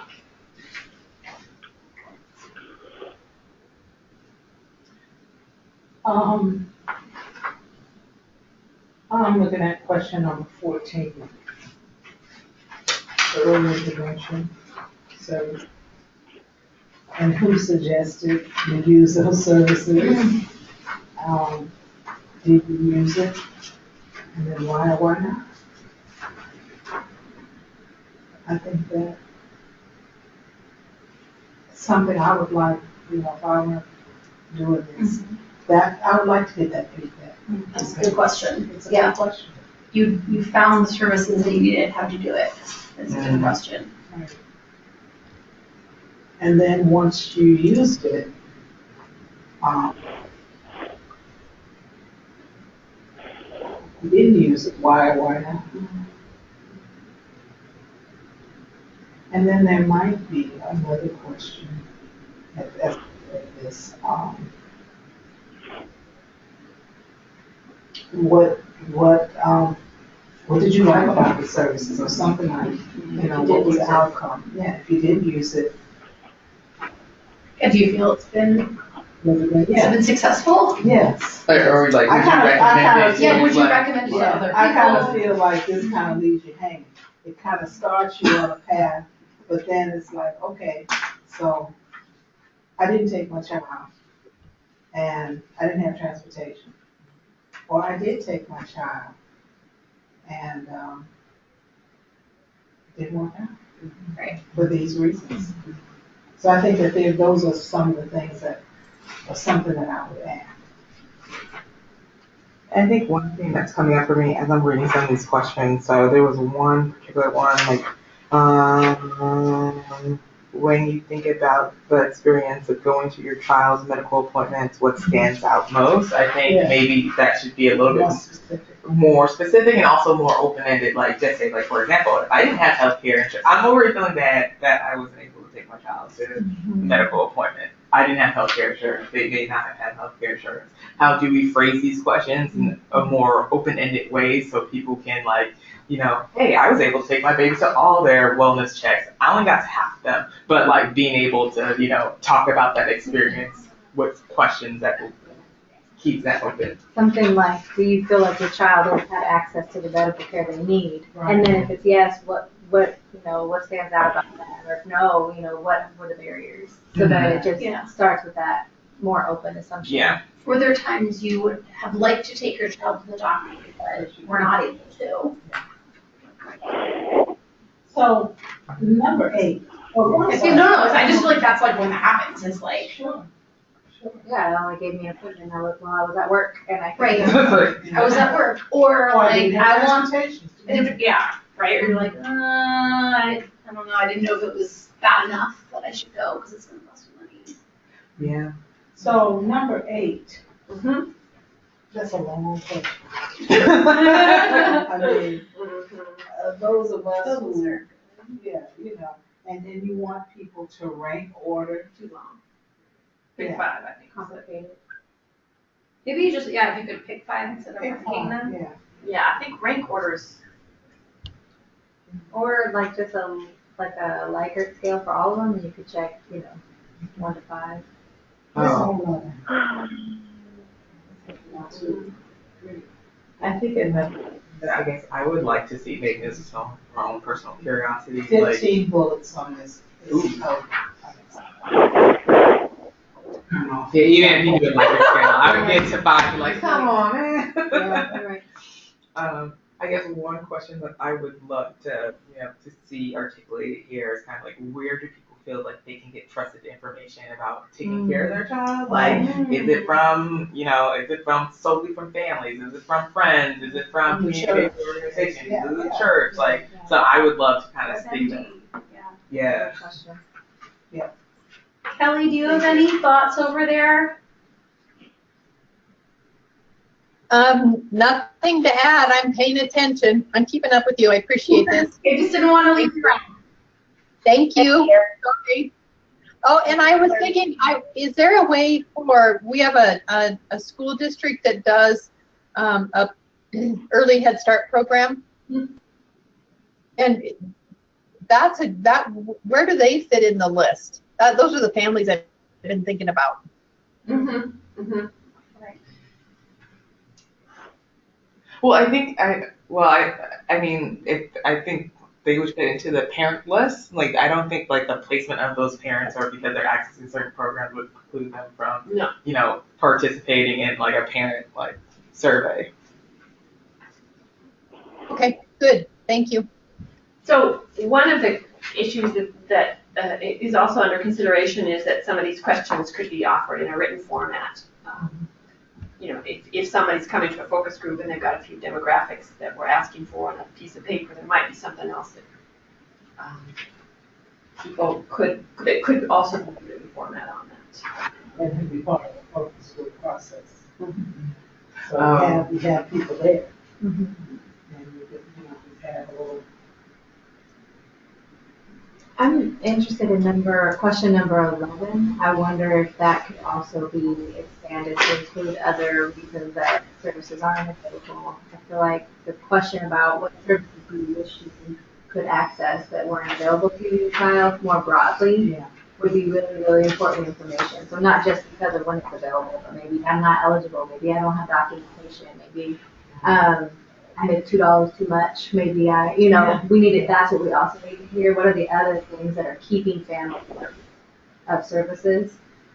[SPEAKER 7] I'm looking at question number 14. The early intervention. So, and who suggested you use those services? Did you use it? And then why or why not? I think that something I would like, if I were doing this, that I would like to get that feedback.
[SPEAKER 2] That's a good question.
[SPEAKER 7] It's a good question.
[SPEAKER 2] You found the services that you needed. How'd you do it? That's a good question.
[SPEAKER 7] Right. And then once you used it, you didn't use it, why or why not? And then there might be another question at this, what did you like about the services, or something like, what was the outcome? Yeah, if you did use it.
[SPEAKER 2] And do you feel it's been, has it been successful?
[SPEAKER 7] Yes.
[SPEAKER 14] Or like, would you recommend it?
[SPEAKER 2] Yeah, would you recommend it to other people?
[SPEAKER 7] I kind of feel like this kind of leaves you hanging. It kind of starts you on a path, but then it's like, okay, so I didn't take my child, and I didn't have transportation. Or I did take my child, and it didn't work out.
[SPEAKER 2] Right.
[SPEAKER 7] For these reasons. So I think that those are some of the things that are something that I would add.
[SPEAKER 4] I think one thing that's coming up for me as I'm reading some of these questions, so there was one particular one, like, when you think about the experience of going to your child's medical appointments, what stands out most? I think maybe that should be a little bit more specific and also more open-ended, like just say, like, for example, if I didn't have healthcare insurance, I'm already feeling bad that I wasn't able to take my child to a medical appointment. I didn't have healthcare insurance. They may not have had healthcare insurance. How do we phrase these questions in a more open-ended way so people can, like, hey, I was able to take my baby to all their wellness checks. I only got to half of them, but like being able to, talk about that experience with questions that will keep that open.
[SPEAKER 10] Something like, do you feel like your child has had access to the medical care they need?
[SPEAKER 7] Right.
[SPEAKER 10] And then if it's yes, what stands out about that? Or if no, what were the barriers? So that it just starts with that more open assumption.
[SPEAKER 4] Yeah.
[SPEAKER 2] Were there times you would have liked to take your child to the doctor, but were not able to?
[SPEAKER 7] So, number 8.
[SPEAKER 2] No, I just feel like that's like when that happens. It's like,
[SPEAKER 7] Sure.
[SPEAKER 10] Yeah, it only gave me an appointment. I was at work and I could.
[SPEAKER 2] Right. I was at work, or like I want. Yeah, right. Or you're like, I don't know. I didn't know if it was bad enough that I should go because it's going to cost me money.
[SPEAKER 7] Yeah. So number 8. That's a long question. I mean, those of us who, and then you want people to rank order.
[SPEAKER 2] Too long.
[SPEAKER 7] Yeah.
[SPEAKER 2] Pick 5, I think. Complicated. Maybe you just, if you could pick 5 instead of ranking them.
[SPEAKER 7] Yeah.
[SPEAKER 13] Yeah, I think rank orders.
[SPEAKER 10] Or like just a Likert scale for all of them, and you could check, 1 to 5.
[SPEAKER 7] Oh.
[SPEAKER 4] I think I guess I would like to see, maybe this is my own personal curiosity.
[SPEAKER 7] 15 bullets on this.
[SPEAKER 4] Yeah, even if you do it like a scale, I would get to 5 and like, come on, man.
[SPEAKER 10] Yeah, right.
[SPEAKER 4] I guess one question that I would love to, to see articulated here is kind of like, where do people feel like they can get trusted information about taking care of their child? Like, is it from, solely from families? Is it from friends? Is it from community organizations? Is it church? Like, so I would love to kind of see that. Yeah.
[SPEAKER 7] Yeah.
[SPEAKER 2] Kelly, do you have any thoughts over there?
[SPEAKER 3] Nothing to add. I'm paying attention. I'm keeping up with you. I appreciate this.
[SPEAKER 2] I just didn't want to leave you out.
[SPEAKER 3] Thank you. Sorry. Oh, and I was thinking, is there a way we have a school district that does a early Head Start program. And where do they fit in the list? Those are the families I've been thinking about.
[SPEAKER 4] Well, I think I mean, I think they would fit into the parent list. Like, I don't think like the placement of those parents or because they're accessing certain programs would preclude them from, you know, participating in like a parent like survey.
[SPEAKER 3] Okay, good. Thank you.
[SPEAKER 13] So one of the issues that is also under consideration is that some of these questions could be offered in a written format. You know, if somebody's coming to a focus group and they've got a few demographics that we're asking for on a piece of paper, there might be something else that people could also be a written format on that.
[SPEAKER 15] And could be part of the focus group process. So we have people there. And we could, you know, we have a little.
[SPEAKER 10] I'm interested in question number 11. I wonder if that could also be expanded to include other reasons that services aren't available. I feel like the question about what services do you wish you could access that weren't available to your child more broadly would be really, really important information. So not just because of when it's available, but maybe I'm not eligible, maybe I don't have documentation, maybe I paid $2 too much. Maybe we need it. That's what we also need to hear. What are the other things that are keeping families of services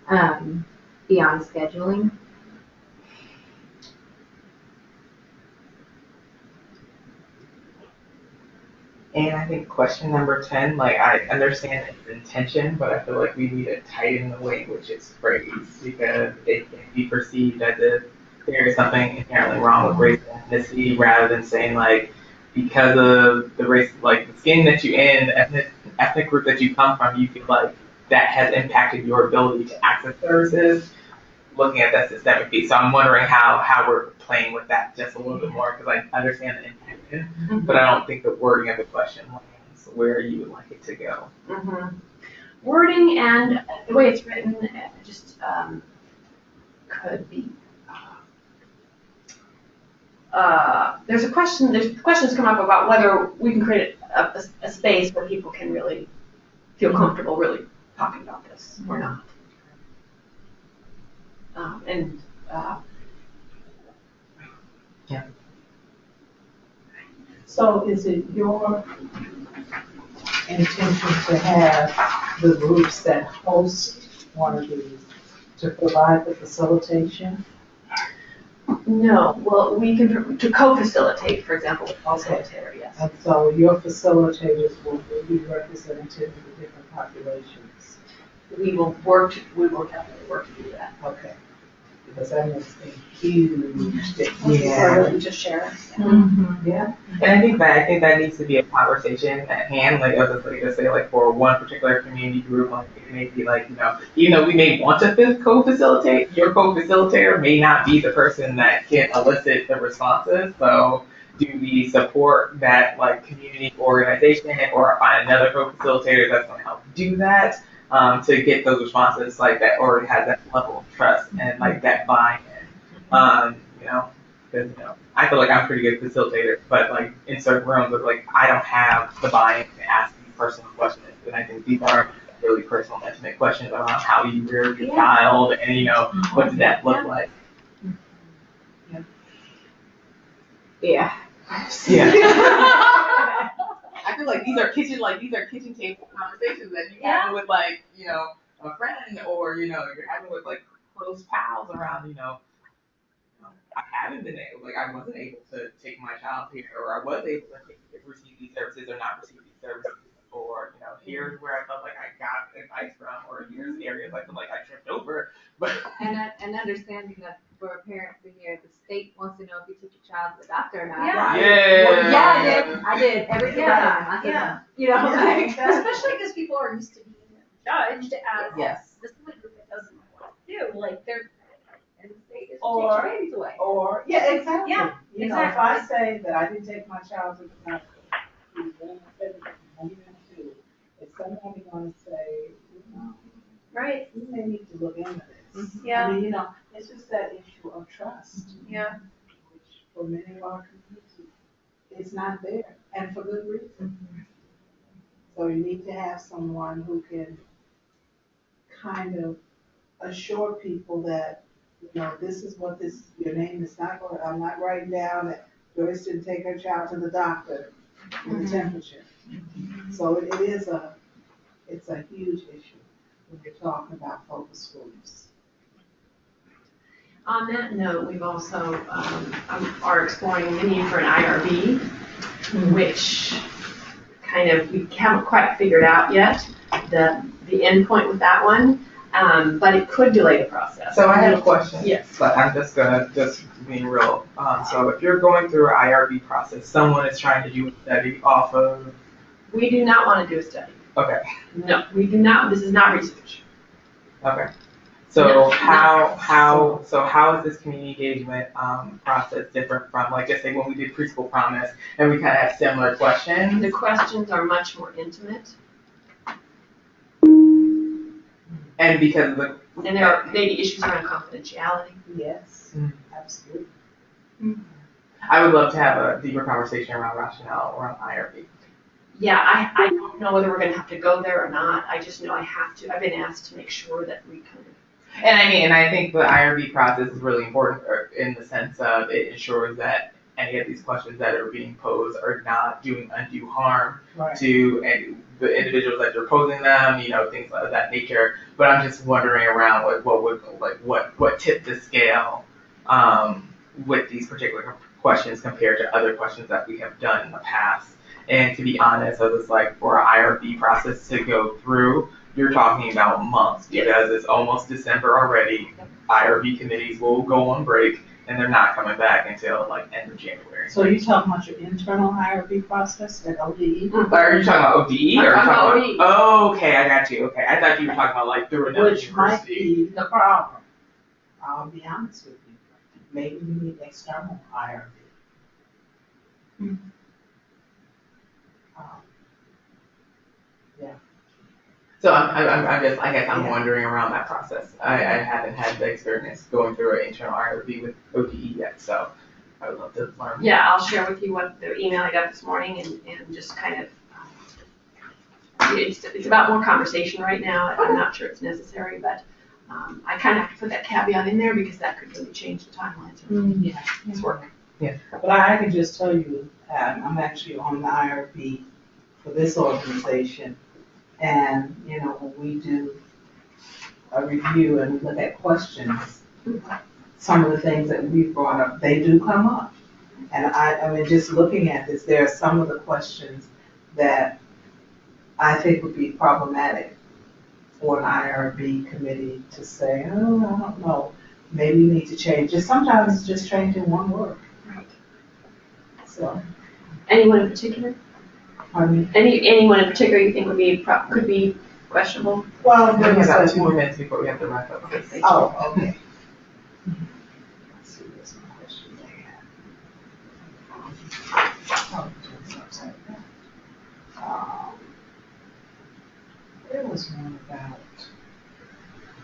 [SPEAKER 10] beyond scheduling?
[SPEAKER 4] And I think question number 10, like I understand its intention, but I feel like we need to tighten the way in which it's phrased because it can be perceived as if there is something inherently wrong with race and ethnicity rather than saying like because of the race, like the skin that you in, the ethnic group that you come from, you feel like that has impacted your ability to access services. Looking at that systemic piece, so I'm wondering how we're playing with that just a little bit more because I understand the intention, but I don't think the wording of the question lands where you would like it to go.
[SPEAKER 13] Wording and the way it's written just could be. There's questions come up about whether we can create a space where people can really feel comfortable really talking about this or not.
[SPEAKER 15] So is it your intention to have the groups that host one of these to provide the facilitation?
[SPEAKER 13] No, well, we can to co-facilitate, for example, with facilitator, yes.
[SPEAKER 15] And so your facilitators will be representative of the different populations.
[SPEAKER 13] We will definitely work to do that.
[SPEAKER 15] Okay. Because that makes a huge difference.
[SPEAKER 13] Yeah. Just share.
[SPEAKER 15] Yeah.
[SPEAKER 4] And I think that needs to be a conversation at hand. Like I was going to say, like for one particular community group, like it may be like, you know, even though we may want to co-facilitate, your co-facilitator may not be the person that can elicit the responses. So do we support that like community organization or find another co-facilitator that's going to help do that? To get those responses like that already has that level of trust and like that buy-in. You know, because you know, I feel like I'm a pretty good facilitator, but like in certain rooms, but like I don't have the buy-in to ask these personal questions, and I think these are really personal, intimate questions around how you rear your child, and you know, what does that look like?
[SPEAKER 13] Yeah.
[SPEAKER 4] I feel like these are kitchen table conversations that you have with like, you know, a friend or, you know, you're having with like close pals around, you know, I haven't been able, like I wasn't able to take my child here or I was able to receive these services or not receive these services or, you know, here's where I felt like I got advice from or here's areas I feel like I tripped over. But
[SPEAKER 10] and understanding that for parents in here, the state wants to know if you took your child to the doctor or not. I did every single time. You know,
[SPEAKER 2] especially because people are used to being judged as this is a group that doesn't know what to do. Like they're and the state is taking your babies away.
[SPEAKER 15] Or exactly.
[SPEAKER 2] Yeah,
[SPEAKER 15] you know, if I say that I didn't take my child to the doctor, is somebody going to say,
[SPEAKER 2] right,
[SPEAKER 15] you may need to look into this.
[SPEAKER 2] Yeah.
[SPEAKER 15] I mean, you know, it's just that issue of trust.
[SPEAKER 2] Yeah.
[SPEAKER 15] Which for many of our communities. It's not there, and for good reason. So you need to have someone who can kind of assure people that, you know, this is what this, your name is not going, I'm not writing down that Joyce didn't take her child to the doctor with the temperature. So it is it's a huge issue when you're talking about focus groups.
[SPEAKER 13] On that note, we've also are exploring the need for an IRB, which kind of we haven't quite figured out yet the end point with that one, but it could delay the process.
[SPEAKER 4] So I have a question.
[SPEAKER 13] Yes.
[SPEAKER 4] But I'm just gonna be real. So if you're going through an IRB process, someone is trying to do a study off of.
[SPEAKER 13] We do not want to do a study.
[SPEAKER 4] Okay.
[SPEAKER 13] No, we do not. This is not research.
[SPEAKER 4] Okay. So how is this community engagement process different from, like, just say when we did preschool promise and we kind of have similar questions?
[SPEAKER 13] The questions are much more intimate.
[SPEAKER 4] And because of the
[SPEAKER 13] And there are maybe issues around confidentiality.
[SPEAKER 15] Yes, absolutely.
[SPEAKER 4] I would love to have a deeper conversation around rationale around IRB.
[SPEAKER 13] Yeah, I don't know whether we're going to have to go there or not. I just know I have to. I've been asked to make sure that we kind of.
[SPEAKER 4] And I think the IRB process is really important in the sense of it ensures that any of these questions that are being posed are not doing undue harm to the individuals that you're posing them, you know, things of that nature. But I'm just wondering around what tipped the scale with these particular questions compared to other questions that we have done in the past. And to be honest, I was like, for an IRB process to go through, you're talking about months because it's almost December already. IRB committees will go on break and they're not coming back until like end of January.
[SPEAKER 15] So you're talking about your internal IRB process at ODE?
[SPEAKER 4] Are you talking about ODE or
[SPEAKER 13] I'm talking about ODE?
[SPEAKER 4] Oh, okay, I got you. Okay, I thought you were talking about like through another
[SPEAKER 15] Which
[SPEAKER 4] university.
[SPEAKER 15] might be the problem. I'll be honest with you. Maybe we need external IRB. Yeah.
[SPEAKER 4] So I guess I'm wondering around that process. I haven't had the experience going through an internal IRB with ODE yet, so I would love to learn.
[SPEAKER 13] Yeah, I'll share with you what the email I got this morning and just kind of, it's about more conversation right now. I'm not sure it's necessary, but I kind of have to put that caveat in there because that could really change the timelines of this work.
[SPEAKER 4] Yeah.
[SPEAKER 15] But I can just tell you, I'm actually on the IRB for this organization. And, you know, when we do a review and we look at questions, some of the things that we brought up, they do come up. And I mean, just looking at this, there are some of the questions that I think would be problematic for an IRB committee to say, oh, I don't know, maybe we need to change it. Sometimes it's just changing one word.
[SPEAKER 13] Right.
[SPEAKER 15] So.
[SPEAKER 13] Anyone in particular?
[SPEAKER 15] Pardon me?
[SPEAKER 13] Anyone in particular you think could be questionable?
[SPEAKER 15] Well,
[SPEAKER 4] we have about 2 more minutes before we have to wrap up.
[SPEAKER 13] Okay.
[SPEAKER 15] Oh, okay. Let's see, what's my question there was one about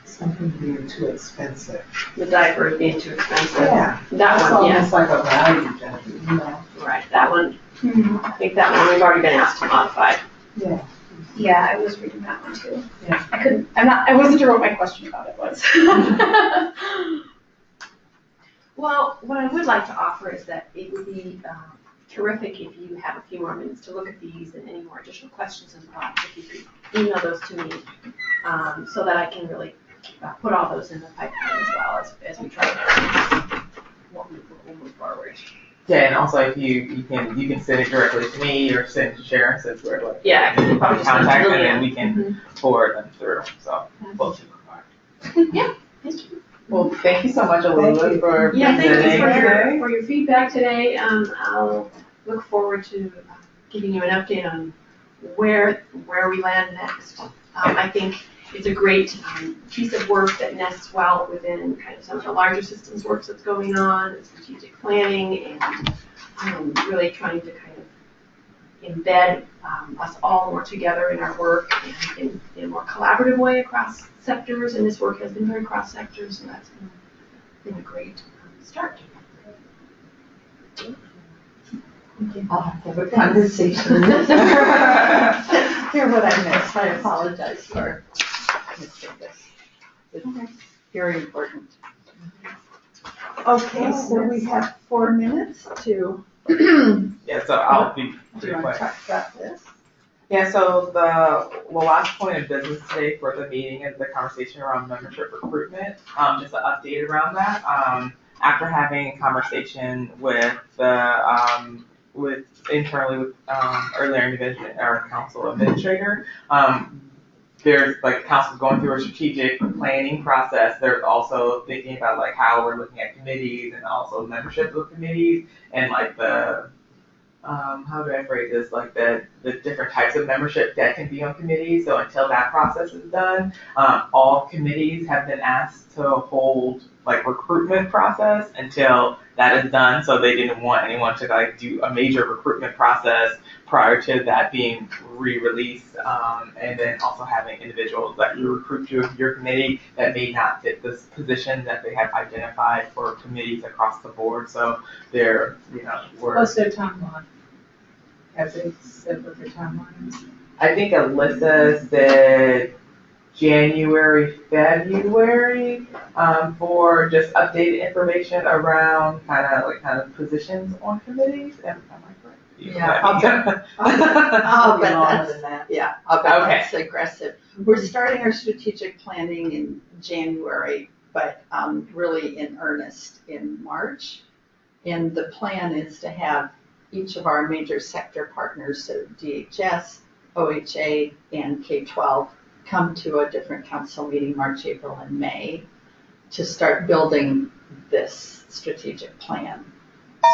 [SPEAKER 15] something being too expensive.
[SPEAKER 13] The diapers being too expensive.
[SPEAKER 15] Yeah.
[SPEAKER 13] That one,
[SPEAKER 15] It's almost like a value judgment, you know?
[SPEAKER 13] Right, that one. I think that one we've already been asked to modify.
[SPEAKER 15] Yeah.
[SPEAKER 2] Yeah, I was reading that one too.
[SPEAKER 15] Yeah.
[SPEAKER 2] I wasn't sure what my question about it was.
[SPEAKER 13] Well, what I would like to offer is that it would be terrific if you have a few more minutes to look at these and any more additional questions and thoughts, if you could email those to me so that I can really put all those in the pipeline as well as we try to move forward.
[SPEAKER 4] Yeah, and also if you can send it directly to me or send it to Sharon since we're like
[SPEAKER 13] probably just
[SPEAKER 4] contact and then we can forward them through. So both of them.
[SPEAKER 13] Yeah, thank you.
[SPEAKER 4] Well, thank you so much, Elizabeth, for
[SPEAKER 13] thank you
[SPEAKER 4] today.
[SPEAKER 13] for your feedback today. I'll look forward to giving you an update on where we land next. I think it's a great piece of work that nests well within kind of some of the larger systems work that's going on, strategic planning, and really trying to kind of embed us all more together in our work and in a more collaborative way across sectors. And this work has been very cross sectors, so that's been a great start.
[SPEAKER 12] I'll have to have a conversation. Hear what I missed. I apologize for missing this. It's very important. Okay, so we have 4 minutes to.
[SPEAKER 4] Yeah, so I'll be
[SPEAKER 12] Do
[SPEAKER 4] pretty
[SPEAKER 12] you want
[SPEAKER 4] quick.
[SPEAKER 12] to talk about this?
[SPEAKER 4] Yeah, so the last point of business today for the meeting is the conversation around membership recruitment. Just an update around that. After having a conversation with the internally with earlier individual our council administrator, there's like council's going through a strategic planning process. They're also thinking about like how we're looking at committees and also membership of committees and like the how do I phrase this? Like the different types of membership that can be on committees. So until that process is done, all committees have been asked to hold like recruitment process until that is done. So they didn't want anyone to like do a major recruitment process prior to that being re-released. And then also having individuals that you recruit to your committee that may not fit this position that they have identified for committees across the board. So they're,
[SPEAKER 15] What's their timeline? Have they said what their timeline is?
[SPEAKER 4] I think Alyssa said January, February, for just updated information around kind of positions on committees. Am I correct?
[SPEAKER 12] Yeah, I'll bet that's aggressive. We're starting our strategic planning in January, but really in earnest in March. And the plan is to have each of our major sector partners, so DHS, OHA, and K-12, come to a different council meeting March, April, and May to start building this strategic plan.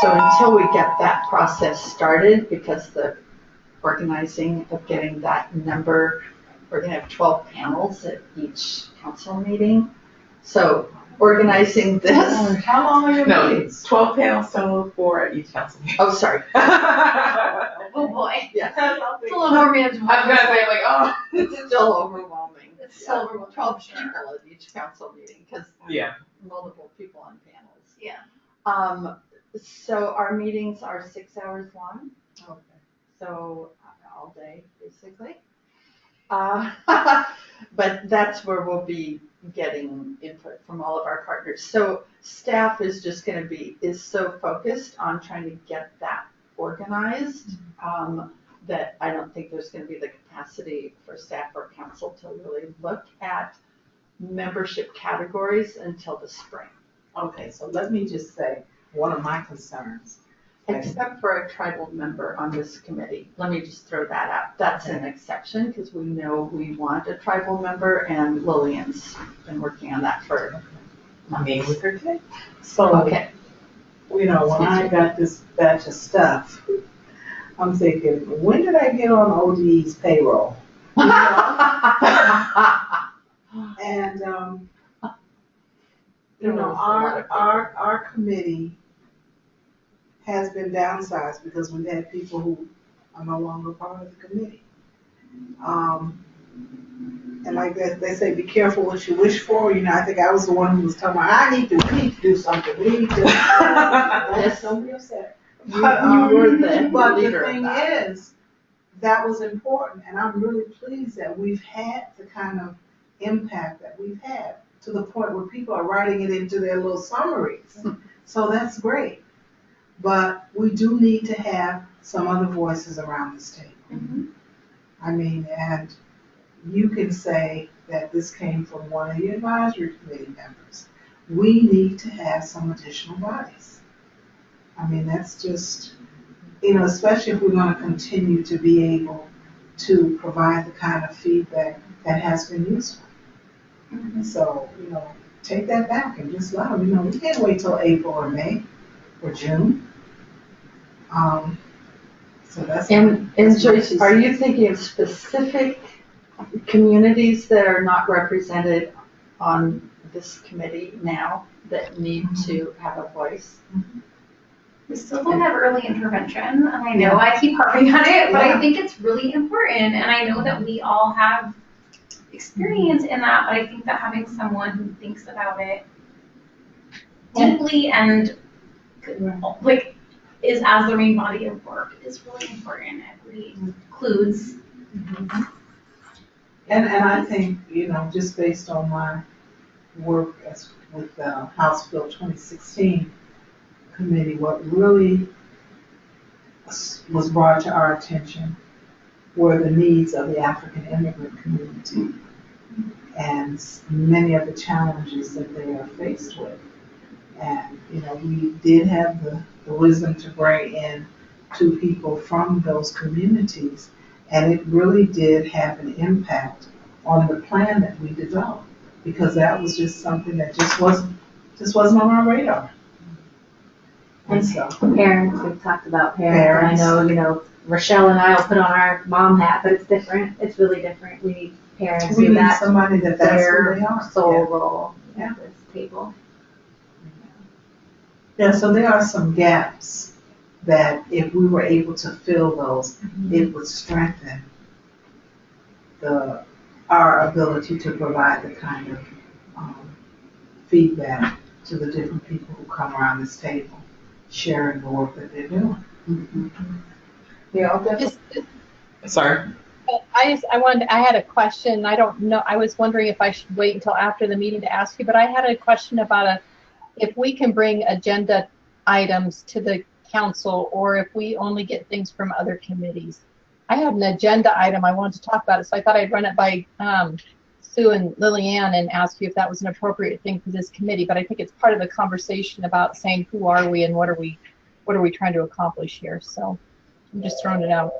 [SPEAKER 12] So until we get that process started, because the organizing of getting that number, we're going to have 12 panels at each council meeting. So organizing this.
[SPEAKER 15] How long are your meetings?
[SPEAKER 4] 12 panels total for each council meeting.
[SPEAKER 12] Oh, sorry.
[SPEAKER 2] Oh boy.
[SPEAKER 12] Yeah.
[SPEAKER 2] It's a little more manageable.
[SPEAKER 4] I was going to say like, oh.
[SPEAKER 12] It's still overwhelming.
[SPEAKER 2] It's still overwhelming.
[SPEAKER 12] 12 people at each council meeting because multiple people on panels.
[SPEAKER 2] Yeah.
[SPEAKER 12] So our meetings are 6 hours long.
[SPEAKER 15] Okay.
[SPEAKER 12] So all day, basically. But that's where we'll be getting input from all of our partners. So staff is just going to is so focused on trying to get that organized that I don't think there's going to be the capacity for staff or council to really look at membership categories until the spring.
[SPEAKER 15] Okay, so let me just say, one of my concerns.
[SPEAKER 12] Except for a tribal member on this committee. Let me just throw that out. That's an exception because we know we want a tribal member and Lillian's been working on that for
[SPEAKER 4] Me with her kid.
[SPEAKER 15] So,
[SPEAKER 12] okay.
[SPEAKER 15] When I got this batch of stuff, I'm thinking, when did I get on ODE's payroll? And, our committee has been downsized because we've had people who are no longer part of the committee. And like they say, be careful what you wish for. I think I was the one who was talking about, we need to do something. We need to. Yes, don't be upset. But the thing is, that was important, and I'm really pleased that we've had the kind of impact that we've had to the point where people are writing it into their little summaries. So that's great. But we do need to have some other voices around this table.
[SPEAKER 2] Mm-hmm.
[SPEAKER 15] I mean, and you can say that this came from one of the advisory committee members. We need to have some additional bodies. I mean, that's just, especially if we're going to continue to be able to provide the kind of feedback that has been useful. Mm-hmm. So, take that back and just let them, we can't wait till April or May or June. So that's
[SPEAKER 12] and Joyce, are you thinking of specific communities that are not represented on this committee now that need to have a voice?
[SPEAKER 15] Mm-hmm.
[SPEAKER 2] We still don't have early intervention, and I know I keep harping on it, but I think it's really important, and I know that we all have experience in that, but I think that having someone who thinks about it deeply and
[SPEAKER 6] is as their main body of work is really important. It really includes.
[SPEAKER 15] And I think, just based on my work with the House Bill 2016 committee, what really was brought to our attention were the needs of the African immigrant community and many of the challenges that they are faced with. And, we did have the wisdom to bring in 2 people from those communities, and it really did have an impact on the plan that we developed, because that was just something that just wasn't on our radar. And so,
[SPEAKER 10] Parents, we've talked about parents. And I know, Rochelle and I will put on our mom hat, but it's different. It's really different. We need parents
[SPEAKER 15] we
[SPEAKER 10] who
[SPEAKER 15] need
[SPEAKER 10] that's
[SPEAKER 15] somebody that's who they
[SPEAKER 10] their
[SPEAKER 15] are.
[SPEAKER 10] sole role
[SPEAKER 15] Yeah.
[SPEAKER 10] at this table.
[SPEAKER 15] Yeah, so there are some gaps that if we were able to fill those, it would strengthen our ability to provide the kind of feedback to the different people who come around this table, sharing the work that they're doing.
[SPEAKER 4] Sorry.
[SPEAKER 3] I had a question. I don't know. I was wondering if I should wait until after the meeting to ask you, but I had a question about if we can bring agenda items to the council or if we only get things from other committees. I had an agenda item I wanted to talk about it, so I thought I'd run it by Sue and Lillian and ask you if that was an appropriate thing for this committee, but I think it's part of the conversation about saying who are we and what are we trying to accomplish here. So I'm just throwing it out.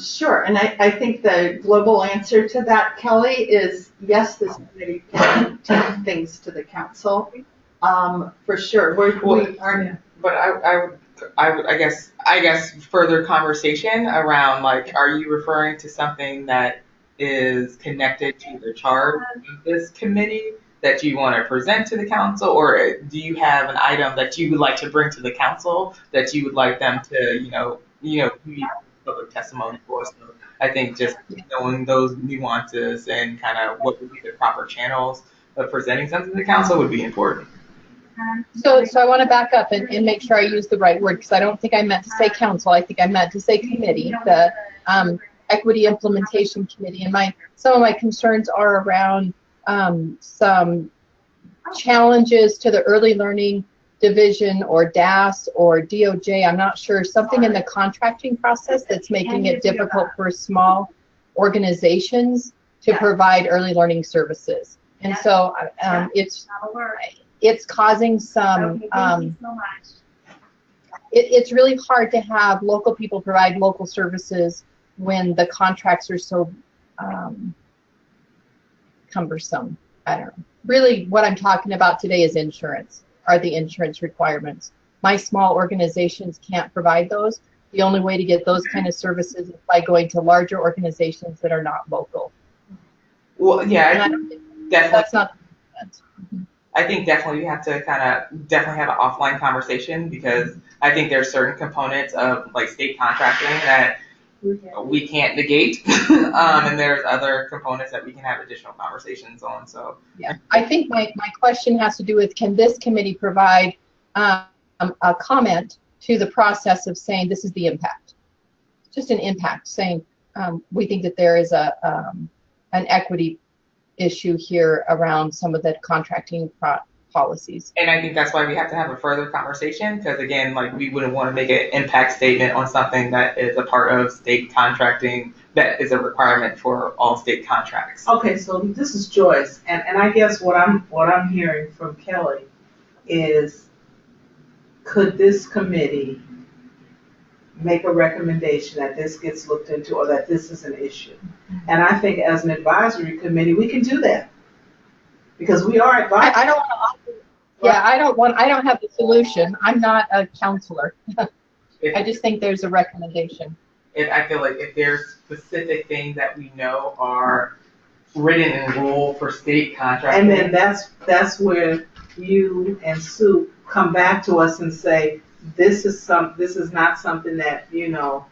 [SPEAKER 12] Sure, and I think the global answer to that, Kelly, is yes, this committee can take things to the council, for sure.
[SPEAKER 4] But I guess further conversation around, like, are you referring to something that is connected to the charge of this committee that you want to present to the council, or do you have an item that you would like to bring to the council that you would like them to, be public testimony for? So I think just knowing those nuances and kind of what would be the proper channels of presenting something to the council would be important.
[SPEAKER 3] So I want to back up and make sure I use the right word, because I don't think I meant to say council. I think I meant to say committee, the Equity Implementation Committee. And some of my concerns are around some challenges to the Early Learning Division or DAS or DOJ. I'm not sure, something in the contracting process that's making it difficult for small organizations to provide early learning services. And so it's causing some, it's really hard to have local people provide local services when the contracts are so cumbersome. I don't know. Really what I'm talking about today is insurance, are the insurance requirements. My small organizations can't provide those. The only way to get those kind of services is by going to larger organizations that are not local.
[SPEAKER 4] Well, yeah,
[SPEAKER 3] that's not.
[SPEAKER 4] I think definitely you have to have an offline conversation, because I think there are certain components of like state contracting that we can't negate, and there's other components that we can have additional conversations on. So
[SPEAKER 3] yeah, I think my question has to do with, can this committee provide a comment to the process of saying this is the impact, just an impact, saying we think that there is an equity issue here around some of the contracting policies.
[SPEAKER 4] And I think that's why we have to have a further conversation, because again, like, we wouldn't want to make an impact statement on something that is a part of state contracting that is a requirement for all state contracts.
[SPEAKER 15] Okay, so this is Joyce, and I guess what I'm hearing from Kelly is, could this committee make a recommendation that this gets looked into, or that this is an issue? And I think as an advisory committee, we can do that, because we are advisors.
[SPEAKER 3] I don't want to. Yeah, I don't have the solution. I'm not a counselor. I just think there's a recommendation.
[SPEAKER 4] I feel like if there's specific things that we know are written in rule for state contracting,
[SPEAKER 15] and then that's where you and Sue come back to us and say, this is not something that, the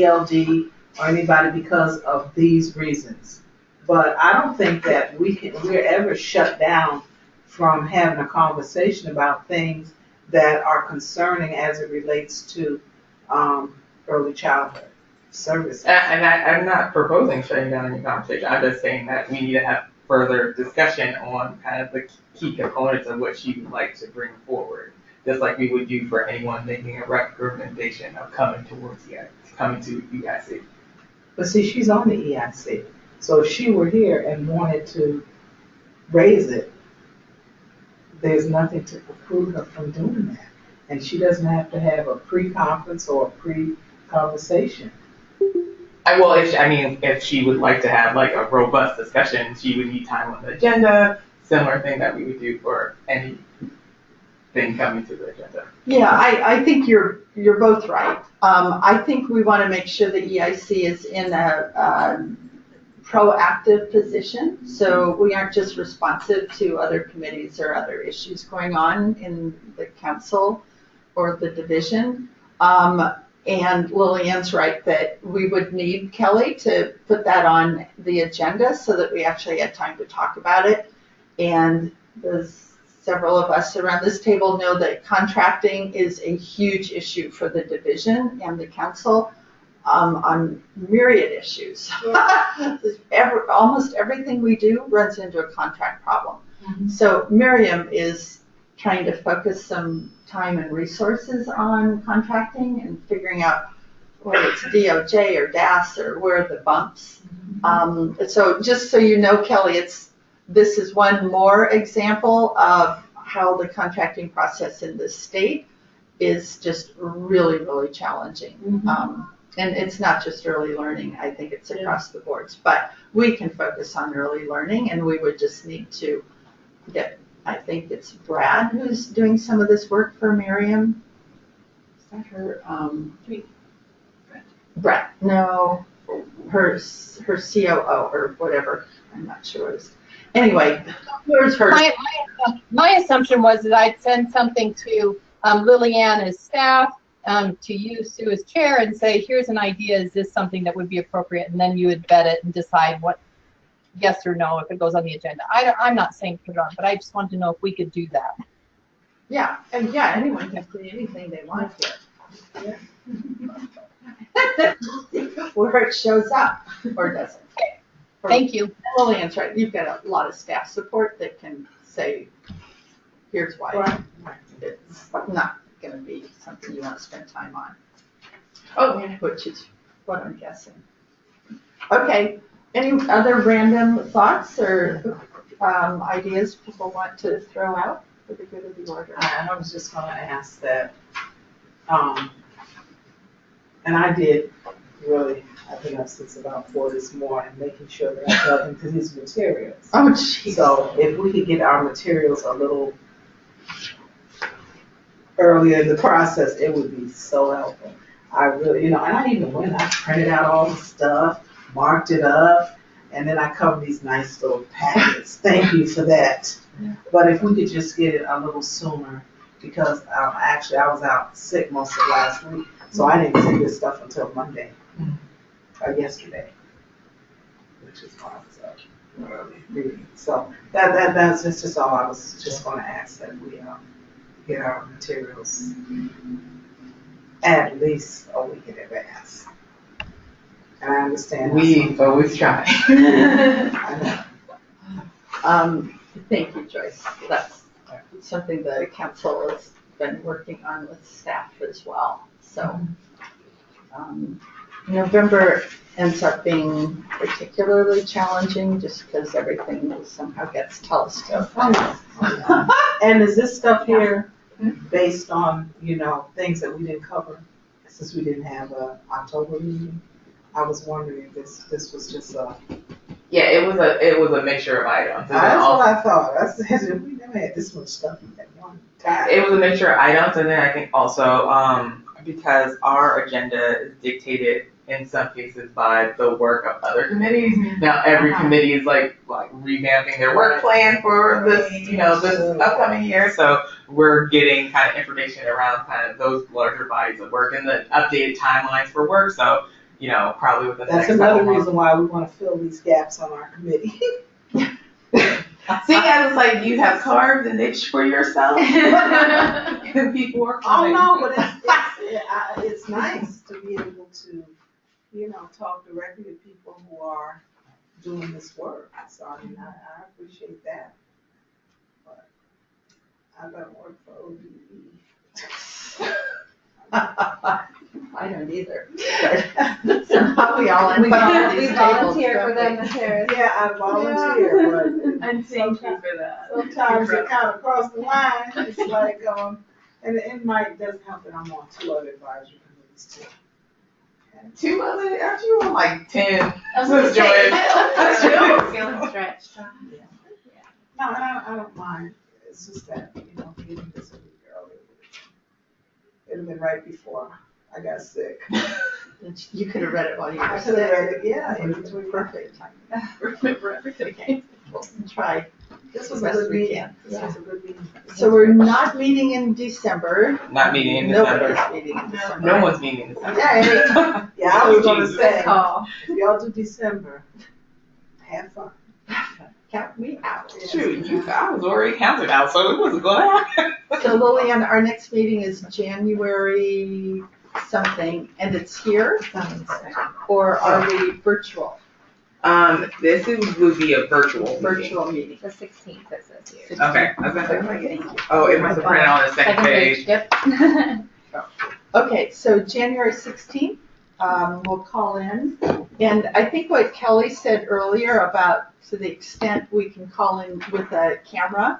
[SPEAKER 15] ELD or anybody, because of these reasons. But I don't think that we're ever shut down from having a conversation about things that are concerning as it relates to early childhood services.
[SPEAKER 4] And I'm not proposing shutting down any conversation. I'm just saying that we need to have further discussion on kind of the key components of what she would like to bring forward. Just like we would do for anyone making a recommendation of coming to EIC.
[SPEAKER 15] But see, she's on the EIC. So if she were here and wanted to raise it, there's nothing to preclude her from doing that. And she doesn't have to have a pre-conference or a pre-conversation.
[SPEAKER 4] If she would like to have like a robust discussion, she would need time on the agenda, similar thing that we would do for anything coming to the agenda.
[SPEAKER 12] Yeah, I think you're both right. I think we want to make sure the EIC is in a proactive position, so we aren't just responsive to other committees or other issues going on in the council or the division. And Lillian's right that we would need Kelly to put that on the agenda so that we actually had time to talk about it. And several of us around this table know that contracting is a huge issue for the division and the council on myriad issues. Almost everything we do runs into a contract problem. Mm-hmm. So Miriam is trying to focus some time and resources on contracting and figuring out whether it's DOJ or DAS or where are the bumps. Mm-hmm. So just so you know, Kelly, this is one more example of how the contracting process in the state is just really, really challenging. Mm-hmm. And it's not just early learning, I think it's across the boards, but we can focus on early learning and we would just need to get, I think it's Brad who's doing some of this work for Miriam. Is that her? Brad. No, her COO or whatever. I'm not sure. Anyway, where's her?
[SPEAKER 3] My assumption was that I'd send something to Lillian as staff, to you, Sue, as chair, and say, here's an idea, is this something that would be appropriate? And then you would vet it and decide what, yes or no, if it goes on the agenda. I'm not saying put it on, but I just wanted to know if we could do that.
[SPEAKER 12] Yeah, and yeah, anyone can say anything they want here. Yeah. Where it shows up or doesn't.
[SPEAKER 3] Okay. Thank you.
[SPEAKER 12] Lillian's right. You've got a lot of staff support that can say, here's why. Right. It's not going to be something you want to spend time on. Oh, which is what I'm guessing. Okay. Any other random thoughts or ideas people want to throw out for the good of the order?
[SPEAKER 15] I was just going to ask that, and I did really, I've been up since about 4 this morning, making sure that I got into these materials.
[SPEAKER 12] Oh, jeez.
[SPEAKER 15] So if we could get our materials a little earlier in the process, it would be so helpful. I really, and I even went, I printed out all the stuff, marked it up, and then I covered these nice little packets. Thank you for that. Yeah. But if we could just get it a little sooner, because actually I was out sick most of last week, so I didn't see this stuff until Monday, or yesterday, which is why I was up early reading. So that's just all I was just going to ask, that we get our materials at least a week in advance. And I understand.
[SPEAKER 4] We always try.
[SPEAKER 15] I know.
[SPEAKER 12] Thank you, Joyce. That's something the council has been working on with staff as well. So November ends up being particularly challenging just because everything somehow gets telescoped.
[SPEAKER 15] And is this stuff here based on, things that we didn't cover since we didn't have a October meeting? I was wondering if this was just a...
[SPEAKER 4] Yeah, it was a mixture of items.
[SPEAKER 15] That's what I thought. I said, we never had this much stuff at one time.
[SPEAKER 4] It was a mixture of items, and then I think also because our agenda is dictated in some cases by the work of other committees. Mm-hmm. Now every committee is like revamping their work plan for this, this upcoming year. So we're getting kind of information around kind of those larger bodies of work and the updated timelines for work. So, probably within the next
[SPEAKER 15] That's another
[SPEAKER 4] couple
[SPEAKER 15] reason why we want to fill these gaps on our committee.
[SPEAKER 4] See, I was like, you have carved a niche for yourself. And people are
[SPEAKER 15] Oh,
[SPEAKER 4] coming.
[SPEAKER 15] no, but it's nice to be able to, talk directly to people who are doing this work. So, I mean, I appreciate that. But I don't work for ODE.
[SPEAKER 12] I don't either. Somehow we all end up on these tables.
[SPEAKER 10] volunteer for them, Ms. Harris.
[SPEAKER 15] Yeah, I volunteer, but
[SPEAKER 13] And thank you for that.
[SPEAKER 15] sometimes it kind of cross the line. It's like, and it might does help that I'm on 2 other advisory committees too. And
[SPEAKER 4] 2 other, aren't you on like 10?
[SPEAKER 6] I was gonna say,
[SPEAKER 10] Feeling stretched.
[SPEAKER 15] No, and I don't mind. It's just that, getting this a week earlier. It'd have been right before I got sick.
[SPEAKER 12] You could have read it while you were
[SPEAKER 15] I could have
[SPEAKER 12] sick.
[SPEAKER 15] read it, yeah. It was
[SPEAKER 12] Perfect.
[SPEAKER 15] Remember everything.
[SPEAKER 12] We'll try.
[SPEAKER 15] This was
[SPEAKER 12] the
[SPEAKER 15] a
[SPEAKER 12] best
[SPEAKER 15] good
[SPEAKER 12] we
[SPEAKER 15] meeting.
[SPEAKER 12] can.
[SPEAKER 15] This was a good meeting.
[SPEAKER 12] So we're not meeting in December.
[SPEAKER 4] Not meeting in December.
[SPEAKER 12] Nobody's meeting in December.
[SPEAKER 4] No one's meeting in December.
[SPEAKER 15] Yeah, I was gonna
[SPEAKER 4] Jesus.
[SPEAKER 15] say,
[SPEAKER 10] Call.
[SPEAKER 15] if y'all do December, have fun.
[SPEAKER 12] Count me out.
[SPEAKER 4] Shoot, I was already counted out, so it wasn't going to happen.
[SPEAKER 12] So Lillian, our next meeting is January something, and it's here? Or are we virtual?
[SPEAKER 4] This would be a virtual
[SPEAKER 12] Meeting.
[SPEAKER 10] The 16th, it says here.
[SPEAKER 4] Okay. I was gonna say, oh, it must have printed on the second page.
[SPEAKER 10] Yep.
[SPEAKER 12] Okay, so January 16th, we'll call in. And I think what Kelly said earlier about to the extent we can call in with a camera,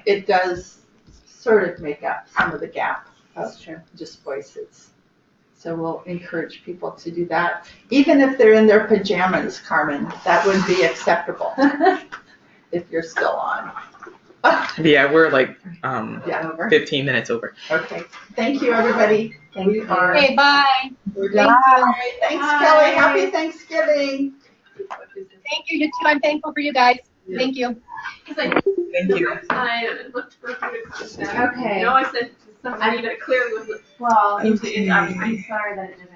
[SPEAKER 12] it does sort of make up some of the gap of just voices. So we'll encourage people to do that. Even if they're in their pajamas, Carmen, that would be acceptable if you're still on.
[SPEAKER 4] Yeah, we're like
[SPEAKER 12] 15
[SPEAKER 4] minutes over.
[SPEAKER 12] Okay, thank you, everybody. We are.
[SPEAKER 3] Okay, bye.
[SPEAKER 12] We're done. Thanks, Kelly. Happy Thanksgiving.
[SPEAKER 3] Thank you, you too. I'm thankful for you guys. Thank you.
[SPEAKER 4] Thank you.
[SPEAKER 13] I looked for who to contact.
[SPEAKER 10] Okay.
[SPEAKER 13] I said to somebody that clearly was.
[SPEAKER 10] Well,
[SPEAKER 13] I'm
[SPEAKER 10] I'm sorry that it didn't